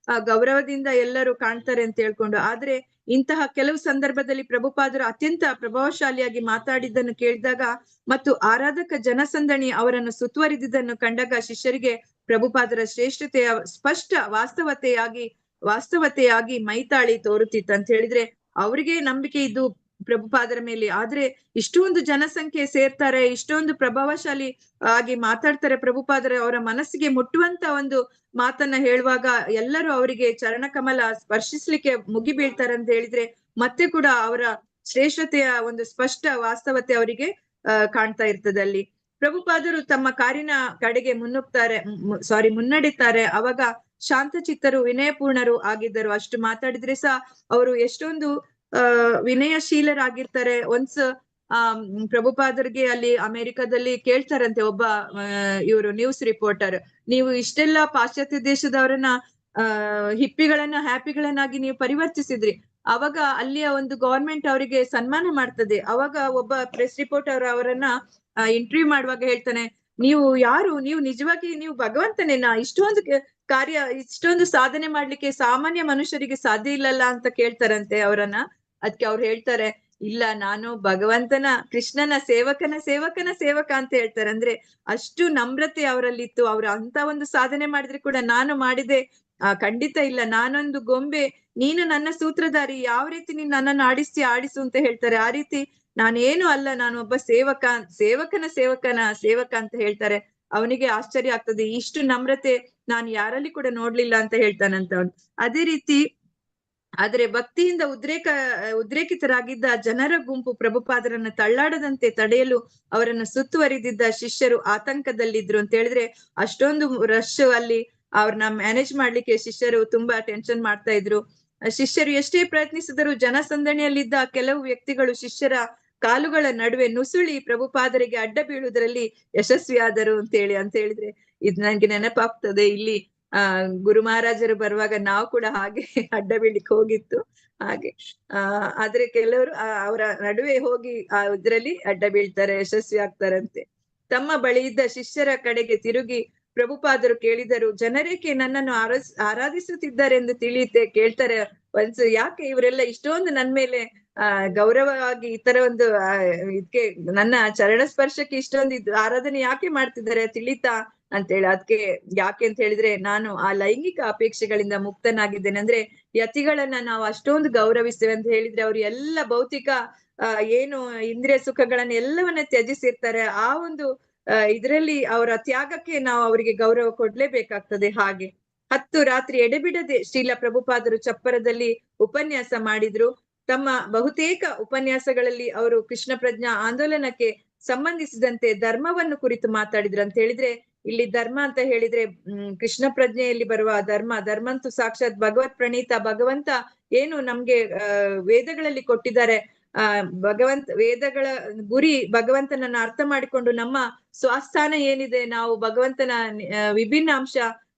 ಗೌರವದಿಂದ ಎಲ್ಲರೂ ಕಾಣ್ತಾರೆ ಅಂತ ಹೇಳ್ಕೊಂಡು. ಆದ್ರೆ ಇಂತಹ ಕೆಲವು ಸಂದರ್ಭದಲ್ಲಿ ಪ್ರಭುಪಾದರು ಅತ್ಯಂತ ಪ್ರಭಾವಶಾಲಿಯಾಗಿ ಮಾತಾಡಿದ್ದನ್ನು ಕೇಳಿದಾಗ ಮತ್ತು ಆರಾಧಕ ಜನಸಂದಣಿ ಅವರನ್ನು ಸುತ್ತುವರಿದಿದ್ದನ್ನು ಕಂಡಾಗ ಶಿಷ್ಯರಿಗೆ ಪ್ರಭುಪಾದರ ಶ್ರೇಷ್ಠತೆಯ ಸ್ಪಷ್ಟ ವಾಸ್ತವತೆಯಾಗಿ ಮೈತಾಳಿ ತೋರುತ್ತಿತ್ತು ಅಂತ ಹೇಳಿದ್ರೆ ಅವರಿಗೆ ನಂಬಿಕೆ ಇದ್ದು ಪ್ರಭುಪಾದರ ಮೇಲೆ. ಆದ್ರೆ ಇಷ್ಟೊಂದು ಜನಸಂಖ್ಯೆ ಸೇರ್ತಾರೆ, ಇಷ್ಟೊಂದು ಪ್ರಭಾವಶಾಲಿ ಆಗಿ ಮಾತಾಡ್ತಾರೆ ಪ್ರಭುಪಾದರ, ಅವರ ಮನಸ್ಸಿಗೆ ಮುಟ್ಟುವಂತ ಒಂದು ಮಾತನ್ನ ಹೇಳುವಾಗ ಎಲ್ಲರೂ ಅವರಿಗೆ ಚರಣ ಕಮಲ ಸ್ಪರ್ಶಿಸ್ಲಿಕ್ಕೆ ಮುಗಿ ಬೀಳ್ತಾರೆ ಅಂತ ಹೇಳಿದ್ರೆ ಮತ್ತೆ ಕೂಡ ಅವರ ಶ್ರೇಷ್ಠತೆಯ ಒಂದು ಸ್ಪಷ್ಟ ವಾಸ್ತವತೆ ಅವರಿಗೆ ಕಾಣ್ತಾ ಇರ್ತದೆ. ಅಲ್ಲಿ ಪ್ರಭುಪಾದರು ತಮ್ಮ ಕಾರಿನ ಕಡೆಗೆ ಮುನ್ನಡೆತಾರೆ. ಅವಾಗ ಶಾಂತಚಿತ್ತರು ವಿನಯಪೂರ್ಣರು ಆಗಿದ್ದರು. ಅಷ್ಟು ಮಾತಾಡಿದ್ರೆ ಸಹ ಅವರು ಎಷ್ಟೊಂದು ವಿನಯಶೀಲರಾಗಿರ್ತಾರೆ. ಪ್ರಭುಪಾದರಿಗೆ ಅಲ್ಲಿ ಅಮೆರಿಕದಲ್ಲಿ ಕೇಳ್ತಾರಂತೆ ಒಬ್ಬ ಇವರು ನ್ಯೂಸ್ ರಿಪೋರ್ಟರ್, ನೀವು ಇಷ್ಟೆಲ್ಲ ಪಾಶ್ಚಾತ್ಯ ದೇಶದವರನ್ನ ಹಿಪ್ಪಿಗಳನ್ನ ಹ್ಯಾಪಿಗಳನ್ನಾಗಿ ನೀವು ಪರಿವರ್ತಿಸಿದ್ರಿ, ಅವಾಗ ಅಲ್ಲಿಯ ಒಂದು ಗವರ್ಮೆಂಟ್ ಅವರಿಗೆ ಸನ್ಮಾನ ಮಾಡ್ತದೆ. ಅವಾಗ ಒಬ್ಬ ಪ್ರೆಸ್ ರಿಪೋರ್ಟರ್ ಅವರನ್ನ ಇಂಟರ್ವ್ಯೂ ಮಾಡುವಾಗ ಹೇಳ್ತಾನೆ, ನೀವು ಯಾರು, ನೀವು ನಿಜವಾಗಿ ನೀವು ಭಗವಂತನೇನಾ, ಇಷ್ಟೊಂದು ಸಾಧನೆ ಮಾಡ್ಲಿಕ್ಕೆ ಸಾಮಾನ್ಯ ಮನುಷ್ಯರಿಗೆ ಸಾಧ್ಯ ಇಲ್ಲಲ್ಲ ಅಂತ ಕೇಳ್ತಾರಂತೆ ಅವರನ್ನ. ಅದಕ್ಕೆ ಅವ್ರು ಹೇಳ್ತಾರೆ, ಇಲ್ಲ, ನಾನು ಭಗವಂತನ ಕೃಷ್ಣನ ಸೇವಕ ಅಂತ ಹೇಳ್ತಾರೆ. ಅಂದ್ರೆ ಅಷ್ಟು ನಮ್ರತೆ ಅವರಲ್ಲಿತ್ತು. ಅವ್ರು ಅಂತ ಒಂದು ಸಾಧನೆ ಮಾಡಿದ್ರೆ ಕೂಡ ನಾನು ಮಾಡಿದೆ ಖಂಡಿತ ಇಲ್ಲ, ನಾನೊಂದು ಗೊಂಬೆ, ನೀನು ನನ್ನ ಸೂತ್ರಧಾರಿ, ಯಾವ ರೀತಿ ನೀನು ನನ್ನನ್ನು ಆಡಿಸು ಅಂತ ಹೇಳ್ತಾರೆ. ಆ ರೀತಿ ನಾನೇನು ಅಲ್ಲ, ನಾನು ಒಬ್ಬ ಸೇವಕ ಅಂತ ಹೇಳ್ತಾರೆ. ಅವನಿಗೆ ಆಶ್ಚರ್ಯ ಆಗ್ತದೆ, ಇಷ್ಟು ನಮ್ರತೆ ನಾನು ಯಾರಲ್ಲಿ ಕೂಡ ನೋಡ್ಲಿಲ್ಲ ಅಂತ ಹೇಳ್ತಾನಂತ ಅವನು. ಅದೇ ರೀತಿ ಆದ್ರೆ ಭಕ್ತಿಯಿಂದ ಉದ್ರೇಕಿತರಾಗಿದ್ದ ಜನರ ಗುಂಪು ಪ್ರಭುಪಾದರನ್ನ ತಳ್ಳಾಡದಂತೆ ತಡೆಯಲು ಅವರನ್ನು ಸುತ್ತುವರಿದಿದ್ದ ಶಿಷ್ಯರು ಆತಂಕದಲ್ಲಿದ್ರು ಅಂತ ಹೇಳಿದ್ರೆ ಅಷ್ಟೊಂದು ರಶ್ ಅಲ್ಲಿ ಅವ್ರನ್ನ ಮ್ಯಾನೇಜ್ ಮಾಡ್ಲಿಕ್ಕೆ ಶಿಷ್ಯರು ತುಂಬಾ ಟೆನ್ಷನ್ ಮಾಡ್ತಾ ಇದ್ರು. ಶಿಷ್ಯರು ಎಷ್ಟೇ ಪ್ರಯತ್ನಿಸಿದರೂ ಜನಸಂದಣಿಯಲ್ಲಿದ್ದ ಕೆಲವು ವ್ಯಕ್ತಿಗಳು ಶಿಷ್ಯರ ಕಾಲುಗಳ ನಡುವೆ ನುಸುಳಿ ಪ್ರಭುಪಾದರಿಗೆ ಅಡ್ಡ ಬೀಳುವುದರಲ್ಲಿ ಯಶಸ್ವಿಯಾದರು ಅಂತ ಹೇಳಿದ್ರೆ ಇದು ನಂಗೆ ನೆನಪಾಗ್ತದೆ. ಇಲ್ಲಿ ಗುರು ಮಹಾರಾಜರು ಬರುವಾಗ ನಾವು ಕೂಡ ಹಾಗೆ ಅಡ್ಡ ಬೀಳಿಕ್ ಹೋಗಿತ್ತು ಹಾಗೆ. ಆದ್ರೆ ಕೆಲವರು ಅವರ ನಡುವೆ ಹೋಗಿ ಇದ್ರಲ್ಲಿ ಅಡ್ಡ ಬೀಳ್ತಾರೆ, ಯಶಸ್ವಿ ಆಗ್ತಾರಂತೆ. ತಮ್ಮ ಬಳಿ ಇದ್ದ ಶಿಷ್ಯರ ಕಡೆಗೆ ತಿರುಗಿ ಪ್ರಭುಪಾದರು ಕೇಳಿದರು, ಜನರೇಕೆ ನನ್ನನ್ನು ಆರಾಧಿಸುತ್ತಿದ್ದಾರೆ ಎಂದು ತಿಳಿಯುತ್ತೆ ಕೇಳ್ತಾರೆ. ಯಾಕೆ ಇವರೆಲ್ಲ ಇಷ್ಟೊಂದು ನನ್ ಮೇಲೆ ಗೌರವವಾಗಿ ಈ ತರ ಒಂದು ಇದಕ್ಕೆ ನನ್ನ ಚರಣ ಸ್ಪರ್ಶಕ್ಕೆ ಇಷ್ಟೊಂದು ಆರಾಧನೆ ಯಾಕೆ ಮಾಡ್ತಿದ್ದಾರೆ ತಿಳಿತಾ ಅಂತೇಳಿ. ಅದಕ್ಕೆ ಯಾಕೆ ಅಂತ ಹೇಳಿದ್ರೆ ನಾನು ಆ ಲೈಂಗಿಕ ಅಪೇಕ್ಷೆಗಳಿಂದ ಮುಕ್ತನಾಗಿದ್ದೇನೆ. ಅಂದ್ರೆ ಯತಿಗಳನ್ನ ನಾವು ಅಷ್ಟೊಂದು ಗೌರವಿಸ್ತೇವೆ ಅಂತ ಹೇಳಿದ್ರೆ ಅವ್ರು ಎಲ್ಲ ಭೌತಿಕ ಏನು ಇಂದ್ರಿಯ ಸುಖಗಳನ್ನ ಎಲ್ಲವನ್ನ ತ್ಯಜಿಸಿರ್ತಾರೆ. ಆ ಒಂದು ಇದರಲ್ಲಿ ಅವರ ತ್ಯಾಗಕ್ಕೆ ನಾವು ಅವರಿಗೆ ಗೌರವ ಕೊಡ್ಲೇಬೇಕಾಗ್ತದೆ. ಹಾಗೆ 10 ರಾತ್ರಿ ಎಡೆಬಿಡದೆ ಶ್ರೀಲ ಪ್ರಭುಪಾದರು ಚಪ್ಪರದಲ್ಲಿ ಉಪನ್ಯಾಸ ಮಾಡಿದ್ರು. ತಮ್ಮ ಬಹುತೇಕ ಉಪನ್ಯಾಸಗಳಲ್ಲಿ ಅವರು ಕೃಷ್ಣ ಪ್ರಜ್ಞಾ ಆಂದೋಲನಕ್ಕೆ ಸಂಬಂಧಿಸಿದಂತೆ ಧರ್ಮವನ್ನು ಕುರಿತು ಮಾತಾಡಿದ್ರು ಅಂತ ಹೇಳಿದ್ರೆ ಇಲ್ಲಿ ಧರ್ಮ ಅಂತ ಹೇಳಿದ್ರೆ ಕೃಷ್ಣ ಪ್ರಜ್ಞೆಯಲ್ಲಿ ಬರುವ ಧರ್ಮಂತೂ ಸಾಕ್ಷಾತ್ ಭಗವತ್ ಪ್ರಣೀತ ಭಗವಂತ ಏನು ನಮ್ಗೆ ವೇದಗಳಲ್ಲಿ ಕೊಟ್ಟಿದ್ದಾರೆ. ವೇದಗಳ ಗುರಿ ಭಗವಂತನನ್ನ ಅರ್ಥ ಮಾಡಿಕೊಂಡು ನಮ್ಮ ಸ್ವಾಸ್ಥಾನ ಏನಿದೆ, ನಾವು ಭಗವಂತನ ವಿಭಿನ್ನ ಅಂಶ,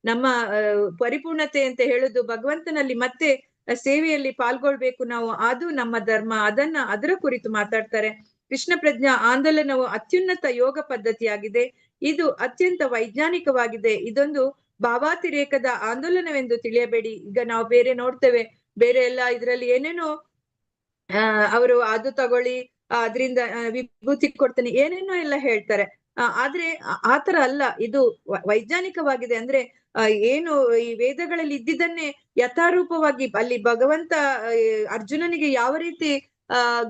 ನಮ್ಮ ಪರಿಪೂರ್ಣತೆ ಅಂತ ಹೇಳುದು ಭಗವಂತನಲ್ಲಿ ಮತ್ತೆ ಸೇವೆಯಲ್ಲಿ ಪಾಲ್ಗೊಳ್ಬೇಕು ನಾವು, ಅದು ನಮ್ಮ ಧರ್ಮ. ಅದರ ಕುರಿತು ಮಾತಾಡ್ತಾರೆ. ಕೃಷ್ಣ ಪ್ರಜ್ಞಾ ಆಂದೋಲನವು ಅತ್ಯುನ್ನತ ಯೋಗ ಪದ್ಧತಿಯಾಗಿದೆ. ಇದು ಅತ್ಯಂತ ವೈಜ್ಞಾನಿಕವಾಗಿದೆ. ಇದೊಂದು ಭಾವಾತಿರೇಕದ ಆಂದೋಲನವೆಂದು ತಿಳಿಯಬೇಡಿ. ಈಗ ನಾವು ಬೇರೆ ನೋಡ್ತೇವೆ, ಬೇರೆ ಎಲ್ಲ ಇದ್ರಲ್ಲಿ ಏನೇನೋ ಅವರು ಅದು ತಗೊಳ್ಳಿ, ಅದ್ರಿಂದ ವಿಭೂತಿ ಕೊಡ್ತಾನೆ, ಏನೇನೋ ಎಲ್ಲ ಹೇಳ್ತಾರೆ. ಆದ್ರೆ ಆತರ ಅಲ್ಲ, ಇದು ವೈಜ್ಞಾನಿಕವಾಗಿದೆ. ಅಂದ್ರೆ ಏನು ಈ ವೇದಗಳಲ್ಲಿ ಇದ್ದಿದ್ದನ್ನೇ ಯಥಾರೂಪವಾಗಿ ಅಲ್ಲಿ ಭಗವಂತ ಅರ್ಜುನನಿಗೆ ಯಾವ ರೀತಿ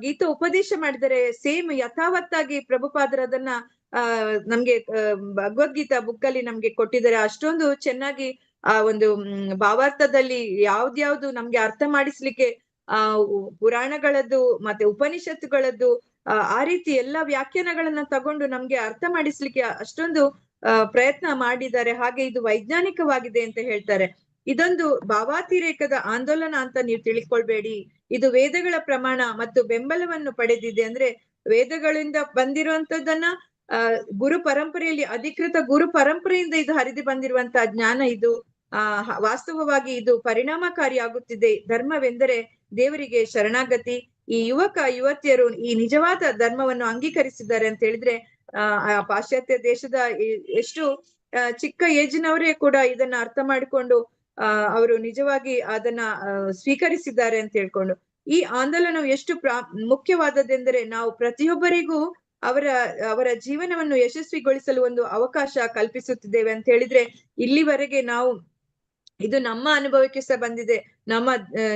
ಗೀತಾ ಉಪದೇಶ ಮಾಡಿದರೆ ಸೇಮ್ ಯಥಾವತ್ತಾಗಿ ಪ್ರಭುಪಾದರು ಅದನ್ನ ನಮ್ಗೆ ಭಗವದ್ಗೀತಾ ಬುಕ್ ಅಲ್ಲಿ ನಮ್ಗೆ ಕೊಟ್ಟಿದ್ದಾರೆ. ಅಷ್ಟೊಂದು ಚೆನ್ನಾಗಿ ಆ ಒಂದು ಭಾವಾರ್ಥದಲ್ಲಿ ಯಾವ್ದ್ಯಾವ್ದು ನಮ್ಗೆ ಅರ್ಥ ಮಾಡಿಸ್ಲಿಕ್ಕೆ ಪುರಾಣಗಳದ್ದು ಮತ್ತೆ ಉಪನಿಷತ್ತುಗಳದ್ದು ಆ ರೀತಿ ಎಲ್ಲಾ ವ್ಯಾಖ್ಯಾನಗಳನ್ನ ತಗೊಂಡು ನಮ್ಗೆ ಅರ್ಥ ಮಾಡಿಸ್ಲಿಕ್ಕೆ ಅಷ್ಟೊಂದು ಪ್ರಯತ್ನ ಮಾಡಿದ್ದಾರೆ. ಹಾಗೆ ಇದು ವೈಜ್ಞಾನಿಕವಾಗಿದೆ ಅಂತ ಹೇಳ್ತಾರೆ. ಇದೊಂದು ಭಾವಾತಿರೇಕದ ಆಂದೋಲನ ಅಂತ ನೀವು ತಿಳ್ಕೊಳ್ಬೇಡಿ. ಇದು ವೇದಗಳ ಪ್ರಮಾಣ ಮತ್ತು ಬೆಂಬಲವನ್ನು ಪಡೆದಿದೆ. ಅಂದ್ರೆ ವೇದಗಳಿಂದ ಬಂದಿರುವಂತದ್ದನ್ನ ಗುರು ಪರಂಪರೆಯಲ್ಲಿ ಅಧಿಕೃತ ಗುರು ಪರಂಪರೆಯಿಂದ ಇದು ಹರಿದು ಬಂದಿರುವಂತಹ ಜ್ಞಾನ ಇದು. ವಾಸ್ತವವಾಗಿ ಇದು ಪರಿಣಾಮಕಾರಿ ಆಗುತ್ತಿದೆ. ಧರ್ಮವೆಂದರೆ ದೇವರಿಗೆ ಶರಣಾಗತಿ. ಈ ಯುವಕ ಯುವತಿಯರು ಈ ನಿಜವಾದ ಧರ್ಮವನ್ನು ಅಂಗೀಕರಿಸಿದ್ದಾರೆ ಅಂತ ಹೇಳಿದ್ರೆ ಪಾಶ್ಚಾತ್ಯ ದೇಶದ ಎಷ್ಟು ಚಿಕ್ಕ ಏಜಿನವರೇ ಕೂಡ ಇದನ್ನ ಅರ್ಥ ಮಾಡಿಕೊಂಡು ಅವರು ನಿಜವಾಗಿ ಅದನ್ನ ಸ್ವೀಕರಿಸಿದ್ದಾರೆ ಅಂತ ಹೇಳ್ಕೊಂಡು ಈ ಆಂದೋಲನವು ಎಷ್ಟು ಮುಖ್ಯವಾದದ್ದೆಂದರೆ ನಾವು ಪ್ರತಿಯೊಬ್ಬರಿಗೂ ಅವರ ಜೀವನವನ್ನು ಯಶಸ್ವಿಗೊಳಿಸಲು ಒಂದು ಅವಕಾಶ ಕಲ್ಪಿಸುತ್ತಿದ್ದೇವೆ ಅಂತ ಹೇಳಿದ್ರೆ ಇಲ್ಲಿವರೆಗೆ ನಾವು ಇದು ನಮ್ಮ ಅನುಭವಕ್ಕೆ ಸಹ ಬಂದಿದೆ.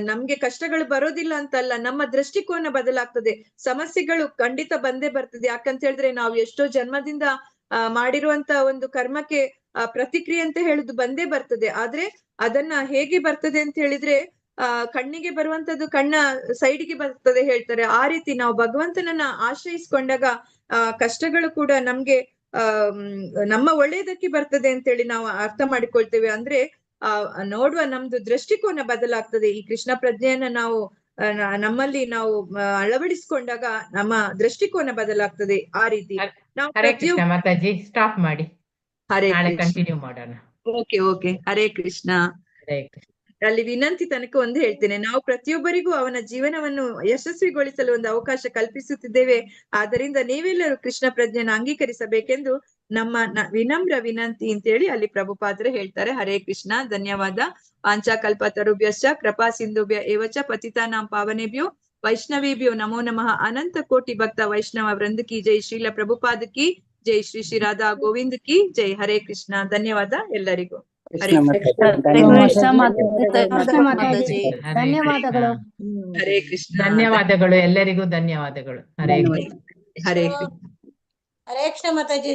ನಮ್ಗೆ ಕಷ್ಟಗಳು ಬರೋದಿಲ್ಲ ಅಂತಲ್ಲ, ನಮ್ಮ ದೃಷ್ಟಿಕೋನ ಬದಲಾಗ್ತದೆ. ಸಮಸ್ಯೆಗಳು ಖಂಡಿತ ಬಂದೇ ಬರ್ತದೆ. ಯಾಕಂತ ಹೇಳಿದ್ರೆ ನಾವು ಎಷ್ಟೋ ಜನ್ಮದಿಂದ ಮಾಡಿರುವಂತ ಒಂದು ಕರ್ಮಕ್ಕೆ ಪ್ರತಿಕ್ರಿಯೆ ಅಂತ ಹೇಳುದು ಬಂದೇ ಬರ್ತದೆ. ಆದ್ರೆ ಅದನ್ನ ಹೇಗೆ ಬರ್ತದೆ ಅಂತ ಹೇಳಿದ್ರೆ ಕಣ್ಣಿಗೆ ಬರುವಂತದ್ದು ಕಣ್ಣ ಸೈಡ್ಗೆ ಬರ್ತದೆ ಹೇಳ್ತಾರೆ. ಆ ರೀತಿ ನಾವು ಭಗವಂತನನ್ನ ಆಶ್ರಯಿಸ್ಕೊಂಡಾಗ ಕಷ್ಟಗಳು ಕೂಡ ನಮ್ಗೆ ನಮ್ಮ ಒಳ್ಳೆಯದಕ್ಕೆ ಬರ್ತದೆ ಅಂತೇಳಿ ನಾವು ಅರ್ಥ ಮಾಡಿಕೊಳ್ತೇವೆ. ಅಂದ್ರೆ ನೋಡುವ ನಮ್ದು ದೃಷ್ಟಿಕೋನ ಬದಲಾಗ್ತದೆ. ಈ ಕೃಷ್ಣ ಪ್ರಜ್ಞೆಯನ್ನ ನಾವು ನಮ್ಮಲ್ಲಿ ನಾವು ಅಳವಡಿಸಿಕೊಂಡಾಗ ನಮ್ಮ ದೃಷ್ಟಿಕೋನ ಬದಲಾಗ್ತದೆ. ಆ ರೀತಿ ನಾವು ಹರೇ ಕೃಷ್ಣ ಮಾತಾಜಿ, ಸ್ಟಾಪ್ ಮಾಡಿ, ಹರೇ ಕಂಟಿನ್ಯೂ ಮಾಡೋಣ. ಓಕೆ ಹರೇ ಕೃಷ್ಣ. ಹರೇ ಕೃಷ್ಣ. ಅಲ್ಲಿ ವಿನಂತಿ ತನಕ ಒಂದು ಹೇಳ್ತೇನೆ, ನಾವು ಪ್ರತಿಯೊಬ್ಬರಿಗೂ ಅವನ ಜೀವನವನ್ನು ಯಶಸ್ವಿಗೊಳಿಸಲು ಒಂದು ಅವಕಾಶ ಕಲ್ಪಿಸುತ್ತಿದ್ದೇವೆ. ಆದ್ದರಿಂದ ನೀವೆಲ್ಲರೂ ಕೃಷ್ಣ ಪ್ರಜ್ಞೆಯನ್ನು ಅಂಗೀಕರಿಸಬೇಕೆಂದು ನಮ್ಮ ವಿನಮ್ರ ವಿನಂತಿ ಅಂತೇಳಿ ಅಲ್ಲಿ ಪ್ರಭುಪಾದರು ಹೇಳ್ತಾರೆ. ಹರೇ ಕೃಷ್ಣ. ಧನ್ಯವಾದ. ವಾಂಚಾಕಲ್ಪತರುಭ್ಯಶ್ಚ ಕೃಪಾ ಸಿಂಧುಭ್ಯ ಏವಚ ಪತಿತಾನಾಂ ಪಾವನೇಭ್ಯೋ ವೈಷ್ಣವೇಭ್ಯೋ ನಮೋ ನಮಃ. ಅನಂತ ಕೋಟಿ ಭಕ್ತ ವೈಷ್ಣವ ವೃಂದ ಕಿ ಜೈ. ಶ್ರೀಲ ಪ್ರಭುಪಾದ ಕಿ ಜೈ. ಶ್ರೀ ಶ್ರೀ ರಾಧಾ ಗೋವಿಂದ್ ಕಿ ಜೈ. ಹರೇ ಕೃಷ್ಣ. ಧನ್ಯವಾದ ಎಲ್ಲರಿಗೂ. ಹರೇ ಧನ್ಯವಾದಗಳು. ಹರೇ ಕೃಷ್ಣ. ಧನ್ಯವಾದಗಳು ಎಲ್ಲರಿಗೂ. ಧನ್ಯವಾದಗಳು. ಹರೇ ಕೃಷ್ಣ. ಹರೇ ಕೃಷ್ಣ. ಹರೇ ಕೃಷ್ಣ ಮಾತಾಜಿ.